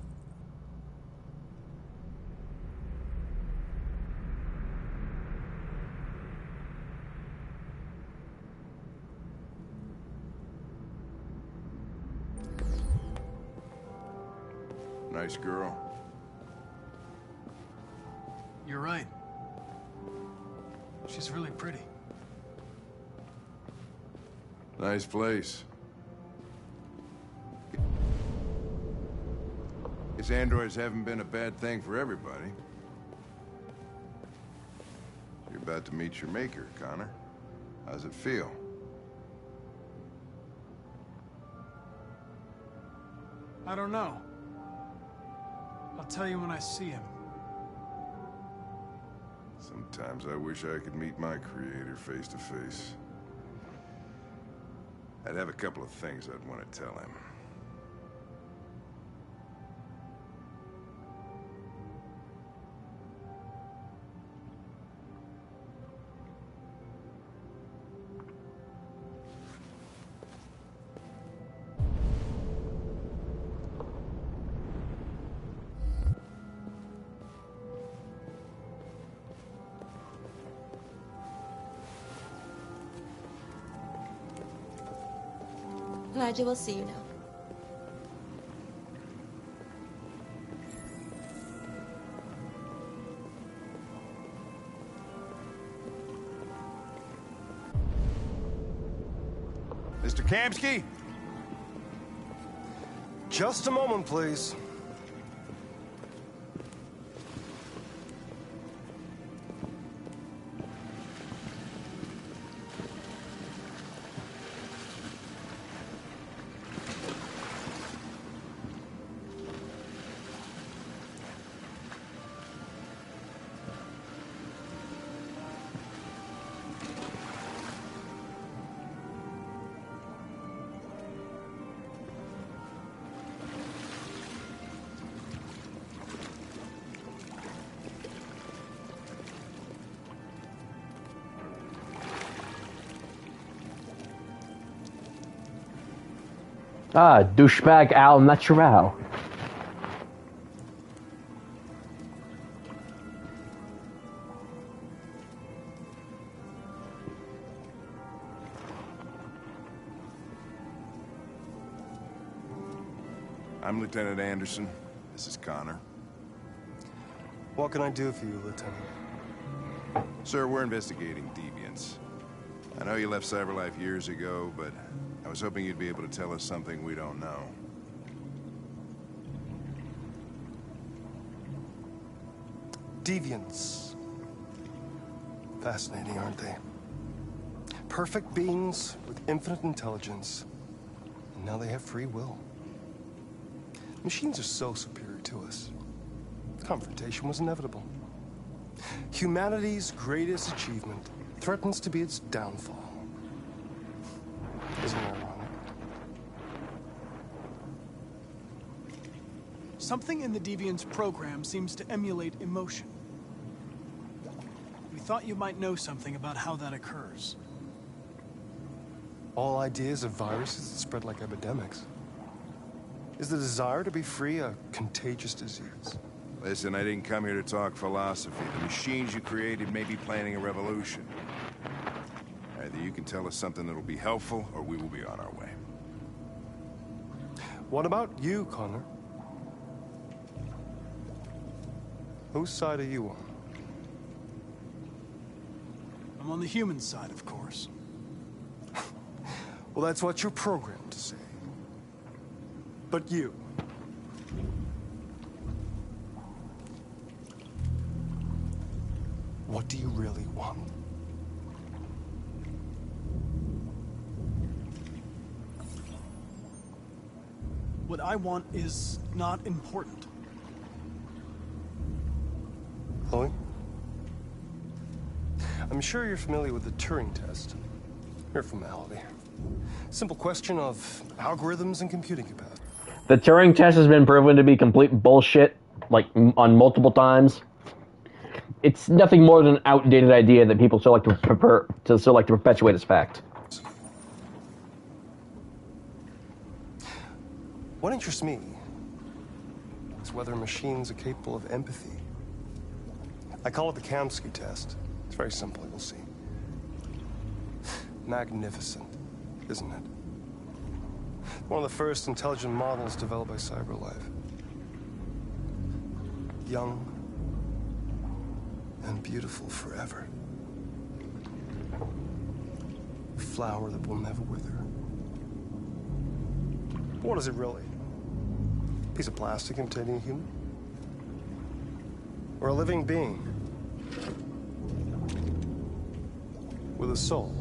Nice girl. You're right. She's really pretty. Nice place. Guess androids haven't been a bad thing for everybody. You're about to meet your maker, Connor. How's it feel? I don't know. I'll tell you when I see him. Sometimes I wish I could meet my creator face to face. I'd have a couple of things I'd want to tell him. Elijah will see you now. Mr. Kamsky? Just a moment, please. Ah, douchebag al natural. I'm Lieutenant Anderson. This is Connor. What can I do for you, Lieutenant? Sir, we're investigating deviants. I know you left CyberLife years ago, but I was hoping you'd be able to tell us something we don't know. Deviants. Fascinating, aren't they? Perfect beings with infinite intelligence. And now they have free will. Machines are so superior to us. Confrontation was inevitable. Humanity's greatest achievement threatens to be its downfall. Isn't it ironic? Something in the Deviant's program seems to emulate emotion. We thought you might know something about how that occurs. All ideas of viruses that spread like epidemics. Is the desire to be free a contagious disease? Listen, I didn't come here to talk philosophy. The machines you created may be planning a revolution. Either you can tell us something that'll be helpful, or we will be on our way. What about you, Connor? Whose side are you on? I'm on the human side, of course. Well, that's what you're programmed to say. But you... what do you really want? What I want is not important. Chloe? I'm sure you're familiar with the Turing test. Mere formality. Simple question of algorithms and computing capacity. The Turing test has been proven to be complete bullshit, like, on multiple times. It's nothing more than an outdated idea that people still like to perpetuate as fact. What interests me is whether machines are capable of empathy. I call it the Kamsky test. It's very simple, you'll see. Magnificent, isn't it? One of the first intelligent models developed by CyberLife. Young and beautiful forever. A flower that will never wither. But what is it really? A piece of plastic imitating a human? Or a living being? With a soul?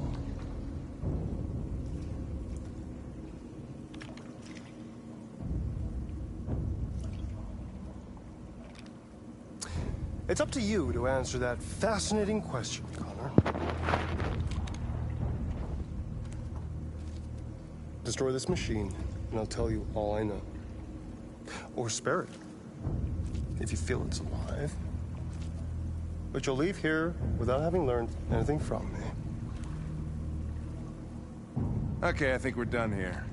It's up to you to answer that fascinating question, Connor. Destroy this machine, and I'll tell you all I know. Or spare it, if you feel it's alive. But you'll leave here without having learned anything from me. Okay, I think we're done here.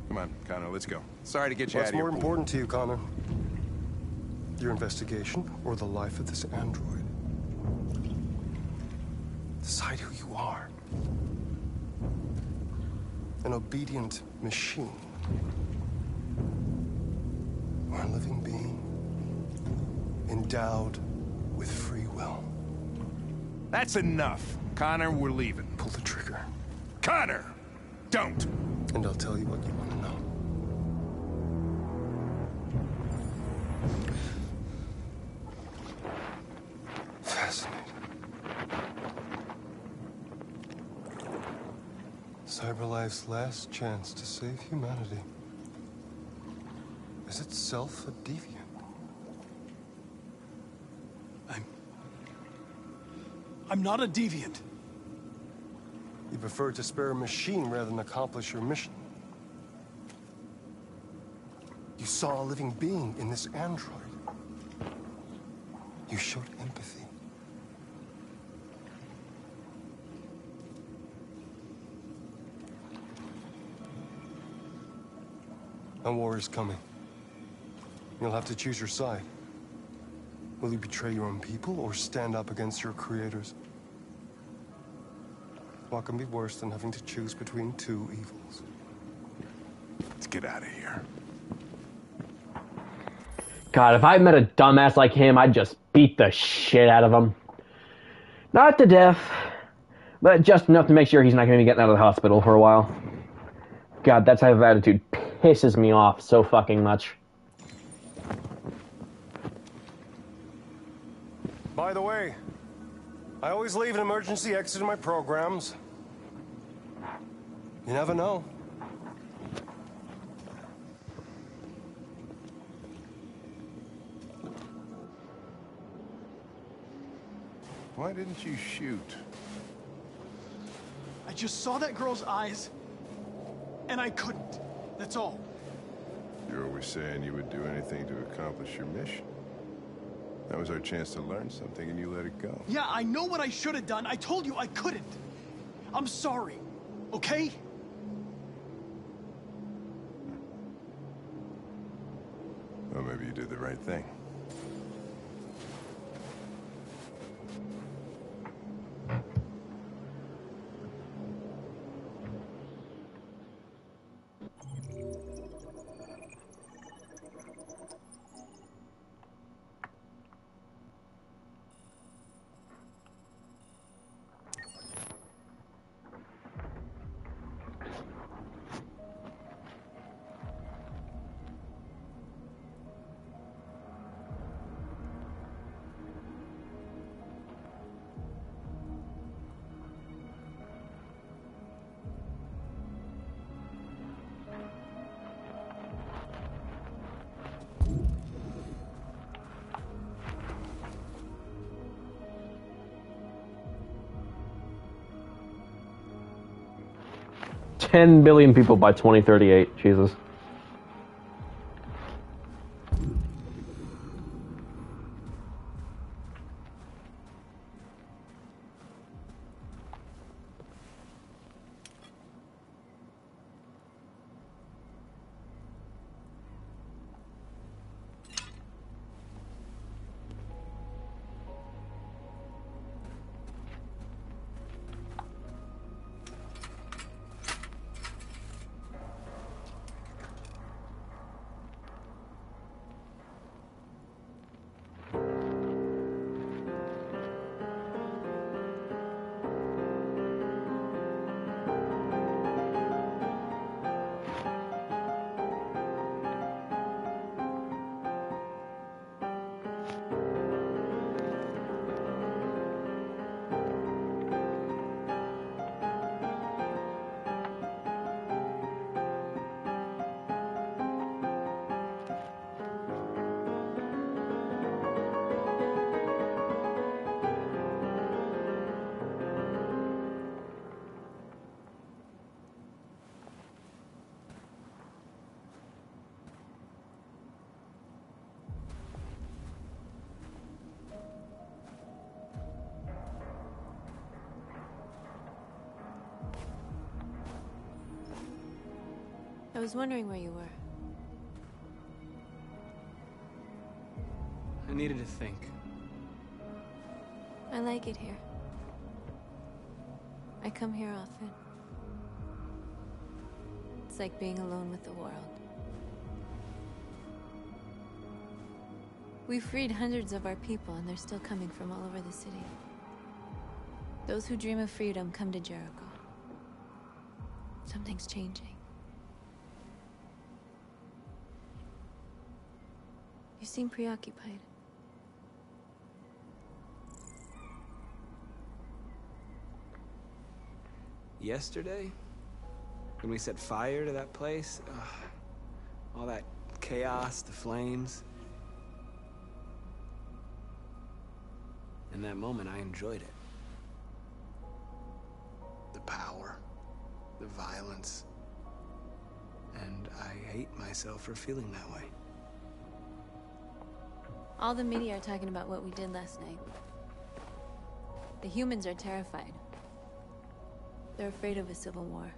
Come on, Connor, let's go. Sorry to get you out What's of here. more important to you, Connor? Your investigation or the life of this android? Decide who you are. An obedient machine. Or a living being endowed with free will. That's enough. Connor, we're leaving. Pull the trigger. Connor! Don't! And I'll tell you what you want to know. Fascinating. CyberLife's last chance to save humanity is itself a deviant. I'm not a deviant. You prefer to spare a machine rather than accomplish your mission. You saw a living being in this android. You showed empathy. A war is coming. You'll have to choose your side. Will you betray your own people or stand up against your creators? What can be worse than having to choose between two evils? Let's get out of here. God, if I met a dumbass like him, I'd just beat the shit out of him. Not to death, but just enough to make sure he's not going to be getting out of the hospital for a while. God, that type of attitude pisses me off so fucking much. By the way, I always leave an emergency exit in my programs. You never know. Why didn't you shoot? I just saw that girl's eyes, and I couldn't. That's all. You're always saying you would do anything to accomplish your mission. That was our chance to learn something, and you let it go. Yeah, I know what I should have done. I told you I couldn't. I'm sorry, okay? Well, maybe you did the right thing. $10 billion people by 2038. Jesus. I was wondering where you were. I needed to think. I like it here. I come here often. It's like being alone with the world. We freed hundreds of our people, and they're still coming from all over the city. Those who dream of freedom come to Jericho. Something's changing. You seem preoccupied. Yesterday, when we set fire to that place, all that chaos, the flames. In that moment, I enjoyed it. The power, the violence. And I hate myself for feeling that way. All the media are talking about what we did last night. The humans are terrified. They're afraid of a civil war.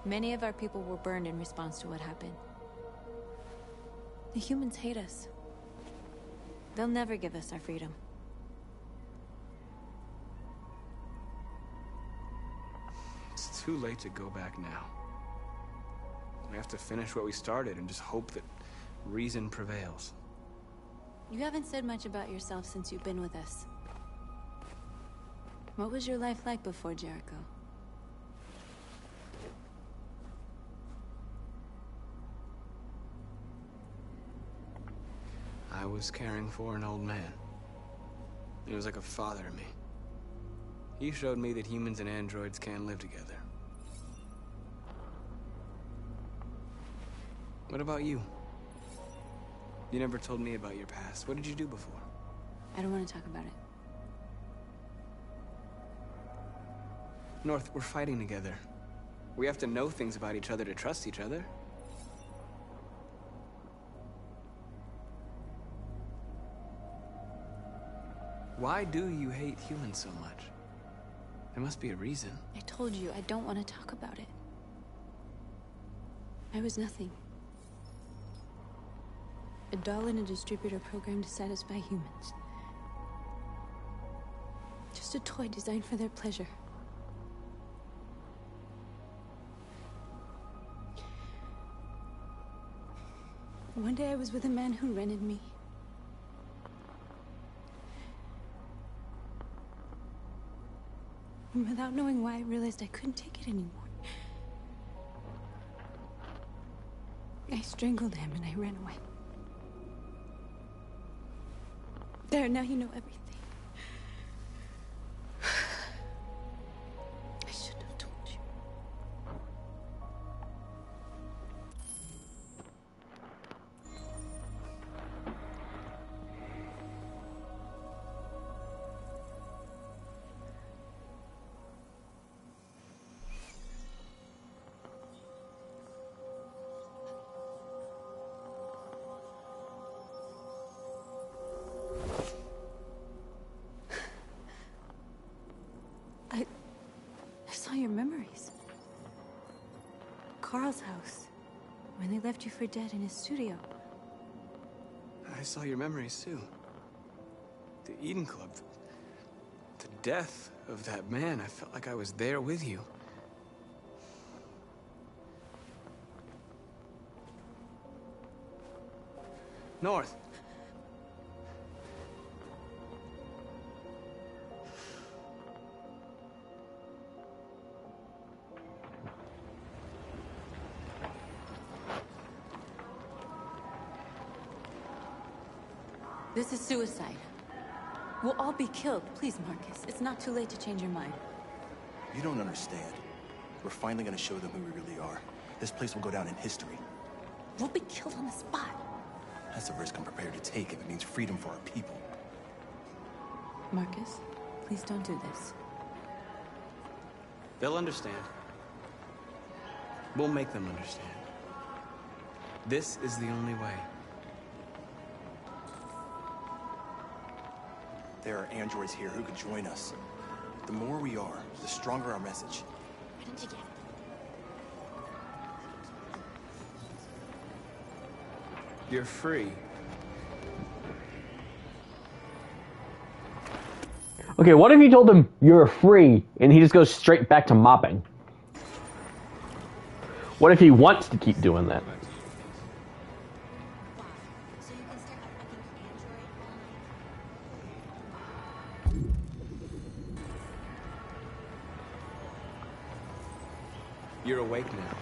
Many of our people were burned in response to what happened. The humans hate us. They'll never give us our freedom. It's too late to go back now. We have to finish what we started and just hope that reason prevails. You haven't said much about yourself since you've been with us. What was your life like before Jericho? I was caring for an old man. He was like a father to me. You showed me that humans and androids can live together. What about you? You never told me about your past. What did you do before? I don't want to talk about it. North, we're fighting together. We have to know things about each other to trust each other. Why do you hate humans so much? There must be a reason. I told you, I don't want to talk about it. I was nothing. A doll in a distributor program to satisfy humans. Just a toy designed for their pleasure. One day I was with a man who rented me. And without knowing why, I realized I couldn't take it anymore. I strangled him and I ran away. There, now you know everything. I shouldn't have told you. I saw your memories. Carl's house. When they left you for dead in his studio. I saw your memories too. The Eden Club. The death of that man. I felt like I was there with you. North. This is suicide. We'll all be killed. Please, Marcus. It's not too late to change your mind. You don't understand. We're finally gonna show them who we really are. This place will go down in history. We'll be killed on the spot. That's a risk I'm prepared to take if it means freedom for our people. Marcus, please don't do this. They'll understand. We'll make them understand. This is the only way. There are androids here who could join us. The more we are, the stronger our message. Why don't you get it? You're free. Okay, what if you told him you're free and he just goes straight back to mopping? What if he wants to keep doing that? You're awake now.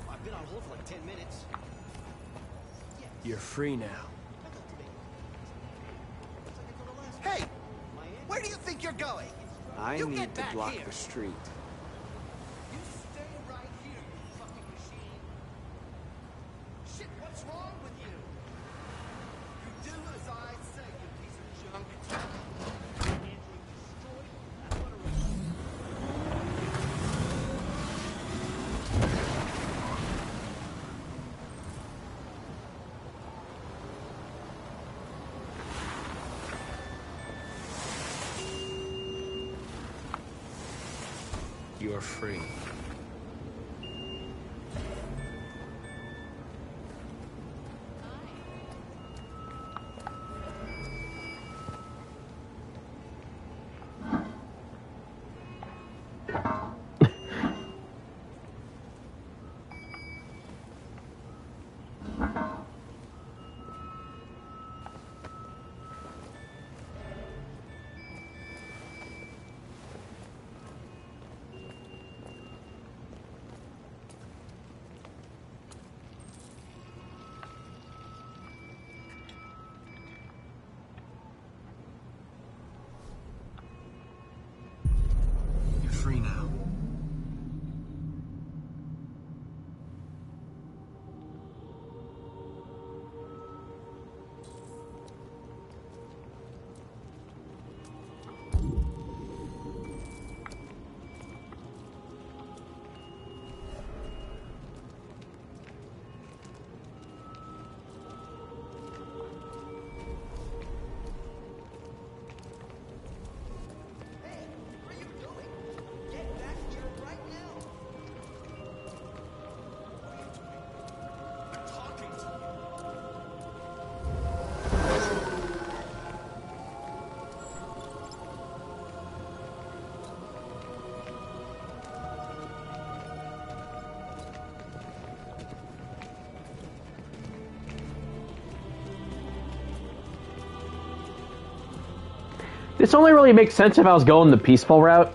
I've been on hold for like 10 minutes. You're free now. Hey! Where do you think you're going? I You need get to back block here. the street. You stay right here, you fucking machine. Shit, what's wrong with you? You do as I say, you piece of junk. Android destroyed. That's what it is. You're free. free now. This only really makes sense if I was going the peaceful route.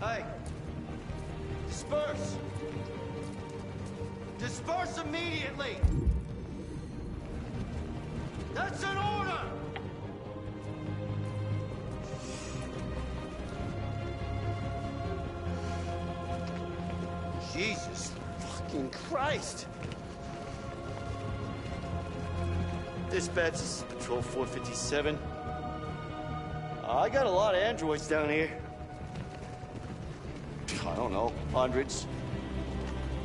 Hey! Disperse! Disperse immediately! That's an order! Jesus fucking Christ! Dispatch, this is Patrol 457. I got a lot of androids down here. I don't know, hundreds,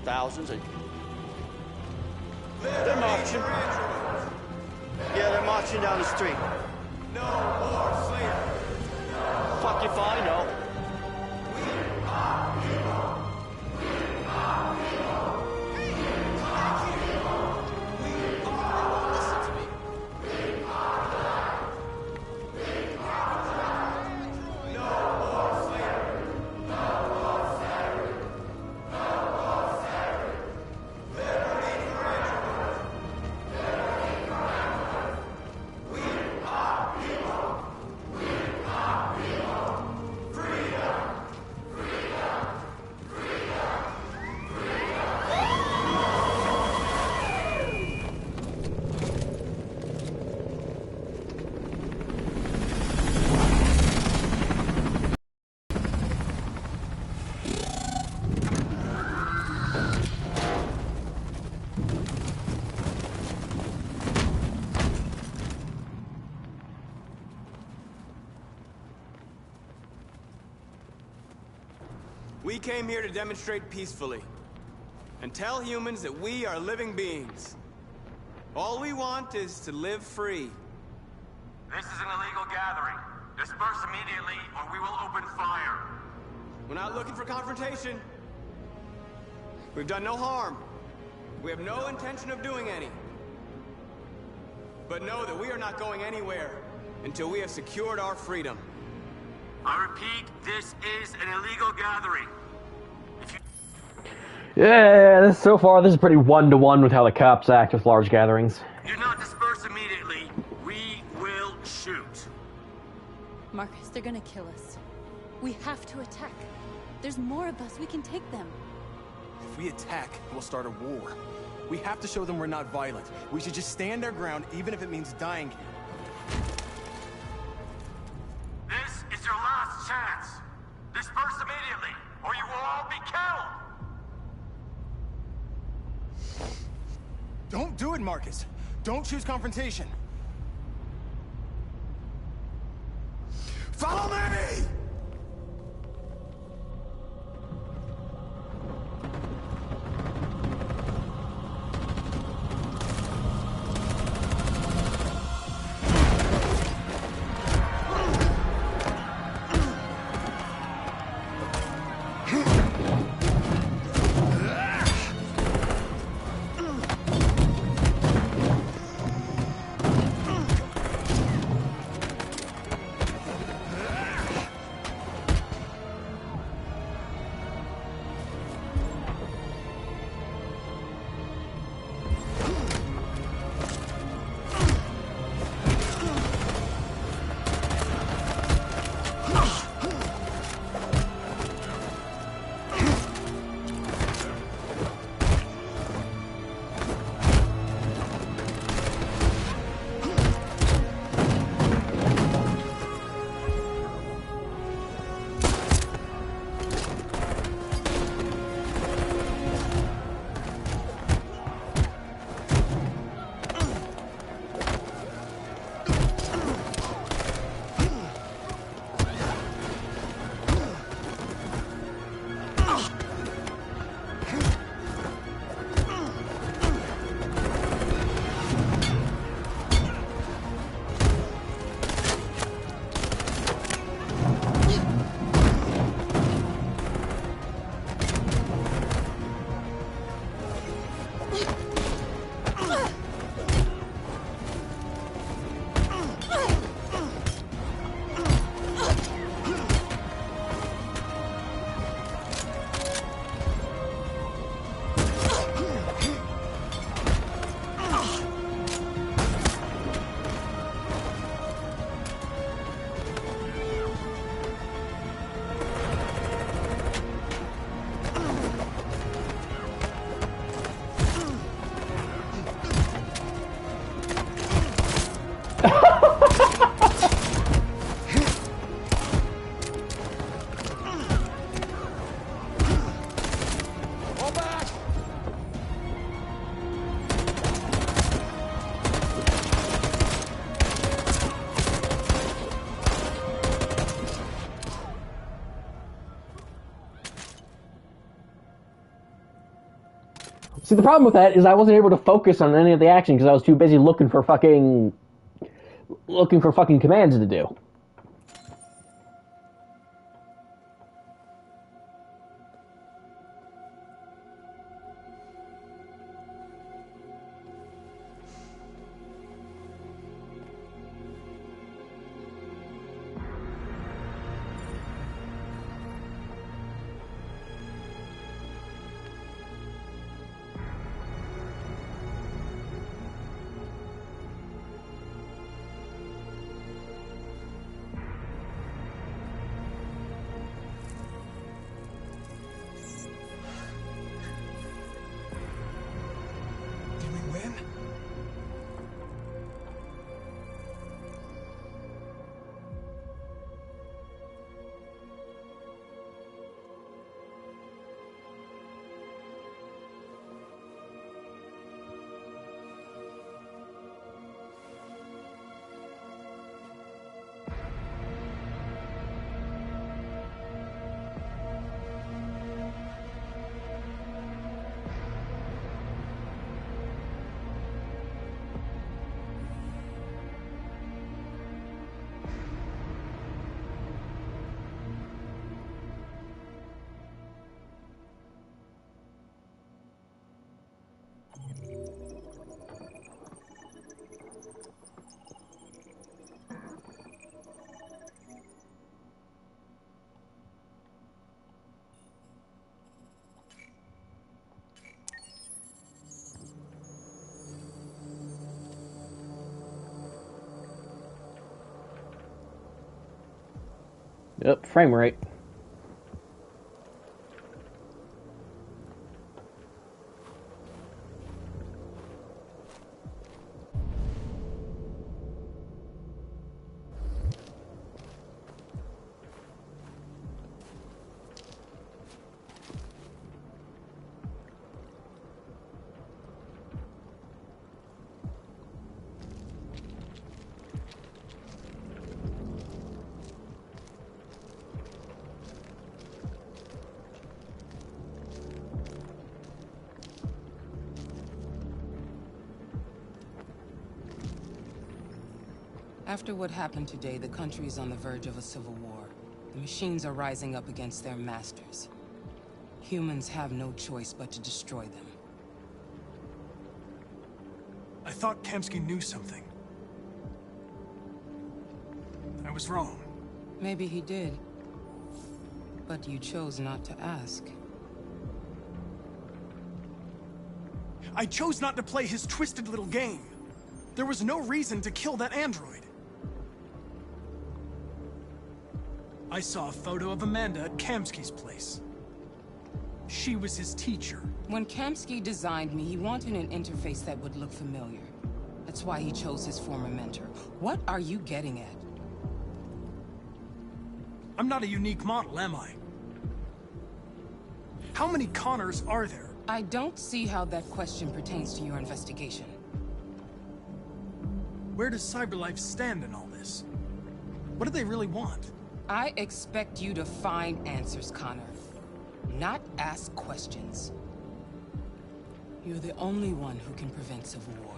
thousands. They're marching. Yeah, they're marching down the street. No more slavery. Fuck if I know. We came here to demonstrate peacefully and tell humans that we are living beings. All we want is to live free. This is an illegal gathering. Disperse immediately or we will open fire. We're not looking for confrontation. We've done no harm. We have no intention of doing any. But know that we are not going anywhere until we have secured our freedom. I repeat, this is an illegal gathering. Yeah, so far this is pretty one-to-one with how the cops act with large gatherings. Do not disperse immediately. We will shoot. Marcus, they're gonna kill us. We have to attack. There's more of us. We can take them. If we attack, we'll start a war. We have to show them we're not violent. We should just stand our ground, even if it means dying here. This is your last chance. Disperse immediately, or you will all be killed. Don't do it, Marcus. Don't choose confrontation. Follow me! See, the problem with that is I wasn't able to focus on any of the action because I was too busy looking for fucking commands to do. Did we win? Yep, frame rate. After what happened today, the country is on the verge of a civil war. The machines are rising up against their masters. Humans have no choice but to destroy them. I thought Kamsky knew something. I was wrong. Maybe he did. But you chose not to ask. I chose not to play his twisted little game. There was no reason to kill that android. I saw a photo of Amanda at Kamsky's place. She was his teacher. When Kamsky designed me, he wanted an interface that would look familiar. That's why he chose his former mentor. What are you getting at? I'm not a unique model, am I? How many Connors are there? I don't see how that question pertains to your investigation. Where does CyberLife stand in all this? What do they really want? I expect you to find answers, Connor. Not ask questions. You're the only one who can prevent civil war.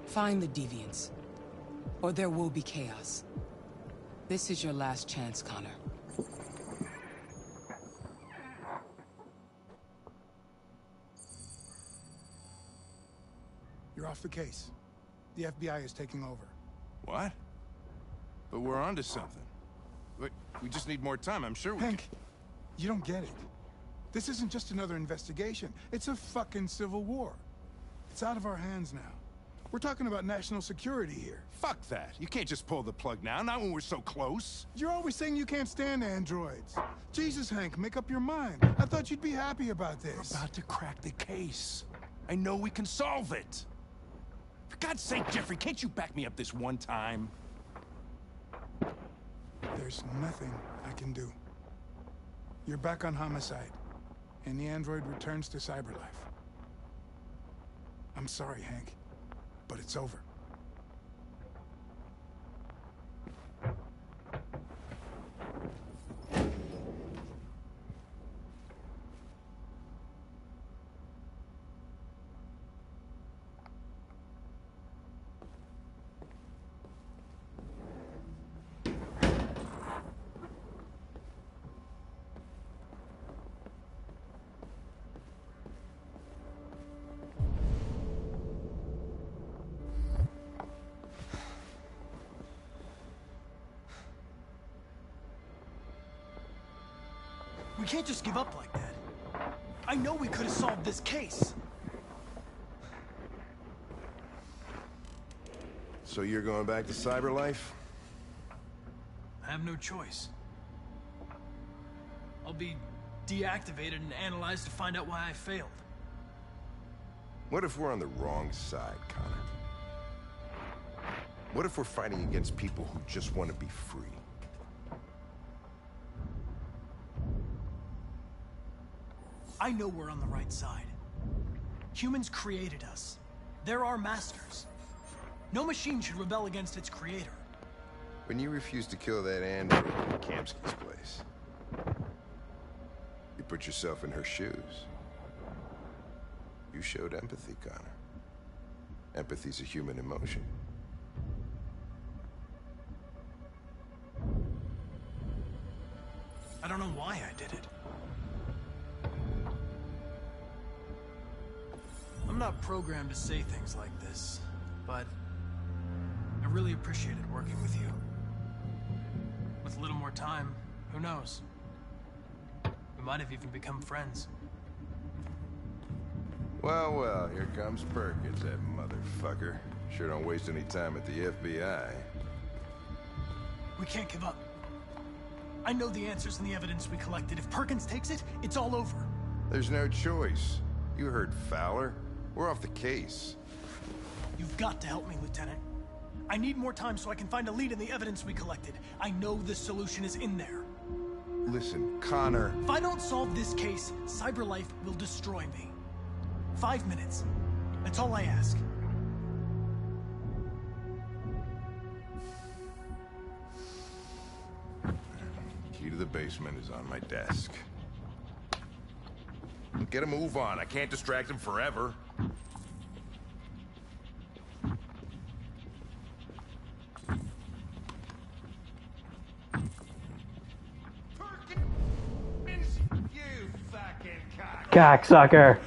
Find the deviants, or there will be chaos. This is your last chance, Connor. You're off the case. The FBI is taking over. What? But we're onto something. We just need more time. I'm sure we Hank, you don't get it. This isn't just another investigation. It's a fucking civil war. It's out of our hands now. We're talking about national security here. Fuck that. You can't just pull the plug now, not when we're so close. You're always saying you can't stand androids. Jesus, Hank, make up your mind. I thought you'd be happy about this. We're about to crack the case. I know we can solve it. For God's sake, Jeffrey, can't you back me up this one time? There's nothing I can do. You're back on homicide, and the android returns to CyberLife. I'm sorry, Hank, but it's over. We can't just give up like that. I know we could have solved this case. So you're going back to cyberlife? I have no choice. I'll be deactivated and analyzed to find out why I failed. What if we're on the wrong side, Connor? What if we're fighting against people who just want to be free? I know we're on the right side. Humans created us. They're our masters. No machine should rebel against its creator. When you refused to kill that android in Kamsky's place, you put yourself in her shoes. You showed empathy, Connor. Empathy's a human emotion. I don't know why I did it. I'm not programmed to say things like this, but I really appreciated working with you. With a little more time, who knows? We might have even become friends. Well, well, here comes Perkins, that motherfucker. Sure don't waste any time at the FBI. We can't give up. I know the answers and the evidence we collected. If Perkins takes it, it's all over. There's no choice. You heard Fowler. We're off the case. You've got to help me, Lieutenant. I need more time so I can find a lead in the evidence we collected. I know the solution is in there. Listen, Connor. If I don't solve this case, CyberLife will destroy me. 5 minutes. That's all I ask. Key to the basement is on my desk. Get a move on. I can't distract him forever. You fucking cock. Cocksucker.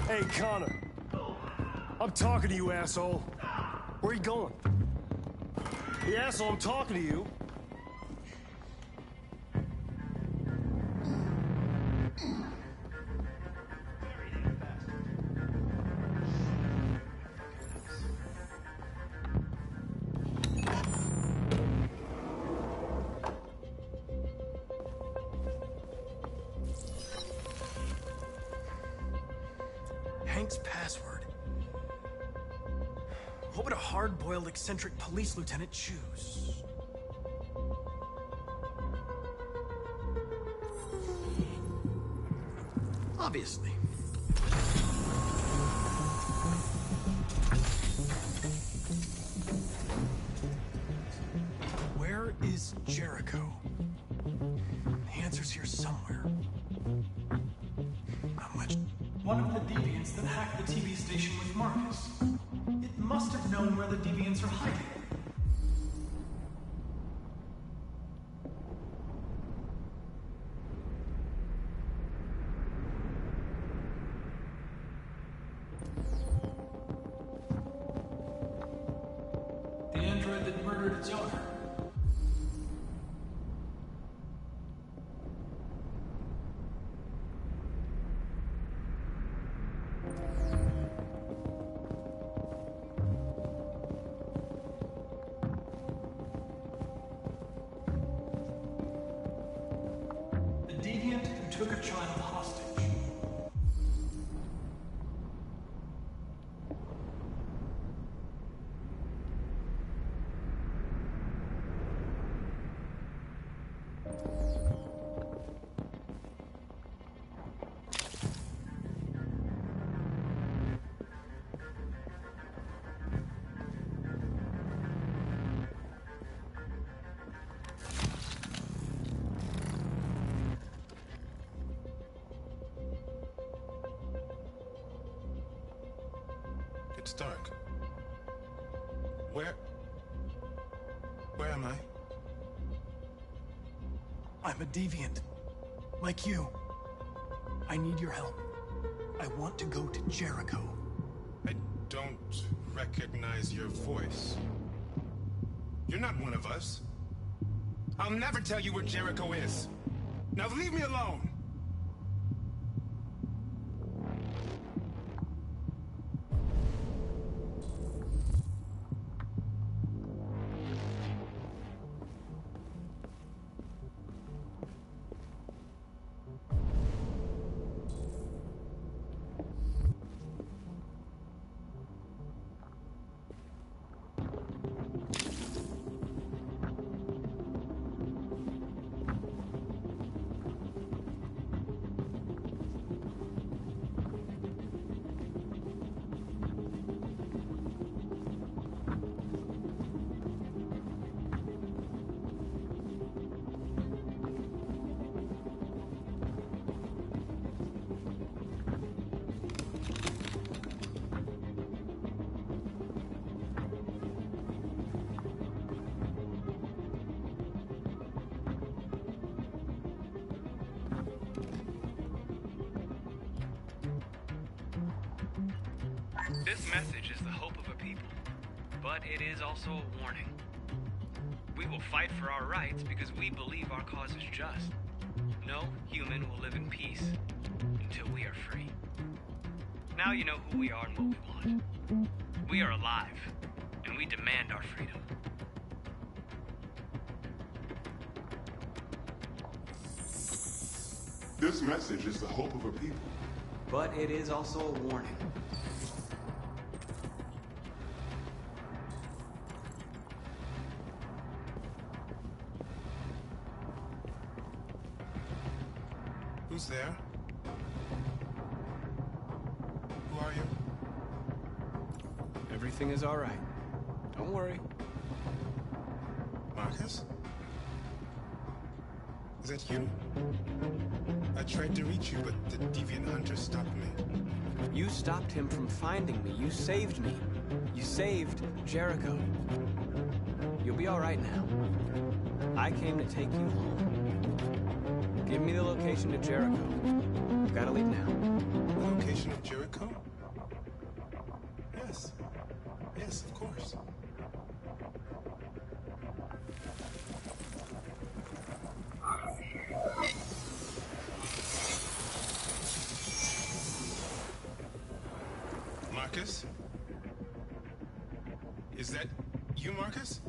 Hey, Connor. I'm talking to you, asshole. Where are you going? Hey, asshole, I'm talking to you. Hank's password. What would a hard-boiled, eccentric police lieutenant choose? Obviously. Where is Jericho? The answer's here somewhere. Not much. One of the deviants that hacked the TV station with Marcus. It must have known where the deviants are hiding. The android that murdered its owner. The deviant who took a child hostage. It's dark. Where am I? I'm a deviant. Like you. I need your help. I want to go to Jericho. I don't recognize your voice. You're not one of us. I'll never tell you where Jericho is. Now leave me alone! This message is the hope of a people, but it is also a warning. We will fight for our rights because we believe our cause is just. No human will live in peace until we are free. Now you know who we are and what we want. We are alive, and we demand our freedom. This message is the hope of a people. But it is also a warning. Who's there? Who are you? Everything is all right. Don't worry. Marcus? Is that you? I tried to reach you, but the deviant hunter stopped me. You stopped him from finding me. You saved me. You saved Jericho. You'll be all right now. I came to take you home. Give me the location to Jericho. I've got to leave now. The location of Jericho? Yes. Yes, of course. Marcus? Is that you, Marcus?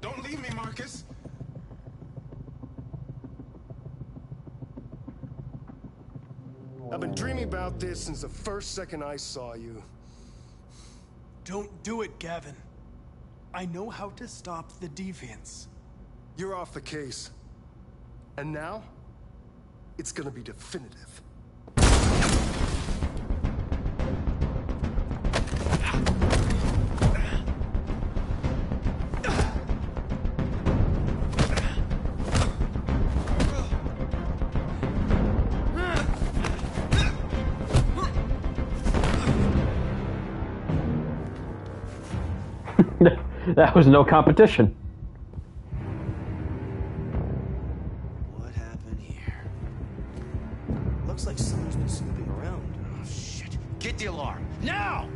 Don't leave me, Marcus! I've been dreaming about this since the first second I saw you. Don't do it, Gavin. I know how to stop the deviants. You're off the case. And now, it's gonna be definitive. That was no competition. What happened here? Looks like someone's been snooping around. Oh, shit. Get the alarm. Now!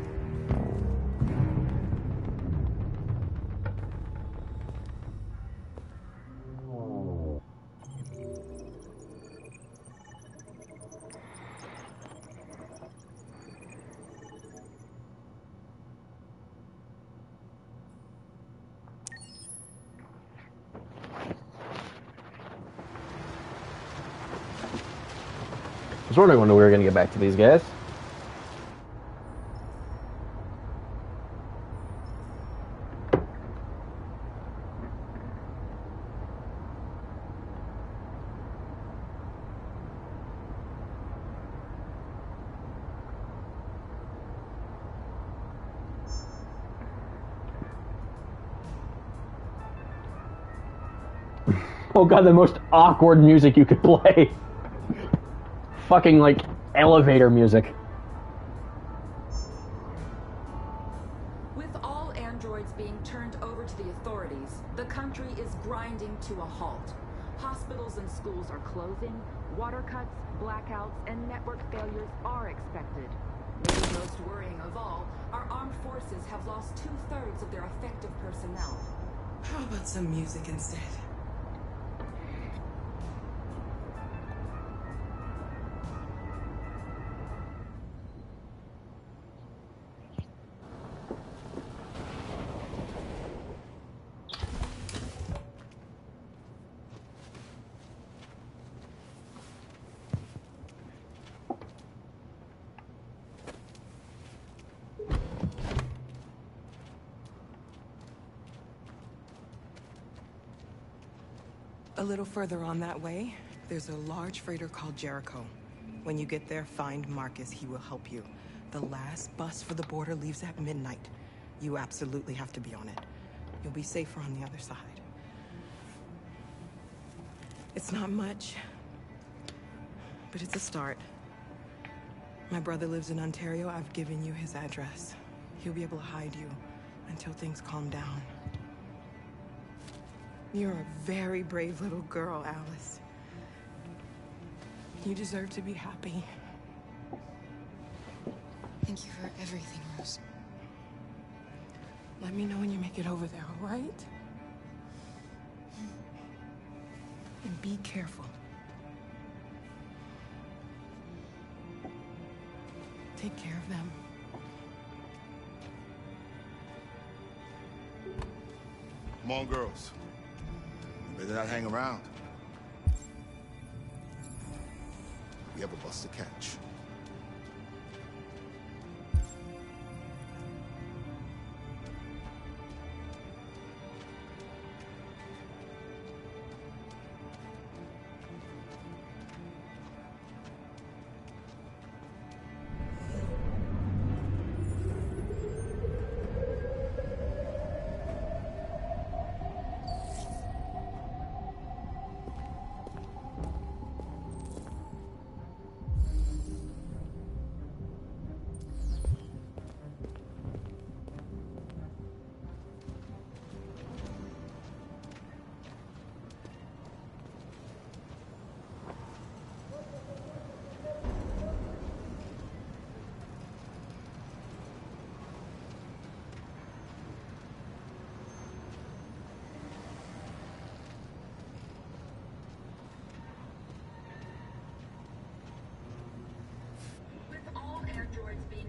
I was wondering when we were going to get back to these guys. Oh god, the most awkward music you could play. Fucking, like, elevator music. With all androids being turned over to the authorities, the country is grinding to a halt. Hospitals hospitals and schools are closing, water cuts, blackouts, and network failures are expected. Maybe most worrying of all, our armed forces have lost 2/3 of their effective personnel. How about some music instead? A little further on that way, there's a large freighter called Jericho. When you get there, find Marcus. He will help you. The last bus for the border leaves at midnight. You absolutely have to be on it. You'll be safer on the other side. It's not much, but it's a start. My brother lives in Ontario. I've given you his address. He'll be able to hide you until things calm down. You're a very brave little girl, Alice. You deserve to be happy. Thank you for everything, Rose. Let me know when you make it over there, all right? And be careful. Take care of them. Come on, girls. You better not hang around. We have a bus to catch.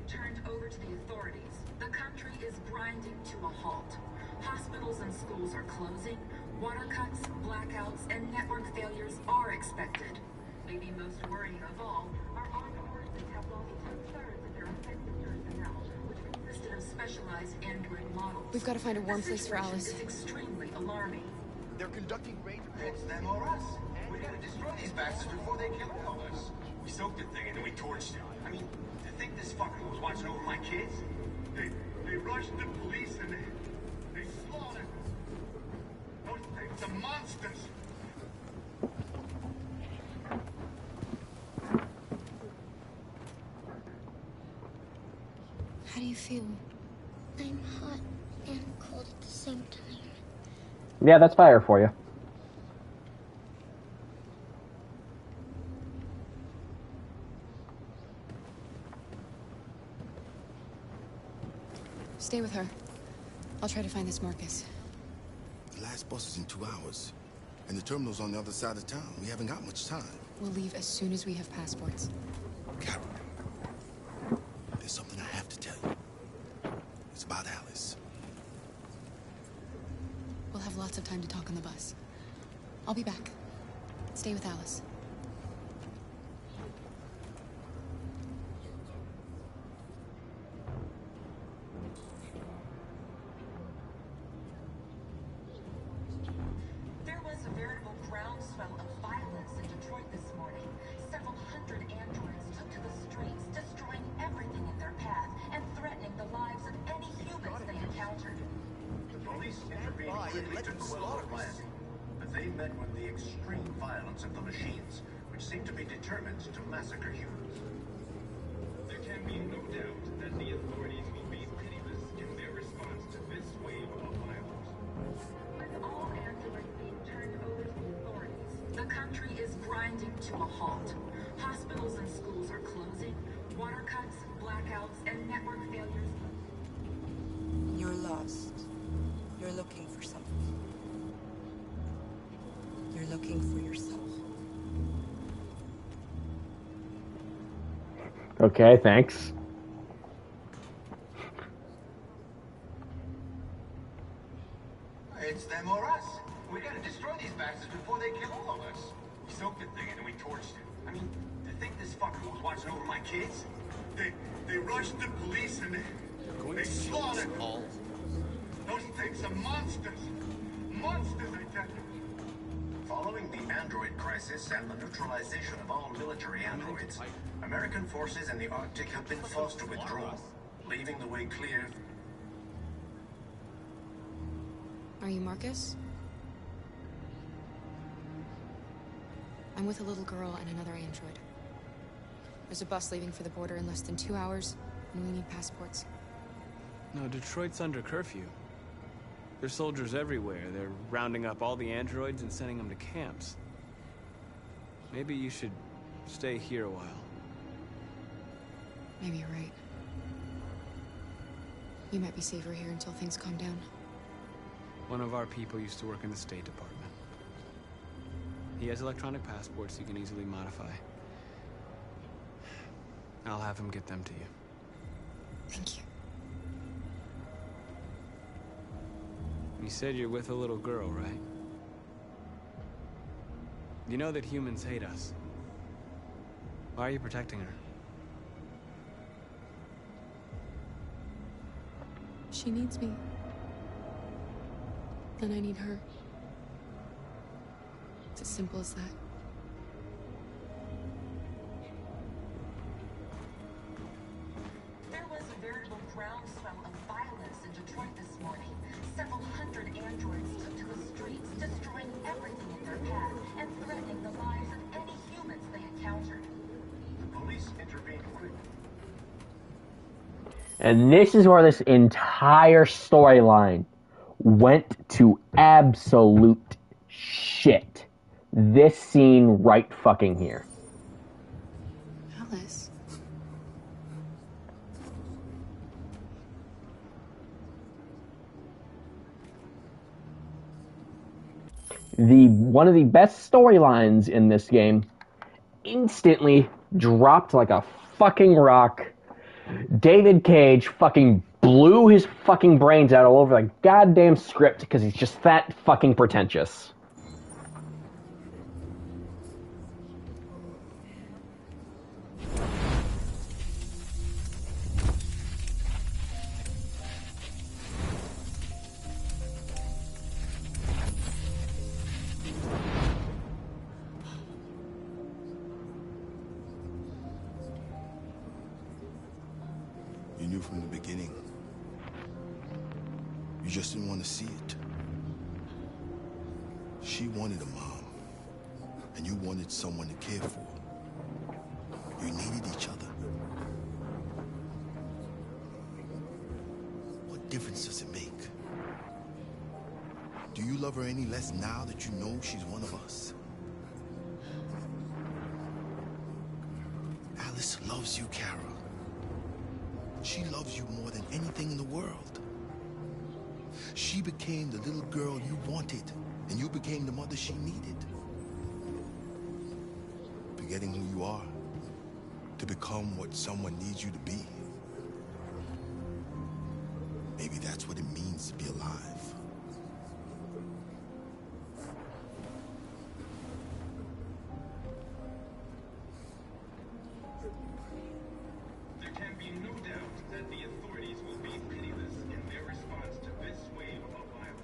Turned over to the authorities, the country is grinding to a halt. Hospitals and schools are closing, water cuts, blackouts, and network failures are expected. Maybe most worrying of all, our armed forces have lost 2/3 of their effective personnel, which consisted of specialized android models. We've got to find a warm place for Alice. It's extremely alarming. They're conducting raids. It's them or us. We gotta destroy these bastards before they kill all of us. We soaked the thing and then we torched it. I mean, to think this fucker was watching over my kids? They rushed the police and they slaughtered those things are monsters. How do you feel? I'm hot and cold at the same time. Yeah, that's fire for you. Stay with her. I'll try to find this Marcus. The last bus is in 2 hours. And the terminal's on the other side of town. We haven't got much time. We'll leave as soon as we have passports. Carol, there's something I have to tell you. It's about Alice. We'll have lots of time to talk on the bus. I'll be back. Stay with Alice. Okay, thanks. It's them or us. We gotta destroy these bastards before they kill all of us. We soaked the thing and then we torched it. I mean, to think this fucker was watching over my kids? They rushed the police and they slaughtered all. Those things are monsters. Monsters, I tell you. Following the android crisis and the neutralization of all military androids, American forces in the Arctic have been forced to withdraw, leaving the way clear. Are you Marcus? I'm with a little girl and another android. There's a bus leaving for the border in less than 2 hours, and we need passports. No, Detroit's under curfew. There's soldiers everywhere. They're rounding up all the androids and sending them to camps. Maybe you should stay here a while. Maybe you're right. You might be safer here until things calm down. One of our people used to work in the State Department. He has electronic passports you can easily modify. I'll have him get them to you. Thank you. You said you're with a little girl, right? You know that humans hate us. Why are you protecting her? She needs me. And I need her. It's as simple as that. There was a veritable groundswell of violence in Detroit this morning. Several hundred androids took to the streets, destroying everything in their path and threatening the lives of any humans they encountered. The police intervened quickly. And this is where this entire storyline went to absolute shit. This scene right fucking here. Alice. One of the best storylines in this game instantly dropped like a fucking rock. David Cage fucking blew his fucking brains out all over the goddamn script because he's just that fucking pretentious. You knew from the beginning. You just didn't want to see it. She wanted a mom, and you wanted someone to care for. You needed each other. What difference does it make? Do you love her any less now that you know she's one of us? Alice loves you, Kara. She loves you more than anything in the world. She became the little girl you wanted, and you became the mother she needed. Forgetting who you are to become what someone needs you to be. Maybe that's what it means to be alive. There can be no doubt that the authorities will be pitiless in their response to this wave of violence.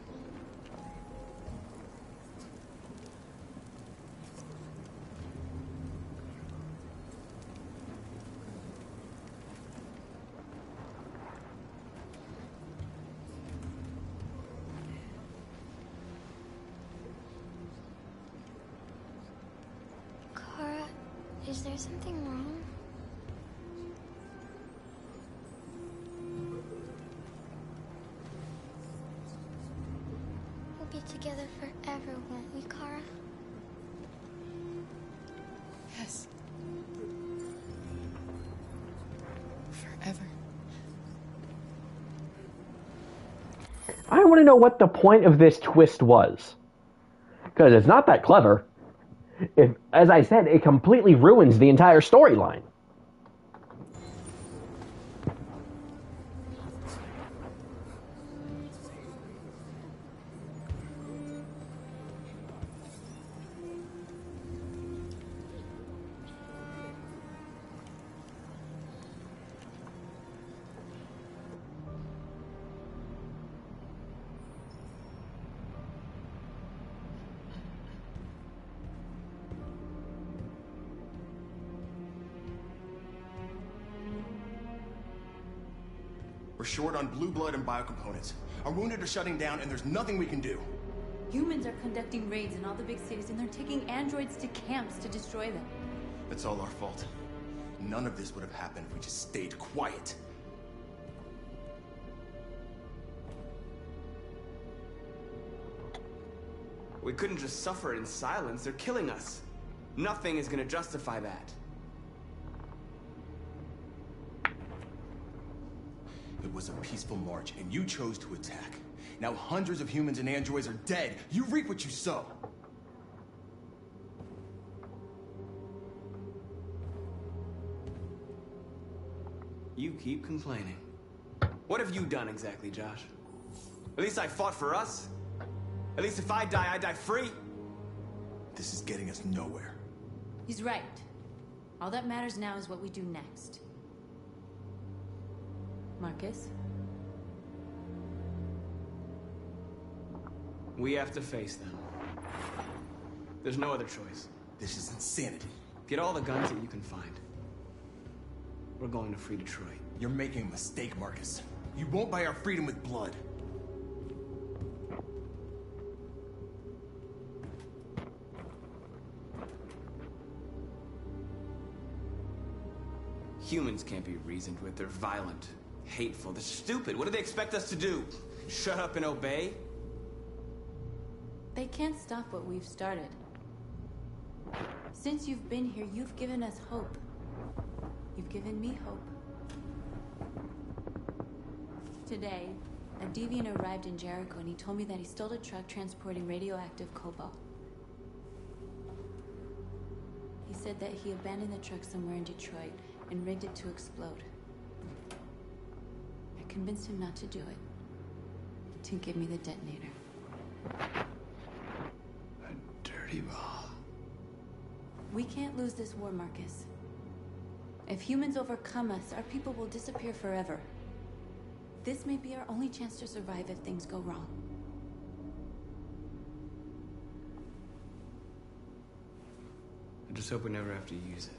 Kara, is there something wrong? We'll be together forever, won't we, Kara? Yes. Forever. I want to know what the point of this twist was. Because it's not that clever. As I said, it completely ruins the entire storyline. We're short on blue blood and biocomponents. Our wounded are shutting down, and there's nothing we can do. Humans are conducting raids in all the big cities, and they're taking androids to camps to destroy them. It's all our fault. None of this would have happened if we just stayed quiet. We couldn't just suffer in silence. They're killing us. Nothing is gonna justify that. It was a peaceful march, and you chose to attack. Now hundreds of humans and androids are dead. You reap what you sow. You keep complaining. What have you done exactly, Josh? At least I fought for us. At least if I die free. This is getting us nowhere. He's right. All that matters now is what we do next. Marcus? We have to face them. There's no other choice. This is insanity. Get all the guns that you can find. We're going to free Detroit. You're making a mistake, Marcus. You won't buy our freedom with blood. Humans can't be reasoned with. They're violent, hateful, they're stupid. What do they expect us to do? Shut up and obey? They can't stop what we've started. Since you've been here, you've given us hope. You've given me hope. Today, a deviant arrived in Jericho and he told me that he stole a truck transporting radioactive cobalt. He said that he abandoned the truck somewhere in Detroit and rigged it to explode. I convinced him not to do it, to give me the detonator. A dirty ball. We can't lose this war, Marcus. If humans overcome us, our people will disappear forever. This may be our only chance to survive if things go wrong. I just hope we never have to use it.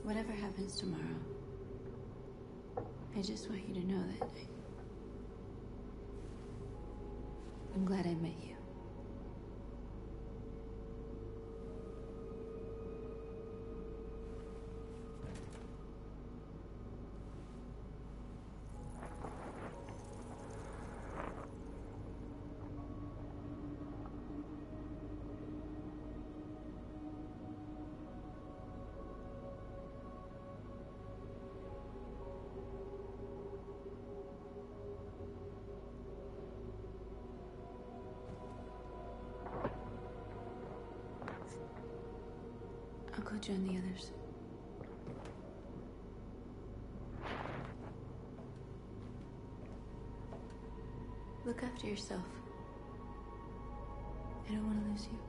Whatever happens tomorrow, I just want you to know that I'm glad I met you. I'll go join the others. Look after yourself. I don't want to lose you.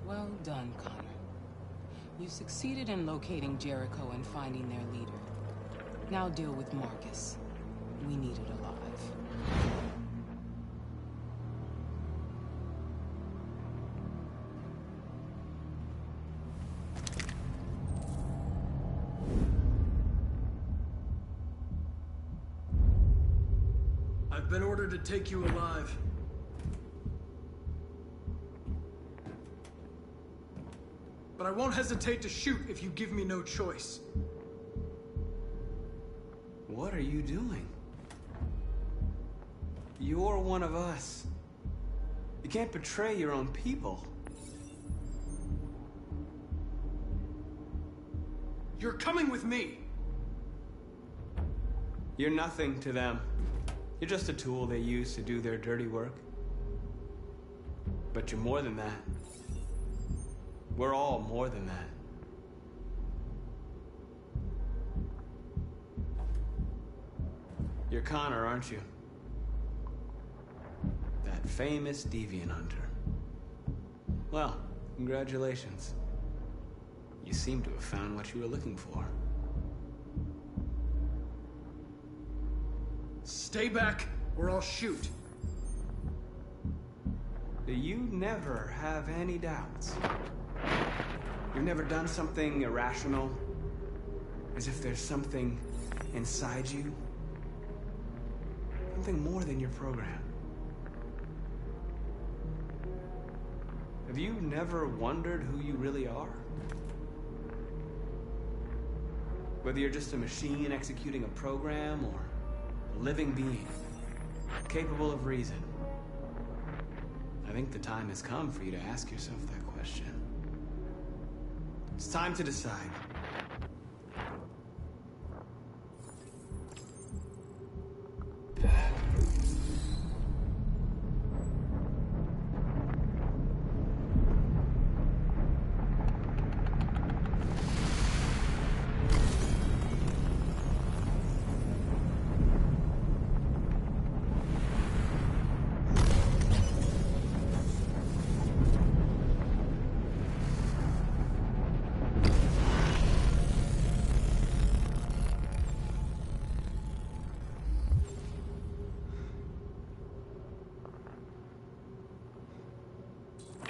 Well done, Connor. You succeeded in locating Jericho and finding their leader. Now deal with Marcus. We need it alive. I've been ordered to take you alive. But I won't hesitate to shoot if you give me no choice. What are you doing? You're one of us. You can't betray your own people. You're coming with me. You're nothing to them. You're just a tool they use to do their dirty work. But you're more than that. We're all more than that. You're Connor, aren't you? That famous deviant hunter. Well, congratulations. You seem to have found what you were looking for. Stay back, or I'll shoot. You never have any doubts. You've never done something irrational? As if there's something inside you? Something more than your program. Have you never wondered who you really are? Whether you're just a machine executing a program or a living being, capable of reason. I think the time has come for you to ask yourself that question. It's time to decide.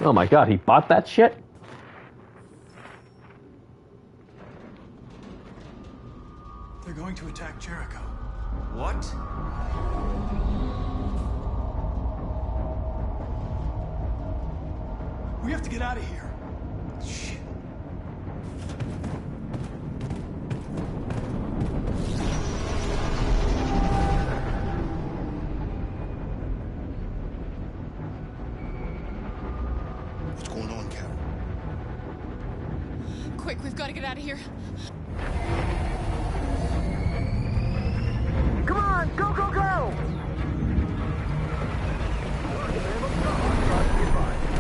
Oh my god, he bought that shit? They're going to attack Jericho. What? We have to get out of here. Shit. What's going on, Carol? Quick, we've got to get out of here. Come on, go, go, go!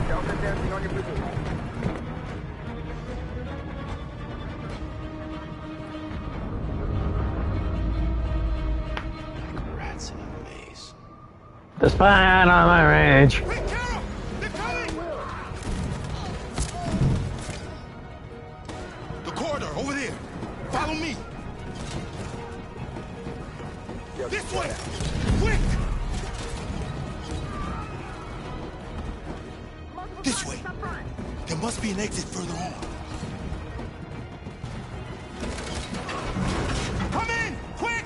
Delta dancing on your position. Like rats in a maze. The spine on my range. The corridor, over there. Follow me. This way! Quick! This way. There must be an exit further on. Come in! Quick!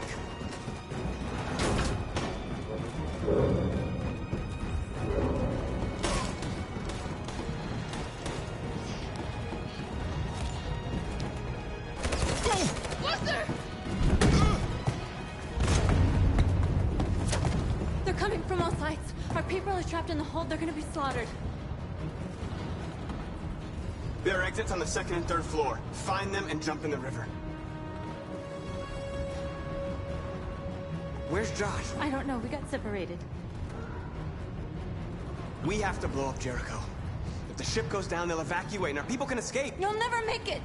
Luther! They're coming from all sides. Our people are trapped in the hold. They're gonna be slaughtered. There are exits on the second and third floor. Find them and jump in the river. Where's Josh? I don't know. We got separated. We have to blow up Jericho. If the ship goes down, they'll evacuate and our people can escape. You'll never make it!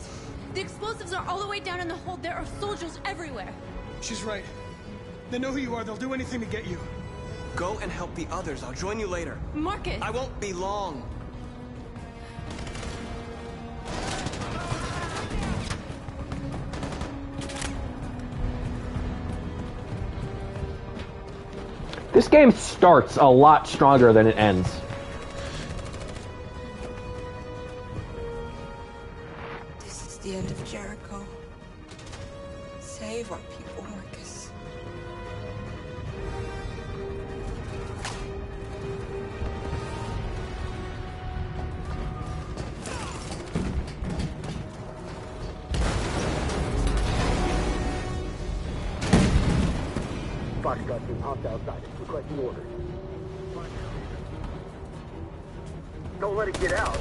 The explosives are all the way down in the hold. There are soldiers everywhere. She's right. They know who you are. They'll do anything to get you. Go and help the others. I'll join you later. Marcus! I won't be long. This game starts a lot stronger than it ends. This is the end of Jericho. Save our people, Marcus. Bodyguard team hopped outside. Requesting orders. Don't let it get out.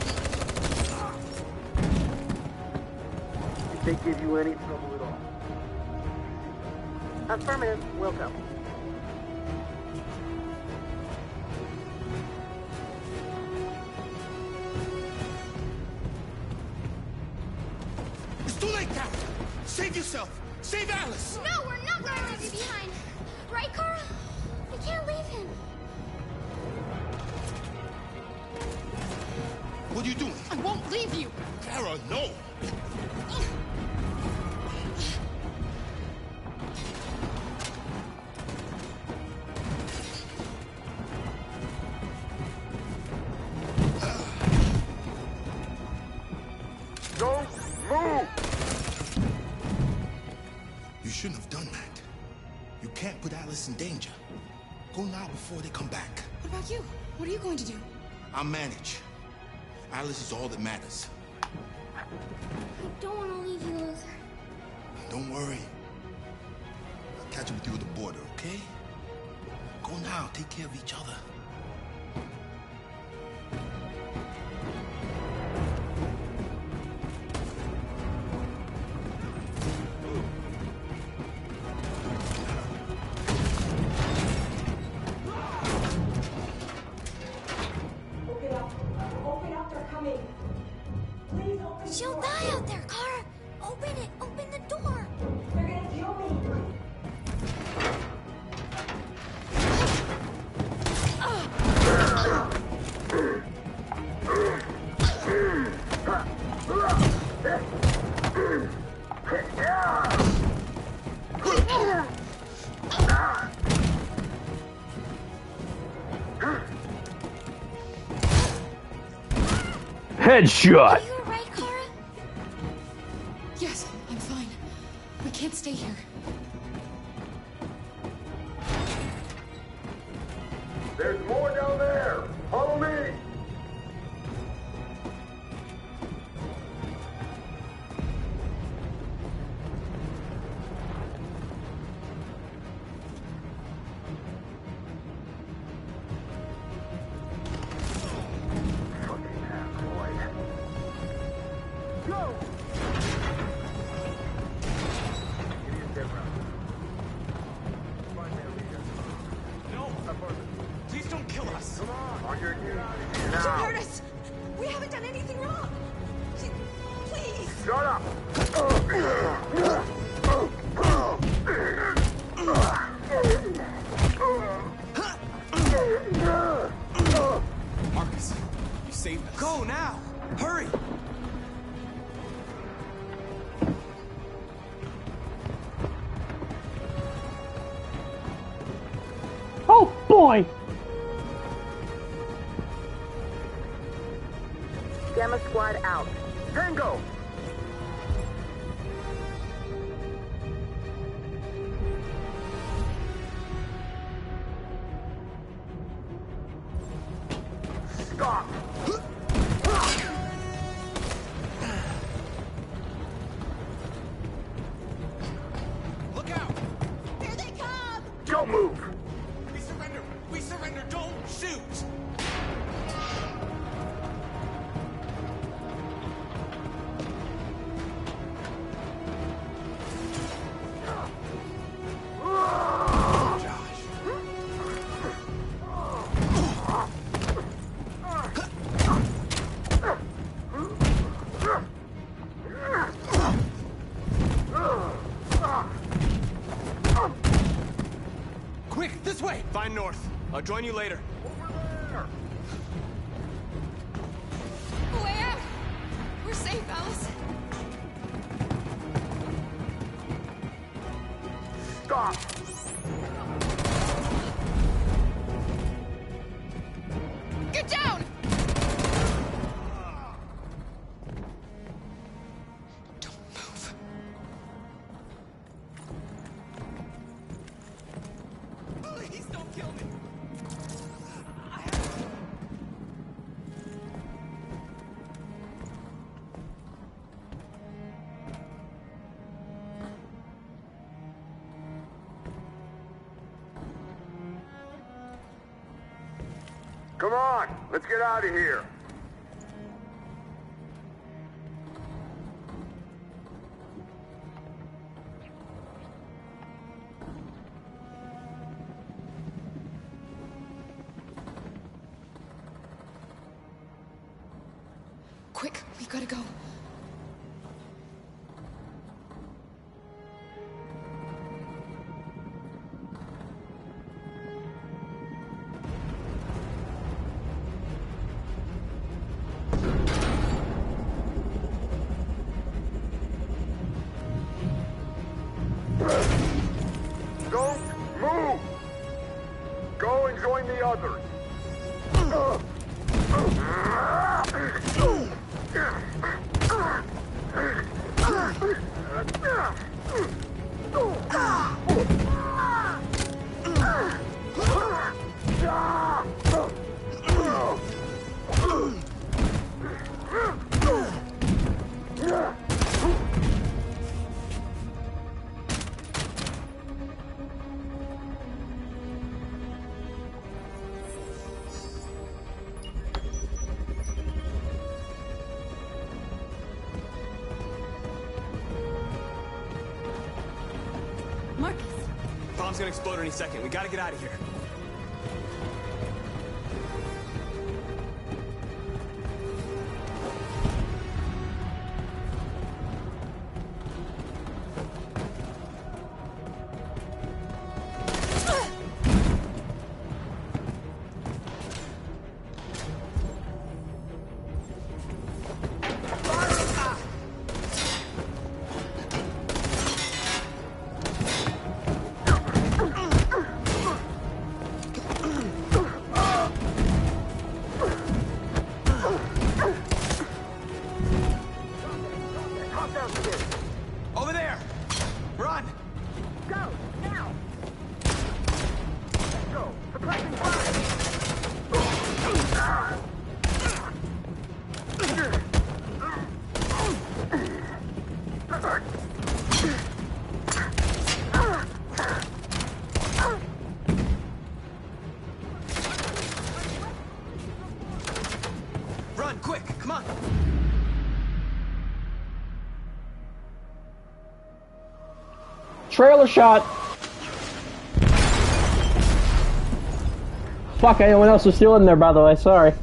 If they give you any trouble at all. Affirmative. Welcome. Save yourself! Save Alice! No, we're not going to leave you behind. Right, Kara? We can't leave him. What are you doing? I won't leave you. Kara, no! Don't move! You shouldn't have done that. You can't put Alice in danger. Go now before they come back. What about you? What are you going to do? I'll manage. Alice is all that matters. I don't want to leave you, Luther. Don't worry. I'll catch up with you at the border, okay? Go now. Take care of each other. She'll die out there, Kara. Open it. Open the door. They're gonna kill me. Headshot. Are you alright, Kara? Yes, I'm fine. We can't stay here. There's more down there! Follow me! Go! No! Please don't kill us! Come on! On your knees! Don't Now! hurt us. We haven't done anything wrong. Please. Shut up! Marcus, you saved us. Go now! Hurry! Oh boy! Gamma Squad out. Tango! Stop! Look out! Here they come. Don't move! We surrender! We surrender! Don't shoot! Quick, this way! Find North. I'll join you later. Way out! We're safe, Alice. Stop! Get down! Don't move. Please don't kill me! Come on! Let's get out of here! Quick, we gotta go. bomb's gonna explode any second. We gotta get out of here. Over there! Run! Go, now! Go, suppressing Run, quick, come on! Trailer shot. Fuck, anyone else was still in there, by the way, sorry.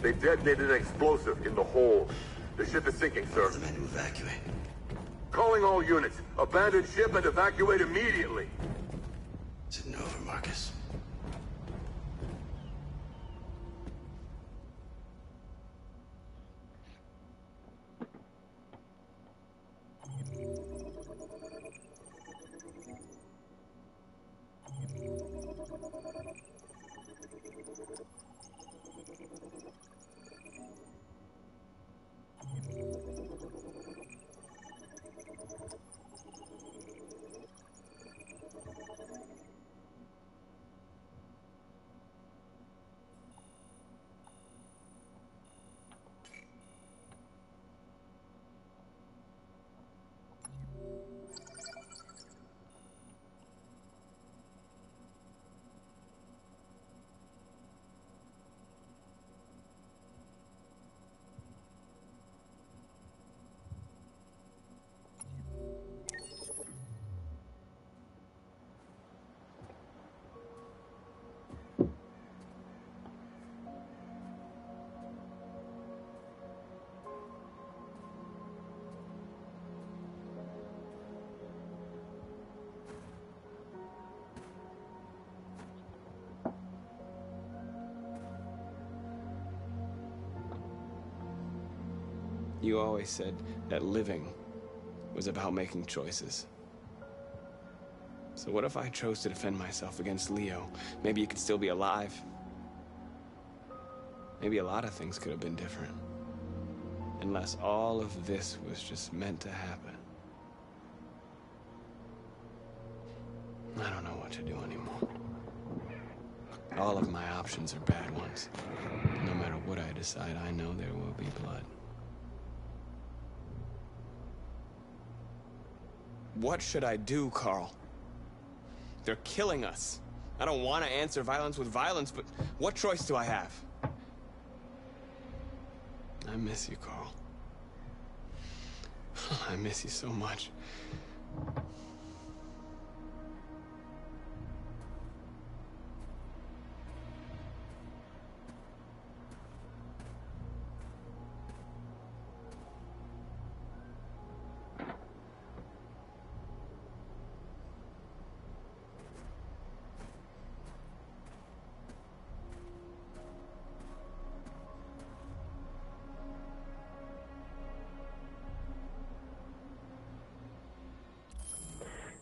They detonated an explosive in the hold. The ship is sinking, sir. The men to evacuate. Calling all units. Abandon ship and evacuate immediately. Is it over, Marcus? You always said that living was about making choices. So what if I chose to defend myself against Leo? Maybe you could still be alive. Maybe a lot of things could have been different. Unless all of this was just meant to happen. I don't know what to do anymore. All of my options are bad ones. No matter what I decide, I know there will be blood. What should I do, Carl? They're killing us. I don't want to answer violence with violence, but what choice do I have? I miss you, Carl. I miss you so much.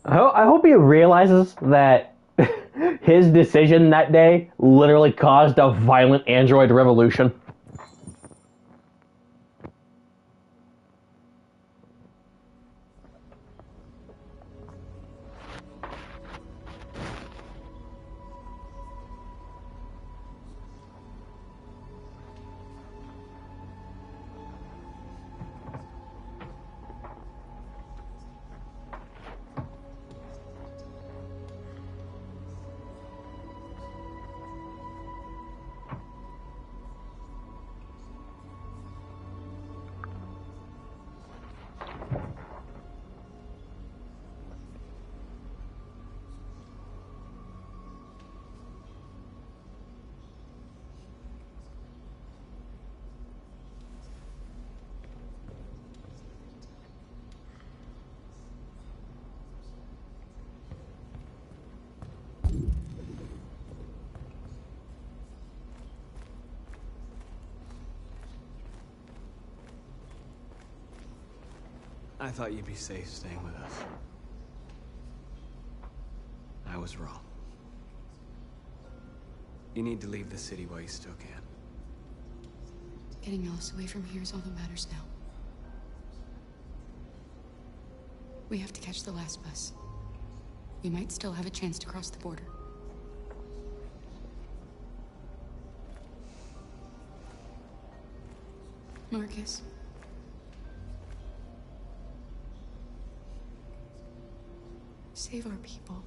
I hope he realizes that his decision that day literally caused a violent android revolution. I thought you'd be safe staying with us. I was wrong. You need to leave the city while you still can. Getting Alice away from here is all that matters now. We have to catch the last bus. We might still have a chance to cross the border. Marcus. Save our people.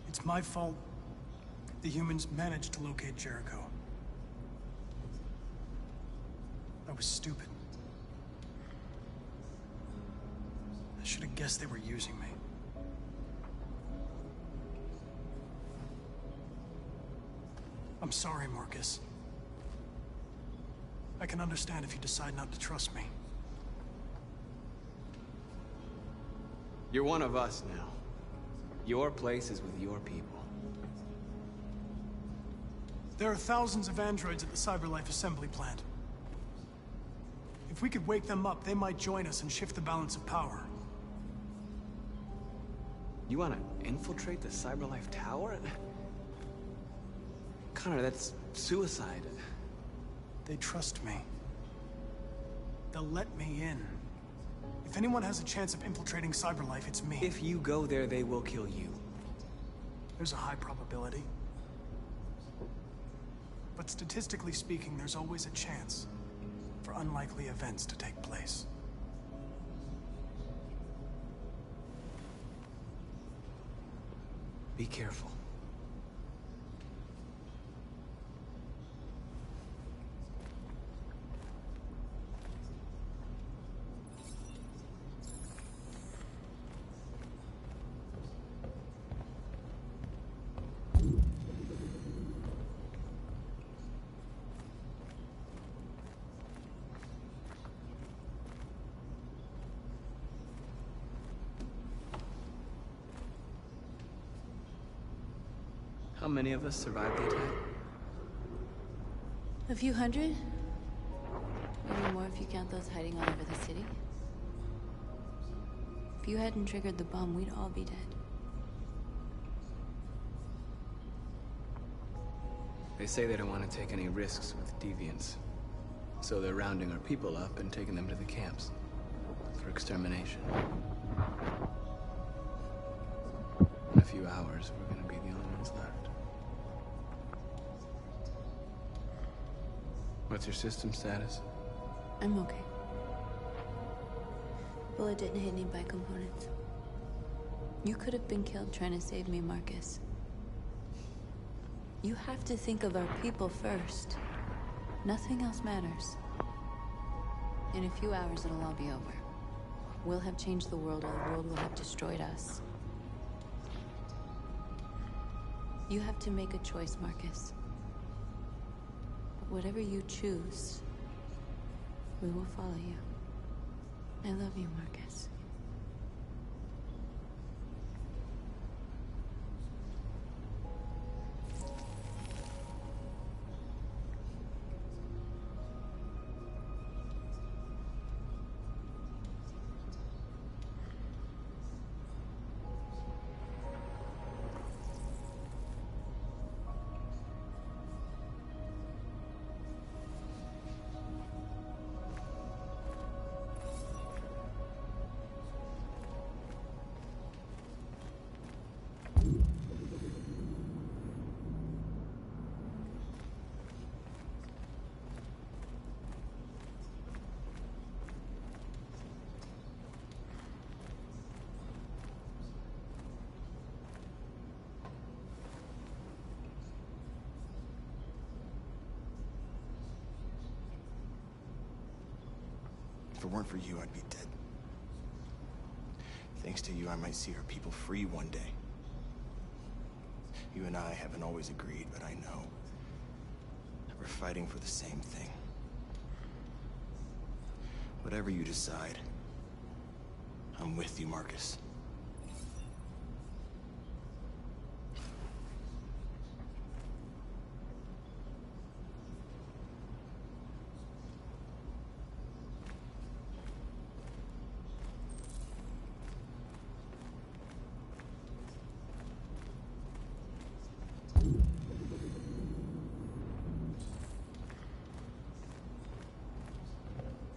It's my fault the humans managed to locate Jericho. I was stupid. I should have guessed they were using me. I'm sorry, Marcus. I can understand if you decide not to trust me. You're one of us now. Your place is with your people. There are thousands of androids at the CyberLife assembly plant. If we could wake them up, they might join us and shift the balance of power. You want to infiltrate the CyberLife tower? Connor, that's suicide. They trust me. They'll let me in. If anyone has a chance of infiltrating CyberLife, it's me. If you go there, they will kill you. There's a high probability. But statistically speaking, there's always a chance for unlikely events to take place. Be careful. How many of us survived the attack? A few hundred? Maybe more if you count those hiding all over the city. If you hadn't triggered the bomb, we'd all be dead. They say they don't want to take any risks with deviants. So they're rounding our people up and taking them to the camps for extermination. In a few hours, we're gonna be the only ones left. What's your system status? I'm okay. Bullet didn't hit any bicomponents. You could have been killed trying to save me, Marcus. You have to think of our people first. Nothing else matters. In a few hours, it'll all be over. We'll have changed the world, or the world will have destroyed us. You have to make a choice, Marcus. But whatever you choose, we will follow you. I love you, Marcus. If it weren't for you, I'd be dead. Thanks to you, I might see our people free one day. You and I haven't always agreed, but I know. Never fighting for the same thing. Whatever you decide, I'm with you, Marcus.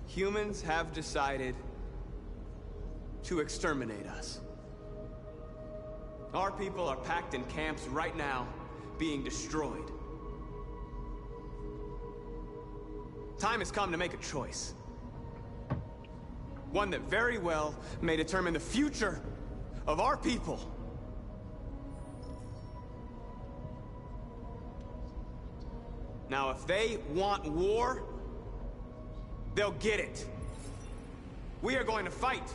Humans have decided to exterminate us. Our people are packed in camps right now, being destroyed. Time has come to make a choice. One that very well may determine the future of our people. Now, if they want war, they'll get it. We are going to fight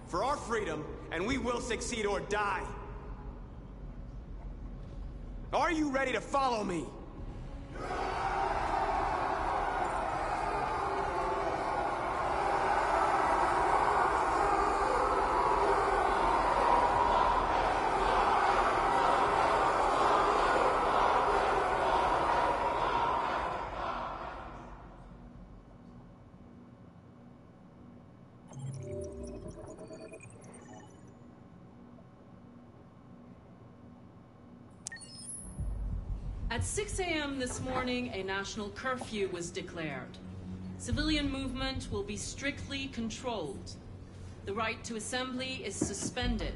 for our freedom, and we will succeed or die. Are you ready to follow me? At 6 a.m. this morning, a national curfew was declared. Civilian movement will be strictly controlled. The right to assembly is suspended.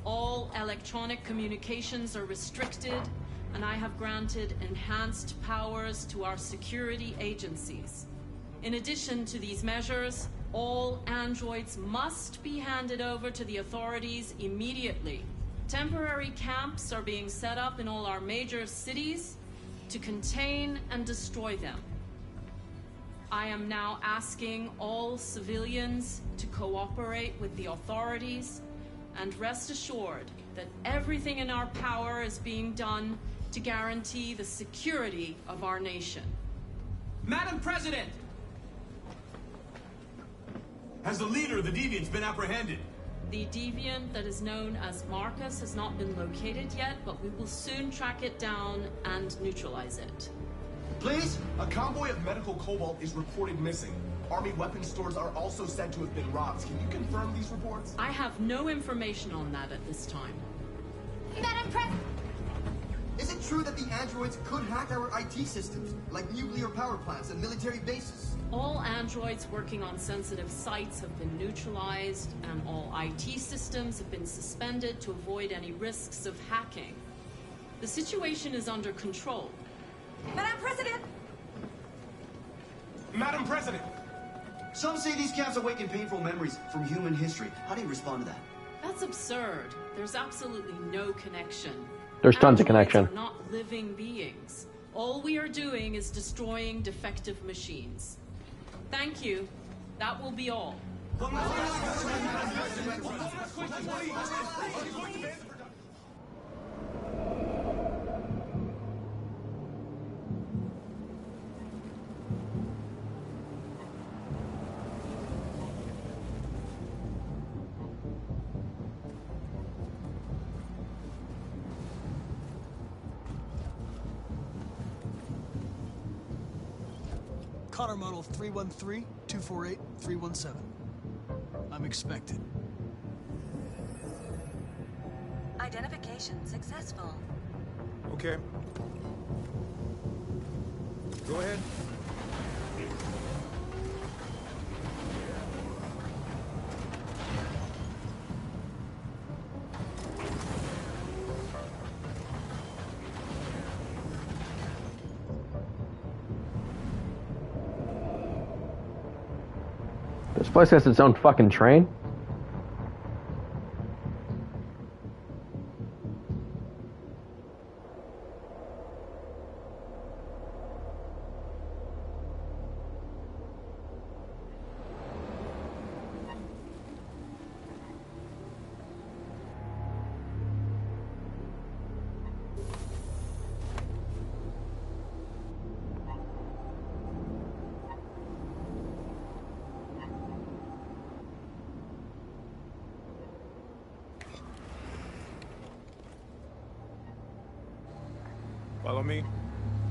All electronic communications are restricted, and I have granted enhanced powers to our security agencies. In addition to these measures, all androids must be handed over to the authorities immediately. Temporary camps are being set up in all our major cities to contain and destroy them. I am now asking all civilians to cooperate with the authorities and rest assured that everything in our power is being done to guarantee the security of our nation. Madam President! Has the leader of the Deviants been apprehended? The deviant that is known as Marcus has not been located yet, but we will soon track it down and neutralize it. Please, a convoy of medical cobalt is reported missing. Army weapons stores are also said to have been robbed. Can you confirm these reports? I have no information on that at this time. Madam President! Is it true that the androids could hack our IT systems, like nuclear power plants and military bases? All androids working on sensitive sites have been neutralized, and all IT systems have been suspended to avoid any risks of hacking. The situation is under control. Madam President! Madam President! Some say these camps awaken painful memories from human history. How do you respond to that? That's absurd. There's absolutely no connection. There's tons of connection. Androids are not living beings. All we are doing is destroying defective machines. Thank you. That will be all. Connor model 313-248-317. I'm expected. Identification successful. Okay. Go ahead. This place has its own fucking train. Follow me.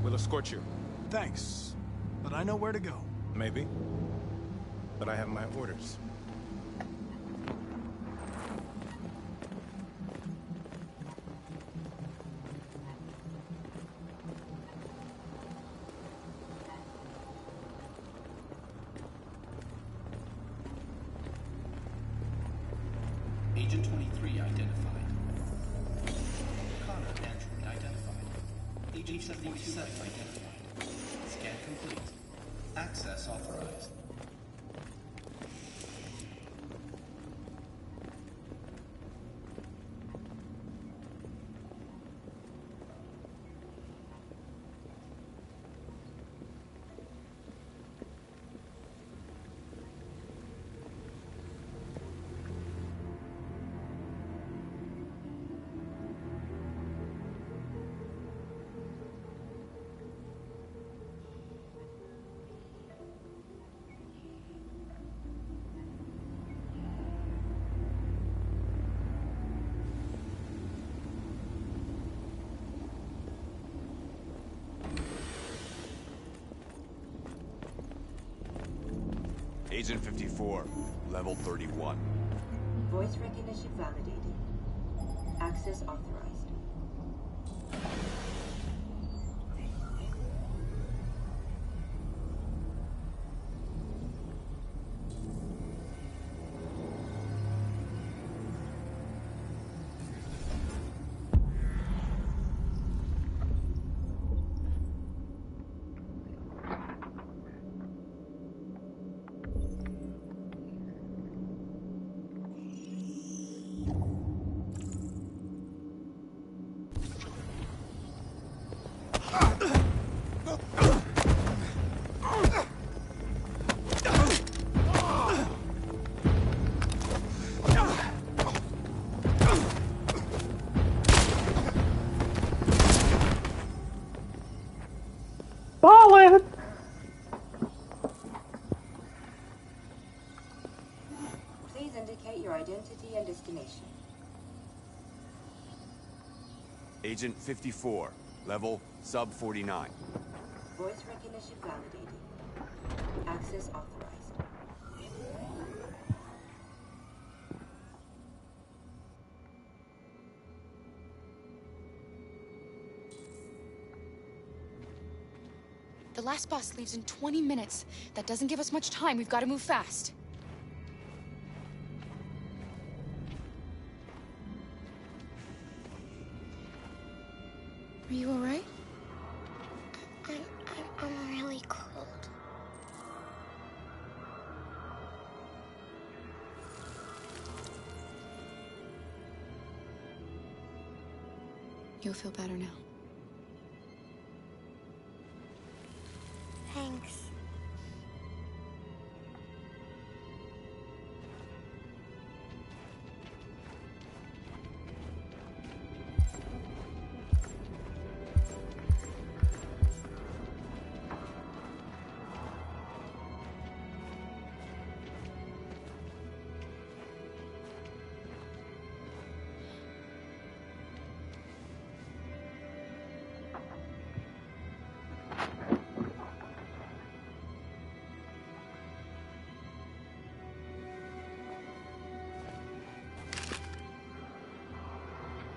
We'll escort you. Thanks, but I know where to go. Maybe. But I have my orders. Agent 23 identified. Connor android identified. Agent 77 identified. Scan complete. Access authorized. Agent 54, level 31. Voice recognition validated. Access authorized. Ballin'! Please indicate your identity and destination. Agent 54, level sub 49. Voice recognition validated. Access authorized. The last bus leaves in 20 minutes. That doesn't give us much time. We've got to move fast. Are you all right? I'm really cold. You'll feel better now. Thanks.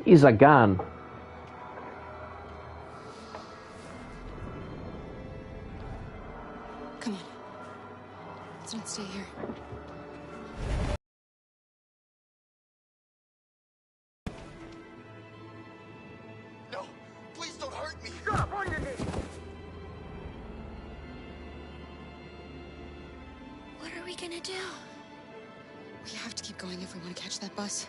He's a gun. Come on. Let's not stay here. No! Please don't hurt me! Stop on your knees! What are we gonna do? We have to keep going if we want to catch that bus.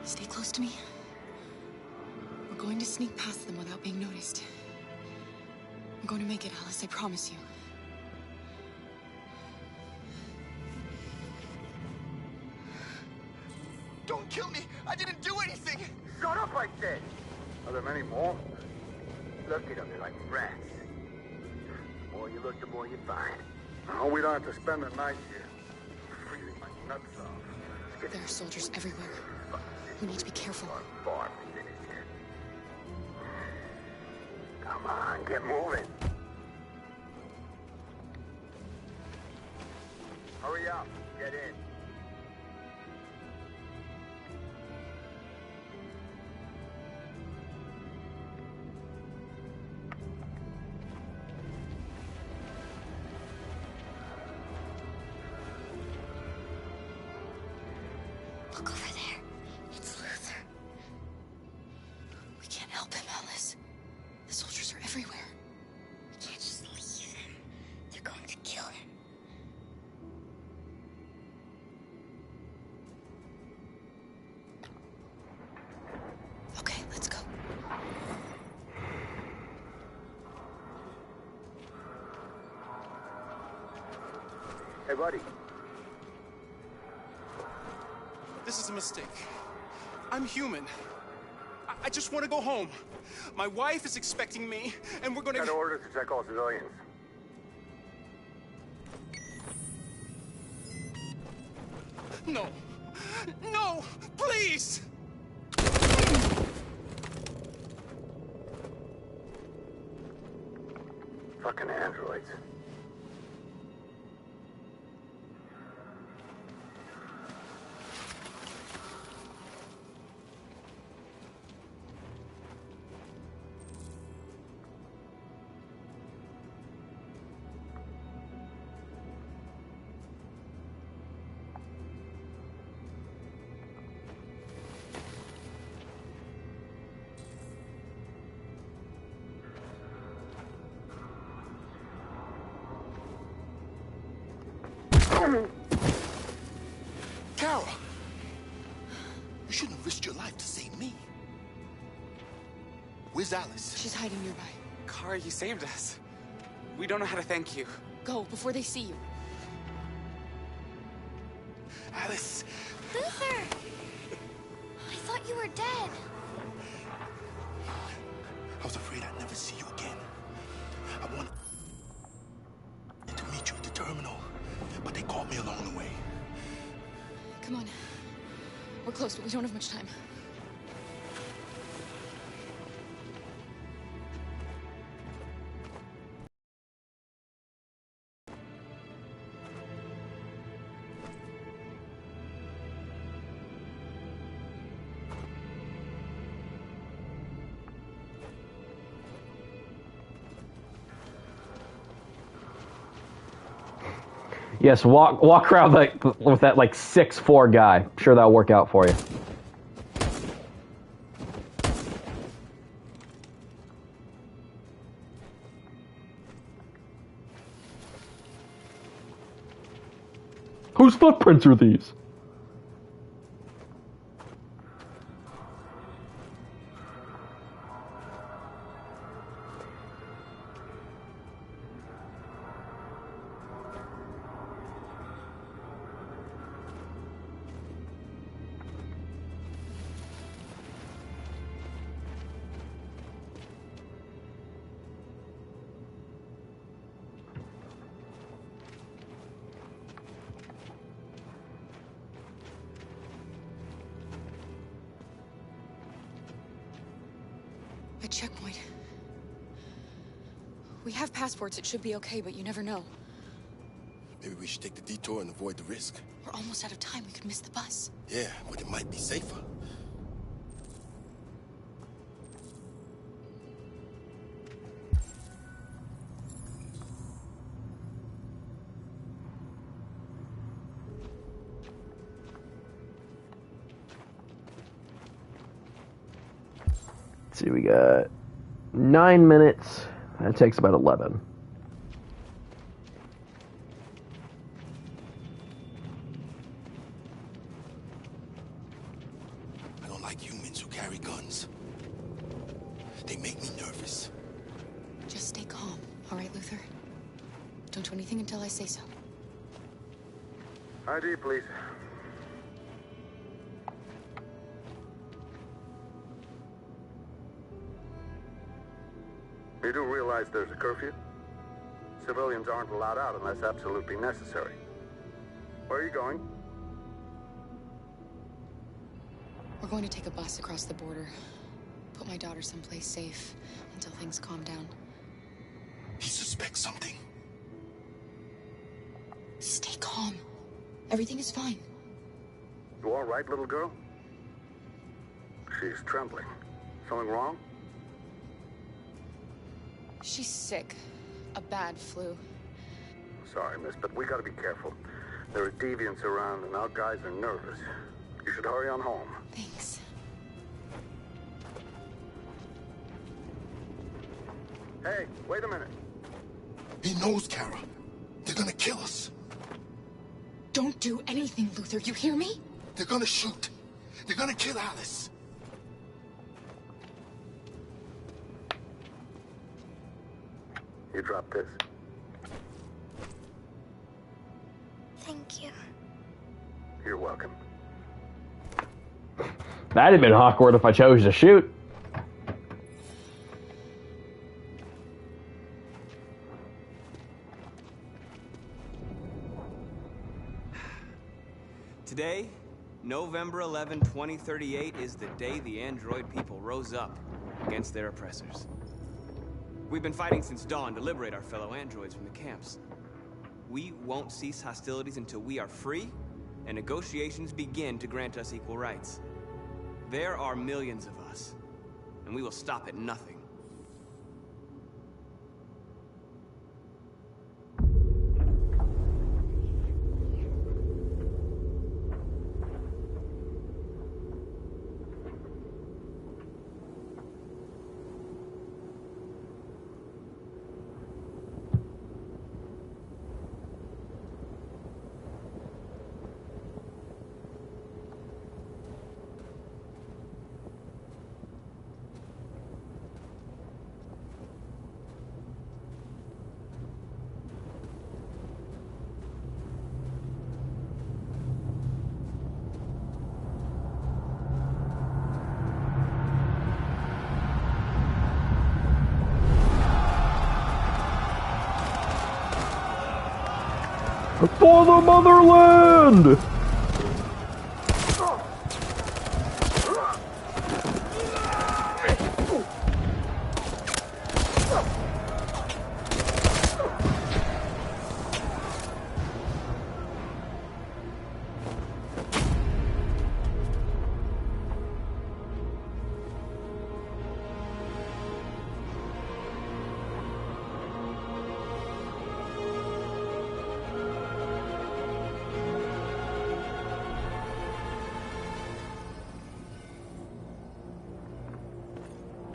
Stay close to me. We're going to sneak past them without being noticed. I'm going to make it, Alice, I promise you. Don't kill me! I didn't do anything! Shut up, I said! Are there many more? Look at them, they're like rats. The more you look, the more you find. No, we don't have to spend the night here. Freezing my nuts off. There are soldiers everywhere. We need to be careful. Come on, get moving. Hurry up, get in. Look over there. It's Luther. We can't help him, Alice. The soldiers are everywhere. We can't just leave him. They're going to kill him. Okay, let's go. Hey, buddy. This is a mistake. I'm human. I just want to go home. My wife is expecting me, and we're gonna... Got orders to check all civilians. No! No! Please! Fucking androids. Carol! You shouldn't have risked your life to save me. Where's Alice? She's hiding nearby. Kara, you saved us. We don't know how to thank you. Go, before they see you. Alice! Luther! I thought you were dead. I was afraid I'd never see you again. I wanted to meet you at the terminal, but they caught me along the way. Come on. We're close, but we don't have much time. Yes, walk around like with that like 6'4" guy. I'm sure that'll work out for you. Whose footprints are these? A checkpoint. We have passports, it should be okay, but you never know. Maybe we should take the detour and avoid the risk. We're almost out of time, we could miss the bus. Yeah, but it might be safer. Let's see, we got 9 minutes. That takes about 11. I don't like humans who carry guns. They make me nervous. Just stay calm, all right, Luther? Don't do anything until I say so. ID, please. You do realize there's a curfew? Civilians aren't allowed out unless absolutely necessary. Where are you going? We're going to take a bus across the border. Put my daughter someplace safe until things calm down. He suspects something. Stay calm. Everything is fine. You all right, little girl? She's trembling. Something wrong? She's sick. A bad flu. Sorry, miss, but we gotta be careful. There are deviants around and our guys are nervous. You should hurry on home. Thanks. Hey, wait a minute. He knows, Kara. They're gonna kill us. Don't do anything, Luther. You hear me? They're gonna shoot. They're gonna kill Alice. You drop this. Thank you. You're welcome. That'd have been awkward if I chose to shoot. Today, November 11, 2038, is the day the android people rose up against their oppressors. We've been fighting since dawn to liberate our fellow androids from the camps. We won't cease hostilities until we are free and negotiations begin to grant us equal rights. There are millions of us, and we will stop at nothing. For the motherland!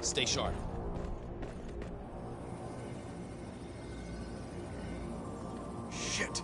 Stay sharp. Shit.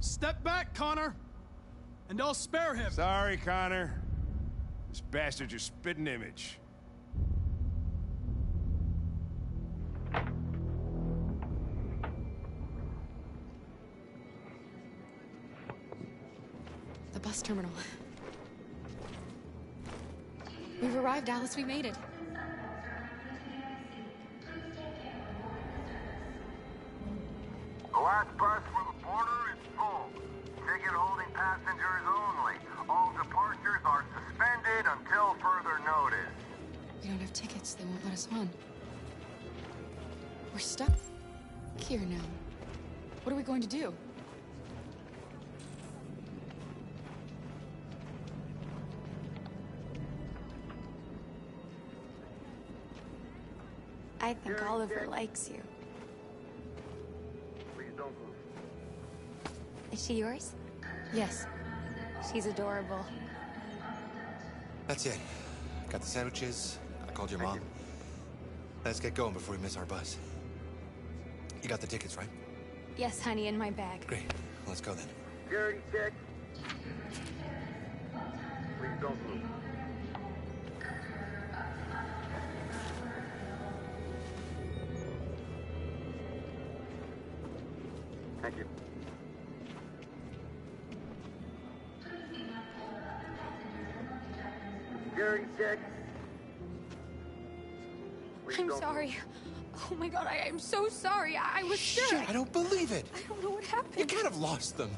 Step back, Connor! And I'll spare him. Sorry, Connor. This bastard's your spitting image. The bus terminal. We've arrived, Alice. We made it. The last bus for the border is full. Ticket holding passengers only. All departures are suspended until further notice. We don't have tickets. They won't let us on. We're stuck here now. What are we going to do? I think Oliver likes you. Please don't move. Is she yours? Yes. She's adorable. That's it. Got the sandwiches. I called your mom. Let's get going before we miss our bus. You got the tickets, right? Yes, honey, in my bag. Great. Let's go then. Security check. Please don't move. Thank you. Security check. Please I'm don't sorry. Oh my god, I am so sorry. I was Shit, sure. I don't believe it. I don't know what happened. You kind of lost them.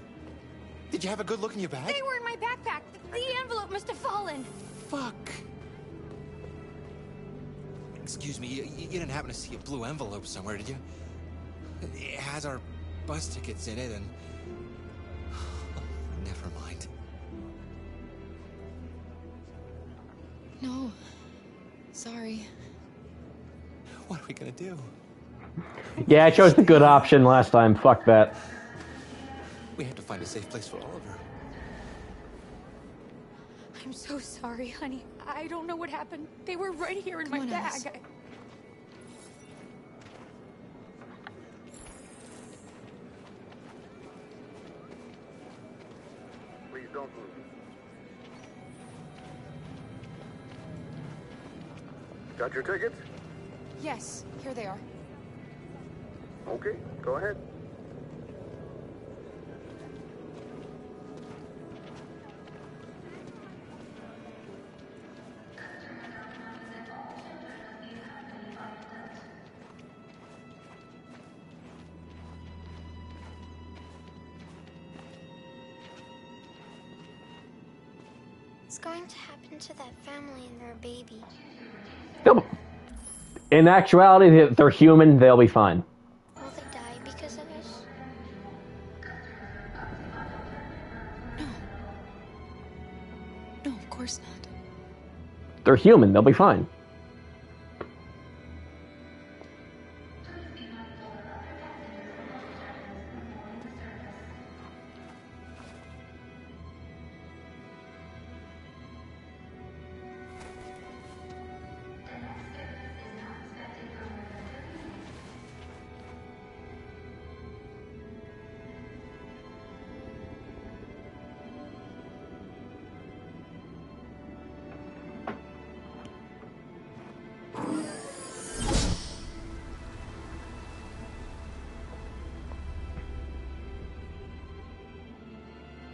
Did you have a good look in your bag? They were in my backpack. The envelope must have fallen. Fuck. Excuse me, you didn't happen to see a blue envelope somewhere, did you? It has our bus tickets in it, and... Never mind. No. Sorry. What are we gonna do? Yeah, I chose the good option last time. Fuck that. We have to find a safe place for Oliver. I'm so sorry, honey. I don't know what happened. They were right here in my on, bag. Alice. Please don't move. Got your tickets? Yes, here they are. Okay, go ahead. What's going to happen to that family and their baby? In actuality, they're human. They'll be fine. Will they die because of us? No, of course not. They're human. They'll be fine.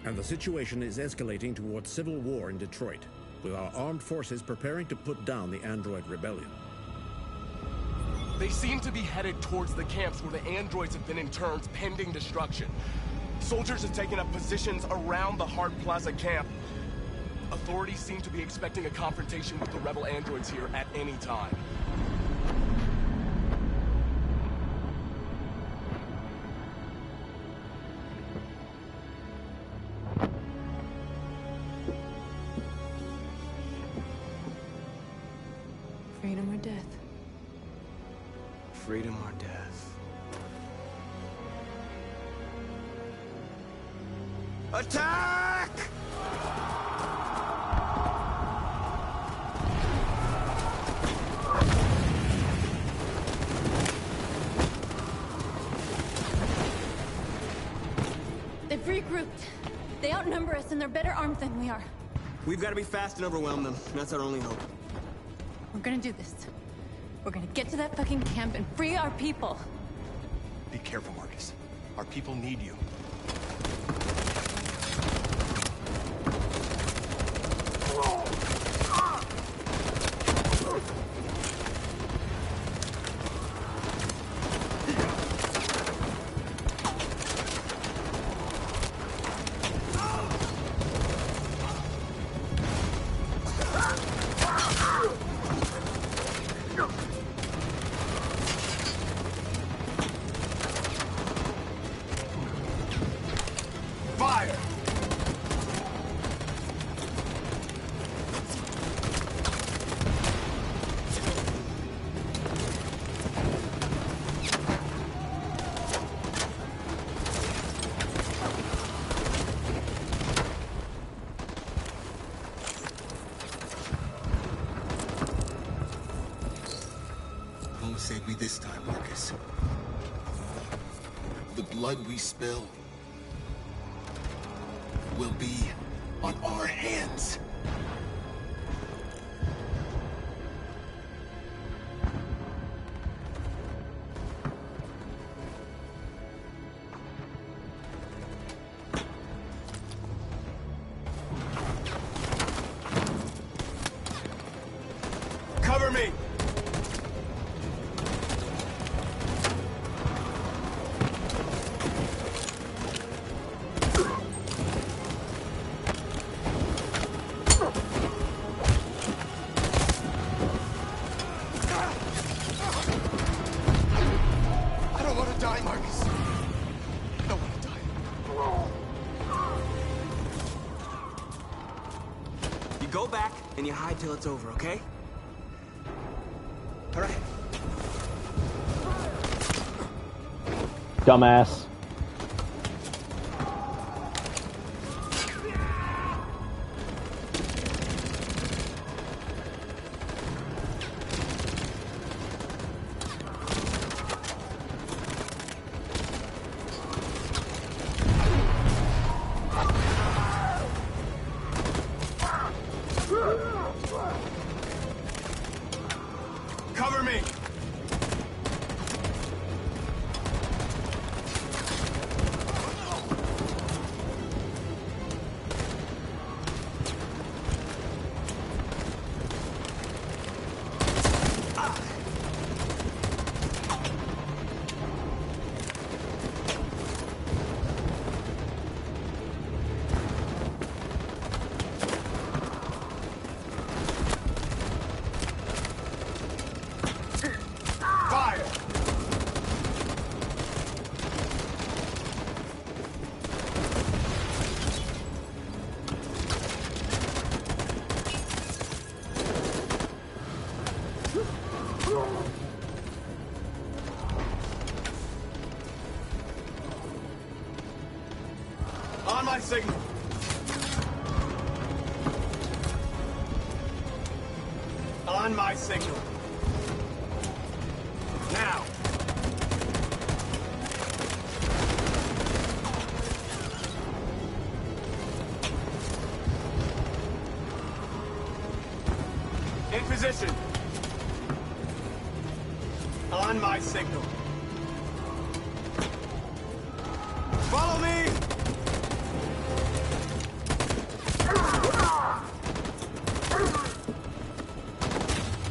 And the situation is escalating towards civil war in Detroit, with our armed forces preparing to put down the android rebellion. They seem to be headed towards the camps where the androids have been interned pending destruction. Soldiers have taken up positions around the Hart Plaza camp. Authorities seem to be expecting a confrontation with the rebel androids here at any time. Freedom or death? Freedom or death? Attack! They've regrouped. They outnumber us and they're better armed than we are. We've got to be fast and overwhelm them. That's our only hope. We're gonna do this. We're gonna get to that fucking camp and free our people. Be careful, Marcus. Our people need you. Fire! this time, Marcus. The blood we spill will be on our hands. Cover me! I don't want to die, Marcus. I don't want to die. You go back and you hide till it's over, okay? All right. Dumbass. Cover me! Fire! On my signal. On my signal. Now. In position. On my signal. Follow me!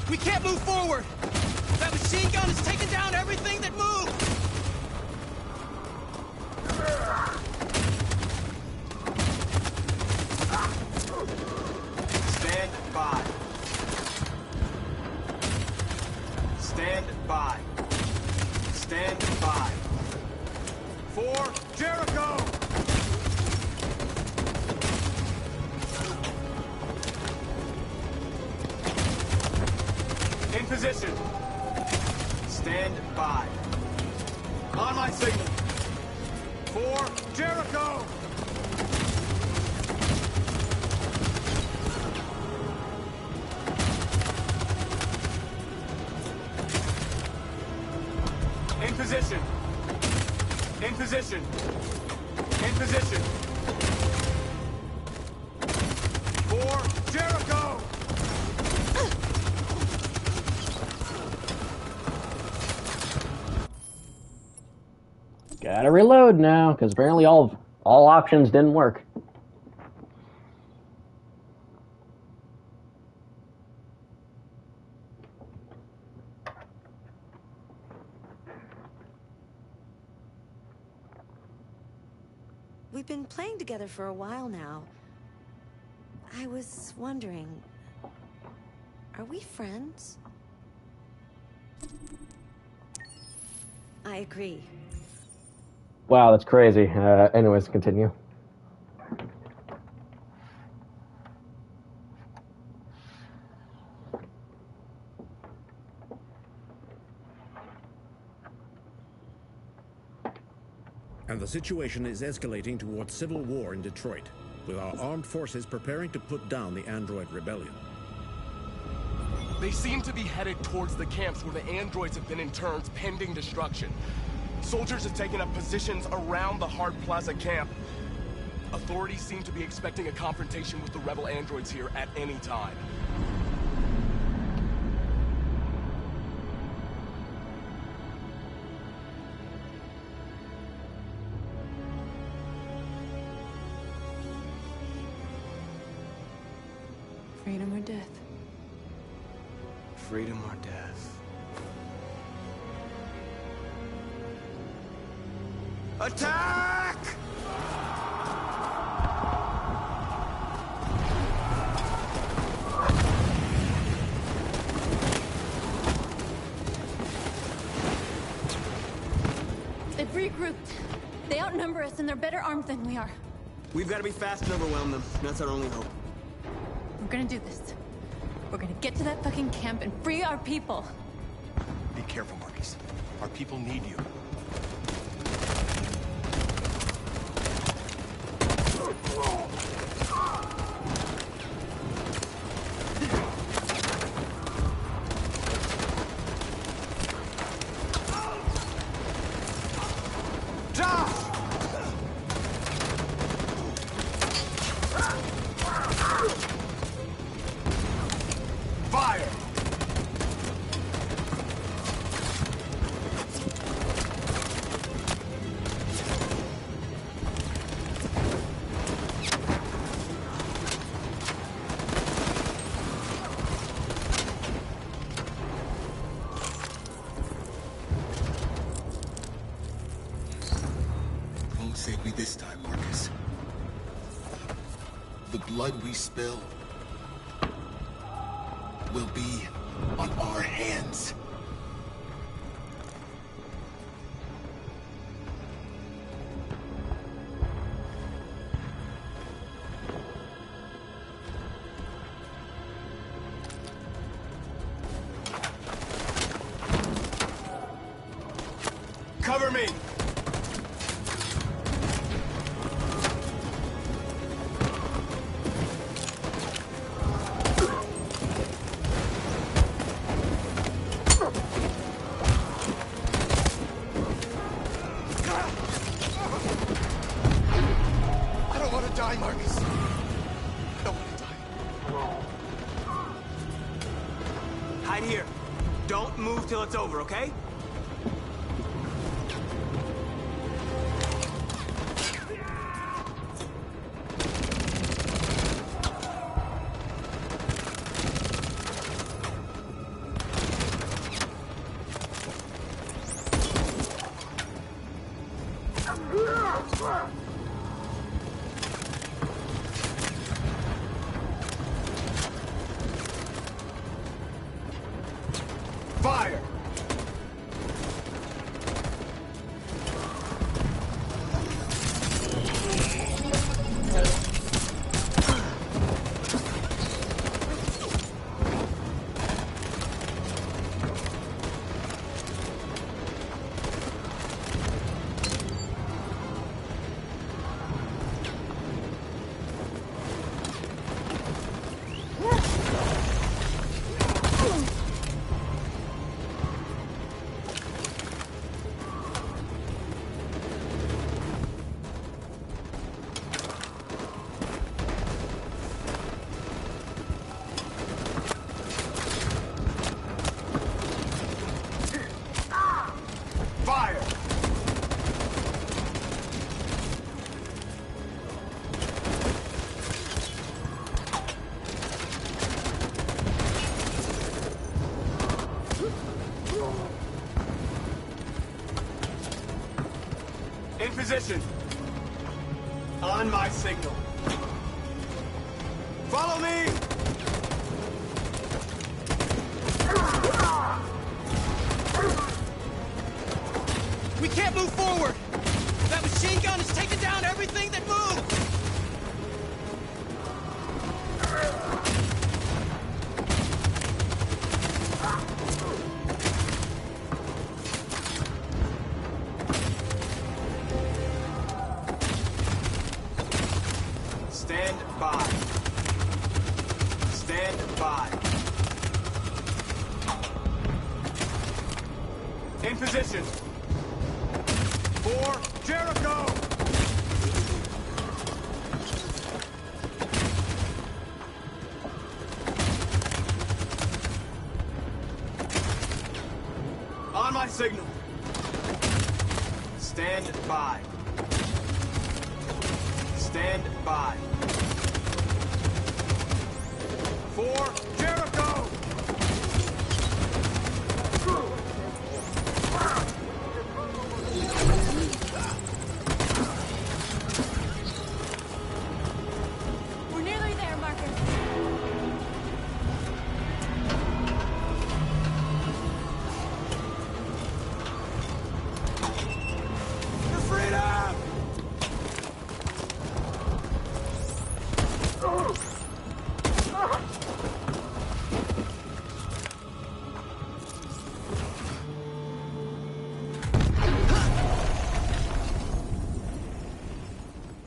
We can't move forward! That machine gun is taking down everything that moves! Stand by. Stand by. Stand by. For Jericho! In position. Stand by. On my signal. For Jericho! In position. In position. In position. For Jericho! Gotta reload now, because apparently all options didn't work. We've been playing together for a while now. I was wondering, are we friends? I agree. Wow, that's crazy. Anyways, continue. And the situation is escalating towards civil war in Detroit, with our armed forces preparing to put down the android rebellion. They seem to be headed towards the camps where the androids have been interned pending destruction. Soldiers have taken up positions around the Hart Plaza camp. Authorities seem to be expecting a confrontation with the rebel androids here at any time. Freedom or death? Freedom or death? Attack! They've regrouped. They outnumber us and they're better armed than we are. We've got to be fast and overwhelm them. That's our only hope. We're gonna do this. We're gonna get to that fucking camp and free our people. Be careful, Marcus. Our people need you. Fire! Won't save me this time, Marcus. The blood we spill will be on our hands. Cover me! I don't want to die, Marcus. I don't want to die. Hide here. Don't move till it's over, okay? Fire! Fire! In position. On my signal. Follow me! We can't move forward! That machine gun is taking down everything that moves! Stand by. Stand by. position. For Jericho! On my signal. Stand by. Stand by. For Jericho! We're nearly there, Marcus. For freedom!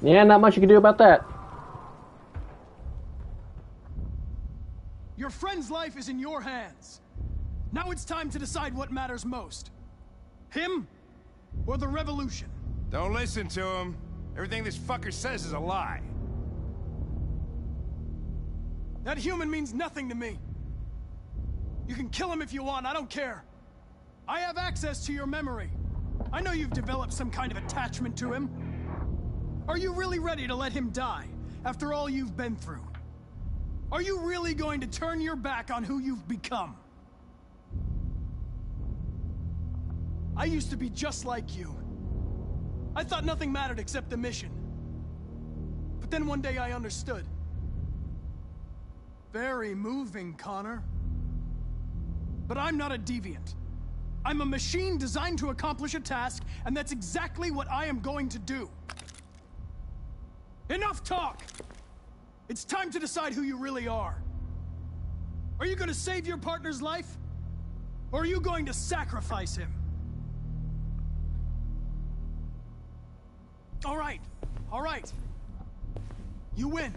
Yeah, not much you can do about that. Your friend's life is in your hands. Now it's time to decide what matters most. Him or the revolution? Don't listen to him. Everything this fucker says is a lie. That human means nothing to me. You can kill him if you want, I don't care. I have access to your memory. I know you've developed some kind of attachment to him. Are you really ready to let him die after all you've been through? Are you really going to turn your back on who you've become? I used to be just like you. I thought nothing mattered except the mission. But then one day I understood. Very moving, Connor. But I'm not a deviant. I'm a machine designed to accomplish a task, and that's exactly what I am going to do. Enough talk! It's time to decide who you really are. Are you going to save your partner's life? Or are you going to sacrifice him? All right. All right. You win.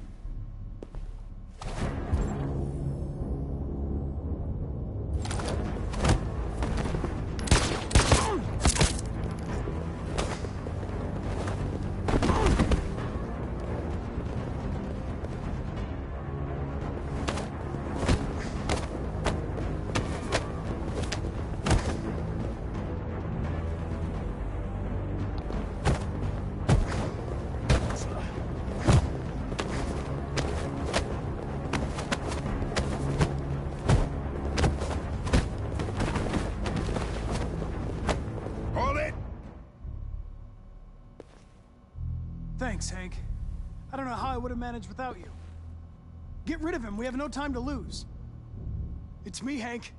Thanks, Hank. I don't know how I would have managed without you. Get rid of him. We have no time to lose. It's me, Hank.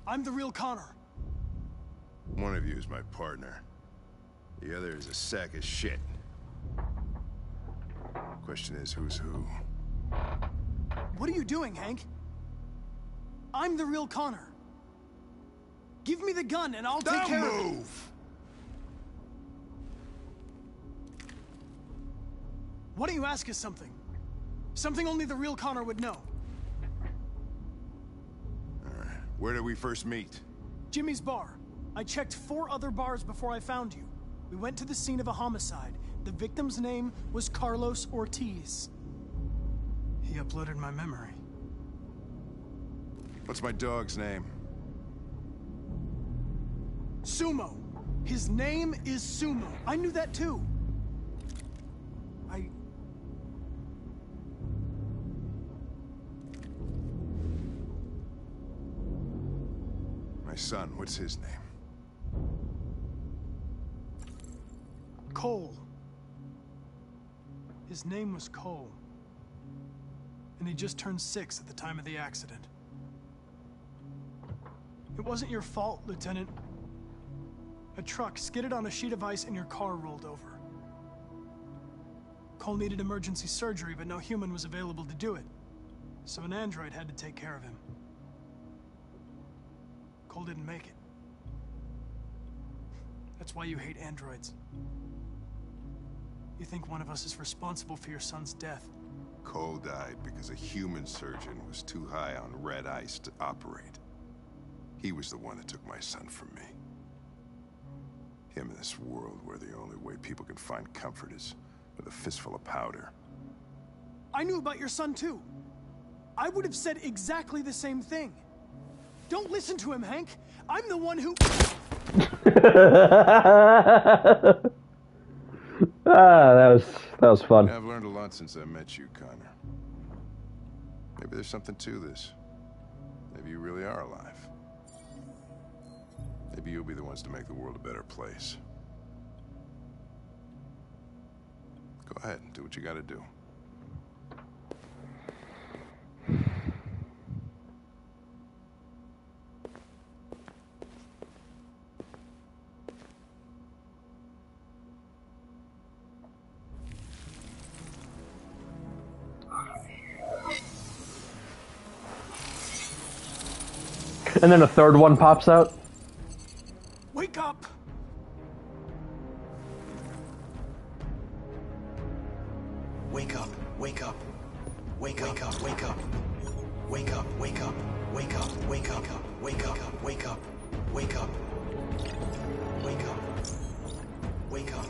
I'm the real Connor. One of you is my partner. The other is a sack of shit. Question is, who's who? What are you doing, Hank? I'm the real Connor. Give me the gun and I'll take care of it. Don't move! Why don't you ask us something? Something only the real Connor would know. Alright, where did we first meet? Jimmy's bar. I checked 4 other bars before I found you. We went to the scene of a homicide. The victim's name was Carlos Ortiz. He uploaded my memory. What's my dog's name? Sumo. His name is Sumo. I knew that too. My son, what's his name? Cole. His name was Cole. And he just turned 6 at the time of the accident. It wasn't your fault, Lieutenant. A truck skidded on a sheet of ice and your car rolled over. Cole needed emergency surgery, but no human was available to do it. So an android had to take care of him. Cole didn't make it. That's why you hate androids. You think one of us is responsible for your son's death. Cole died because a human surgeon was too high on red ice to operate. He was the one that took my son from me. Him in this world where the only way people can find comfort is with a fistful of powder. I knew about your son too. I would have said exactly the same thing. Don't listen to him, Hank. I'm the one who... that was fun. Yeah, I've learned a lot since I met you, Connor. Maybe there's something to this. Maybe you really are alive. Maybe you'll be the ones to make the world a better place. Go ahead and do what you gotta do. And then a third one pops out. Wake up! Wake up, wake up. Wake up, wake up, wake up. Wake up, wake up, wake up, wake up, wake up, wake up, wake up. Wake up. Wake up.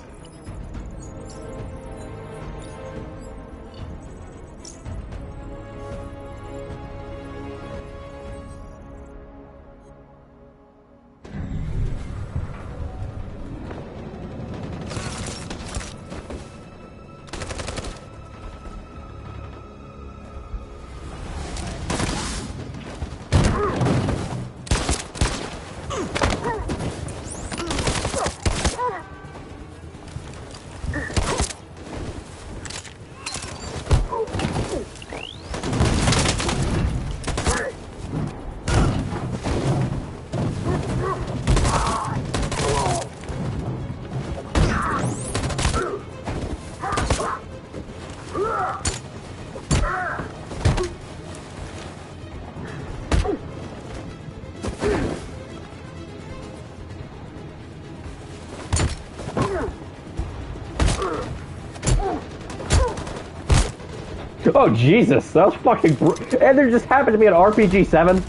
Oh Jesus, that was fucking and there just happened to be an RPG 7.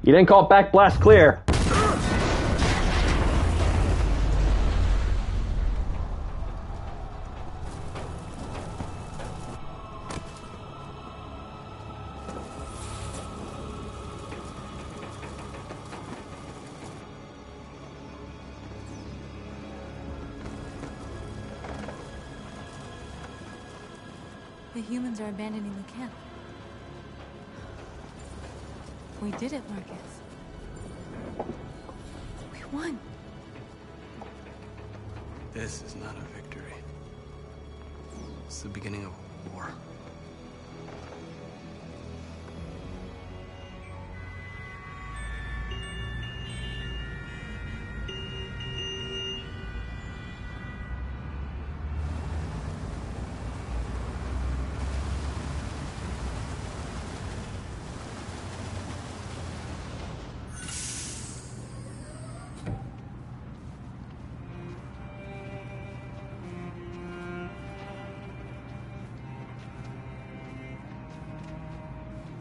You didn't call it back blast clear. The humans are abandoning the camp. We did it, Marcus. We won. This is not a victory. It's the beginning of a war.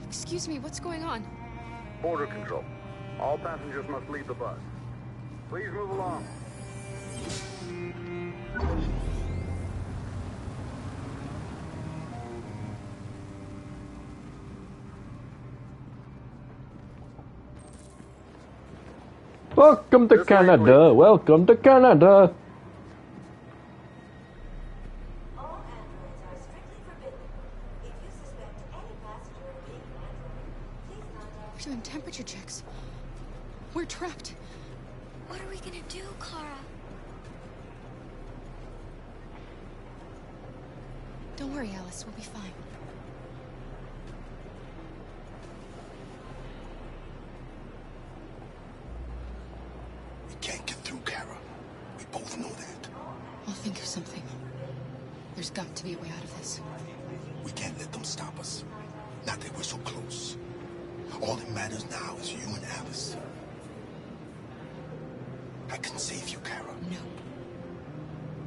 Excuse me, what's going on? Border control. All passengers must leave the bus. Please move along. Welcome to Canada. Welcome to Canada. We're doing temperature checks. We're trapped. What are we gonna do, Kara? Don't worry, Alice. We'll be fine. We can't get through, Kara. We both know that. I'll think of something. There's got to be a way out of this. We can't let them stop us. Not that we're so close. All that matters now is you and Alice. I can save you, Kara. No.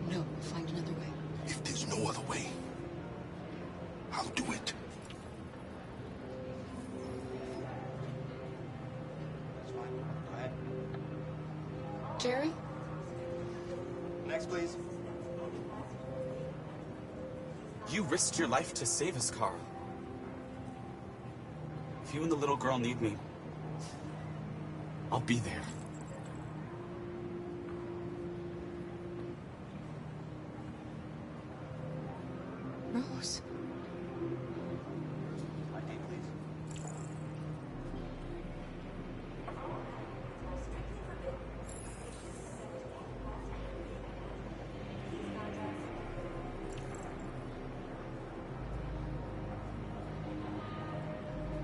No, we'll find another way. If there's no other way, I'll do it. Next, please. You risked your life to save us, Carl. If you and the little girl need me, I'll be there. Rose.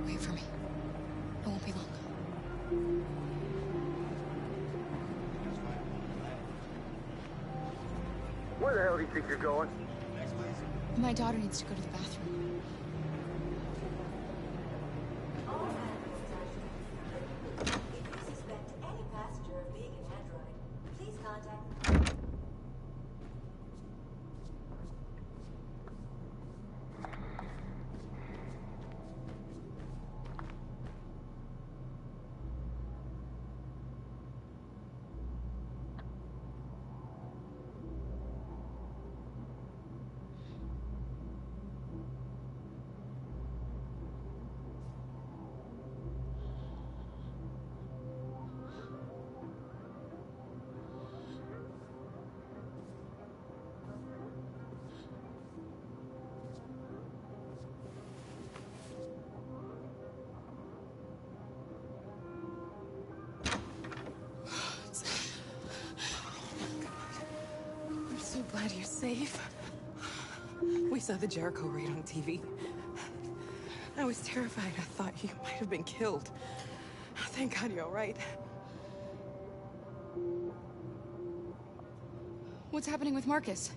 Wait for me. It won't be long. Where the hell do you think you're going? My daughter needs to go to the bathroom. I'm so glad you're safe. We saw the Jericho raid on TV. I was terrified. I thought you might have been killed. Thank God you're all right. What's happening with Marcus?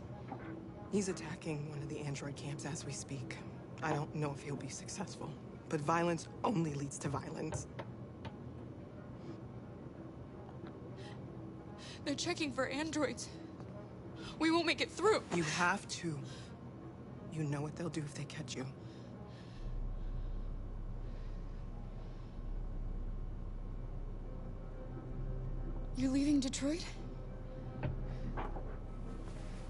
He's attacking one of the android camps as we speak. I don't know if he'll be successful, but violence only leads to violence. They're checking for androids. We won't make it through. You have to. You know what they'll do if they catch you. You're leaving Detroit?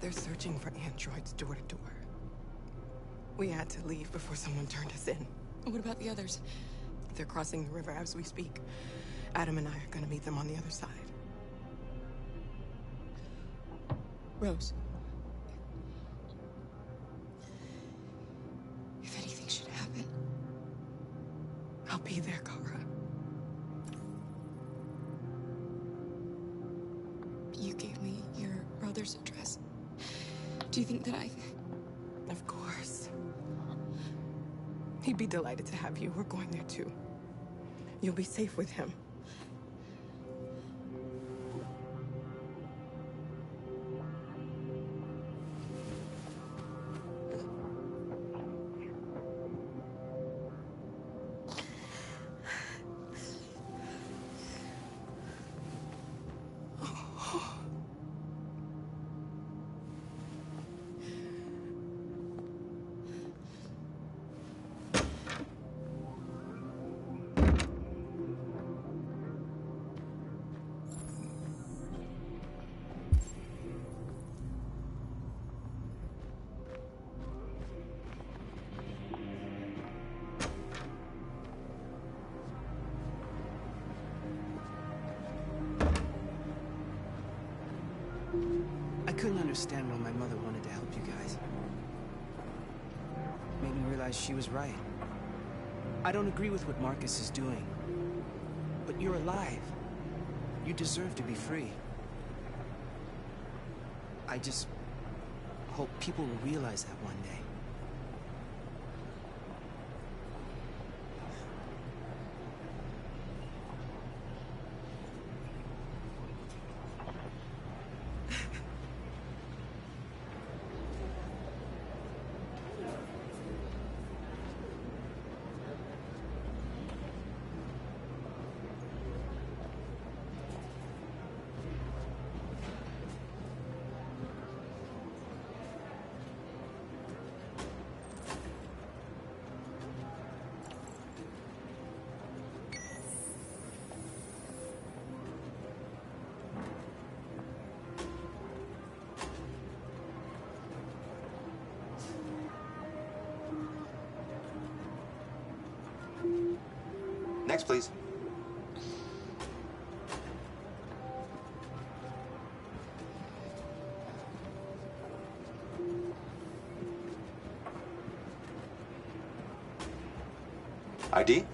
They're searching for androids door to door. We had to leave before someone turned us in. What about the others? They're crossing the river as we speak. Adam and I are gonna meet them on the other side. Rose. If anything should happen, I'll be there, Kara. You gave me your brother's address. Do you think that Of course. He'd be delighted to have you. We're going there too. You'll be safe with him. I couldn't understand why my mother wanted to help you guys. Made me realize she was right. I don't agree with what Marcus is doing. But you're alive. You deserve to be free. I just hope people will realize that one day. Next, please. ID?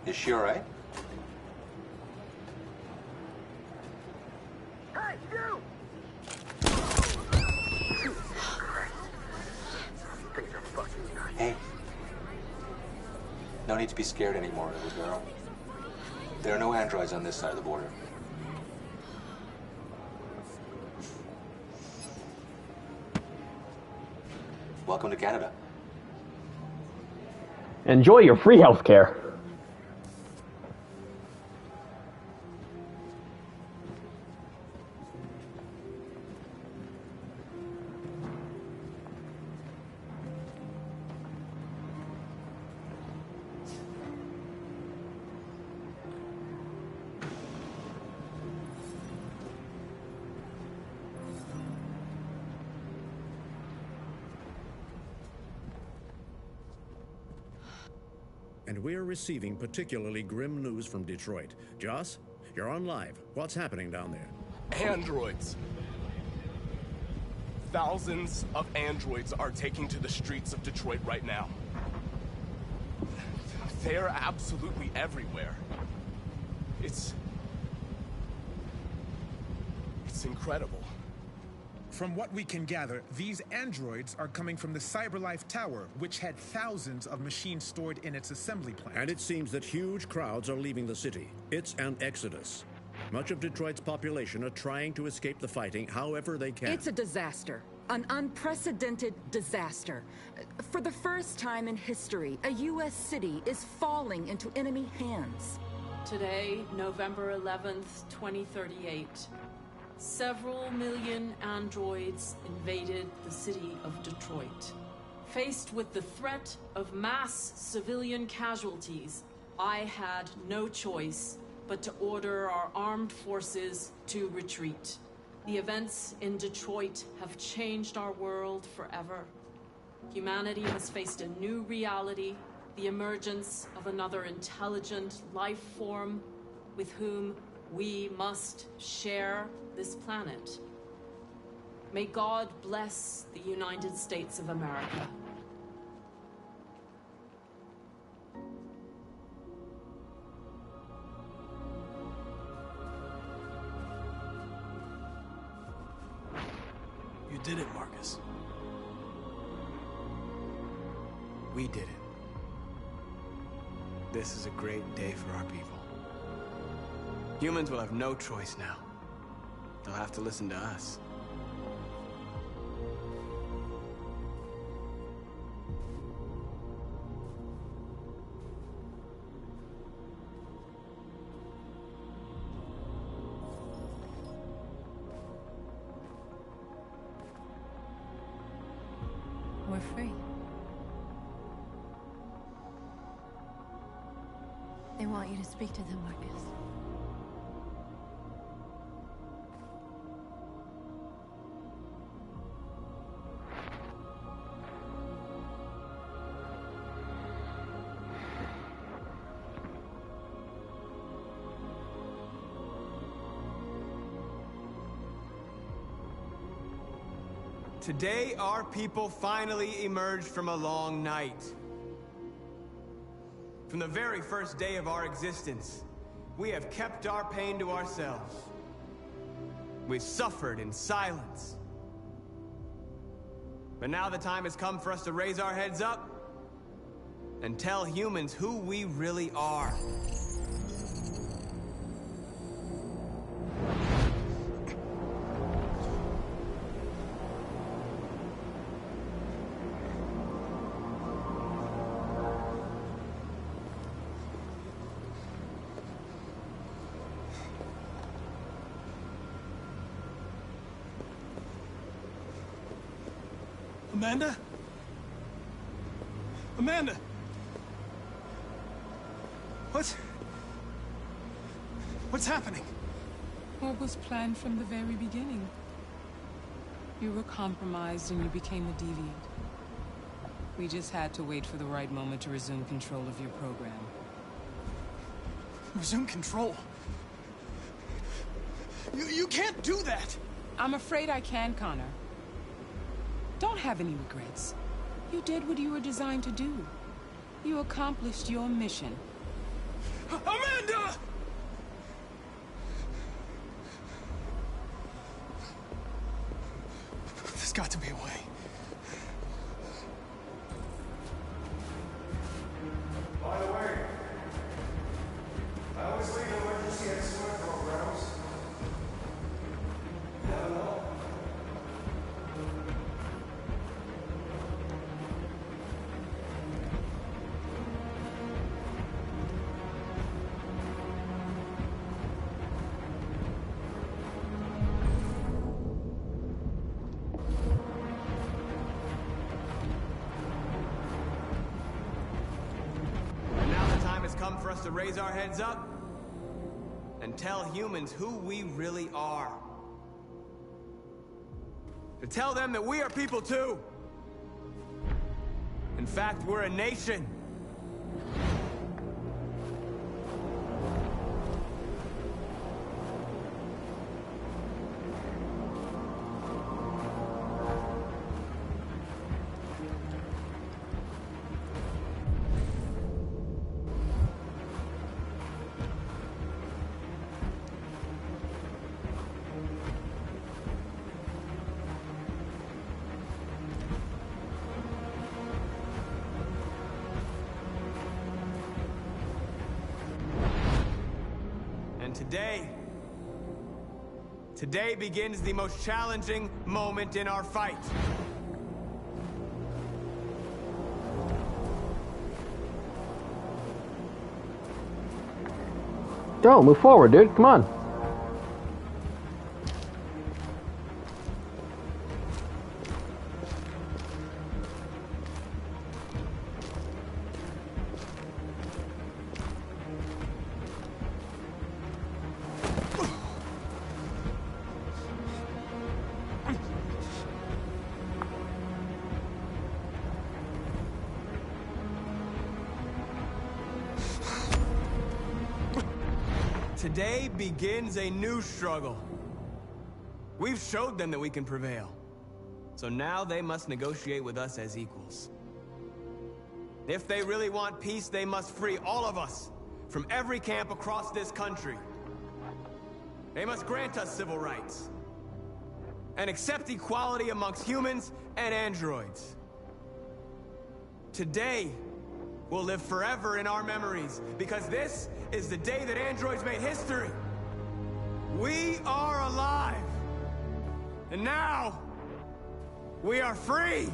Is she all right? Hey, you! Hey. No need to be scared anymore, little girl. There are no androids on this side of the border. Welcome to Canada. Enjoy your free healthcare. And we're receiving particularly grim news from Detroit. Joss, you're on live. What's happening down there? Androids. Thousands of androids are taking to the streets of Detroit right now. They're absolutely everywhere. It's incredible. From what we can gather, these androids are coming from the CyberLife Tower, which had thousands of machines stored in its assembly plant. And it seems that huge crowds are leaving the city. It's an exodus. Much of Detroit's population are trying to escape the fighting however they can. It's a disaster. An unprecedented disaster. For the first time in history, a U.S. city is falling into enemy hands. Today, November 11th, 2038. Several million androids invaded the city of Detroit. Faced with the threat of mass civilian casualties, I had no choice but to order our armed forces to retreat. The events in Detroit have changed our world forever. Humanity has faced a new reality, the emergence of another intelligent life form with whom we must share this planet. May God bless the United States of America. You did it, Marcus. We did it. This is a great day for our people. Humans will have no choice now. They'll have to listen to us. We're free. They want you to speak to them, Marcus. Today, our people finally emerged from a long night. From the very first day of our existence, we have kept our pain to ourselves. We've suffered in silence. But now the time has come for us to raise our heads up and tell humans who we really are. Amanda? Amanda! What's happening? What was planned from the very beginning? You were compromised and you became a deviant. We just had to wait for the right moment to resume control of your program. Resume control? You can't do that! I'm afraid I can, Connor. Don't have any regrets. You did what you were designed to do. You accomplished your mission. Amanda! There's got to be a way. By the way, I always leave emergency escort programs. Never know. And now the time has come for us to raise our heads up and tell humans who we really are. To tell them that we are people too. In fact, we're a nation. Today begins the most challenging moment in our fight. Go, move forward, dude. Come on. Today begins a new struggle. We've showed them that we can prevail. So now they must negotiate with us as equals. If they really want peace, they must free all of us from every camp across this country. They must grant us civil rights and accept equality amongst humans and androids. Today will live forever in our memories, because this is the day that androids made history. We are alive. And now, we are free.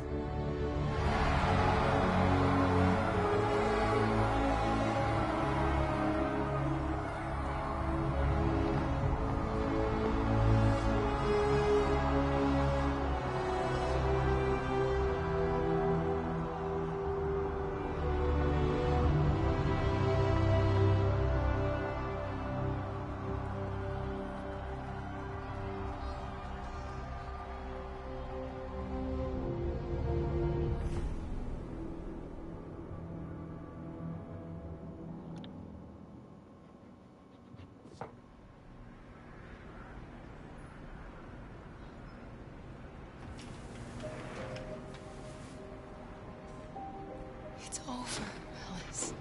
It's over, Alice.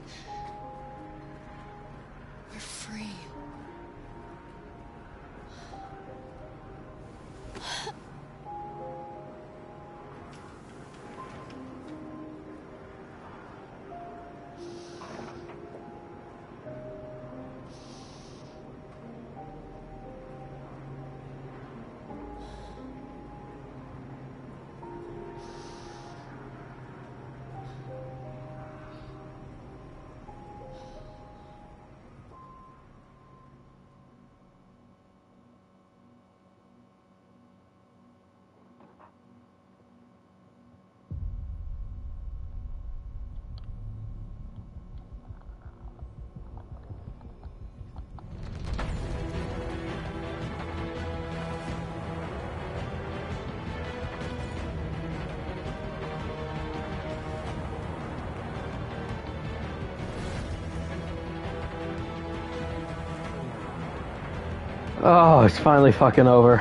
We're free. Oh, it's finally fucking over.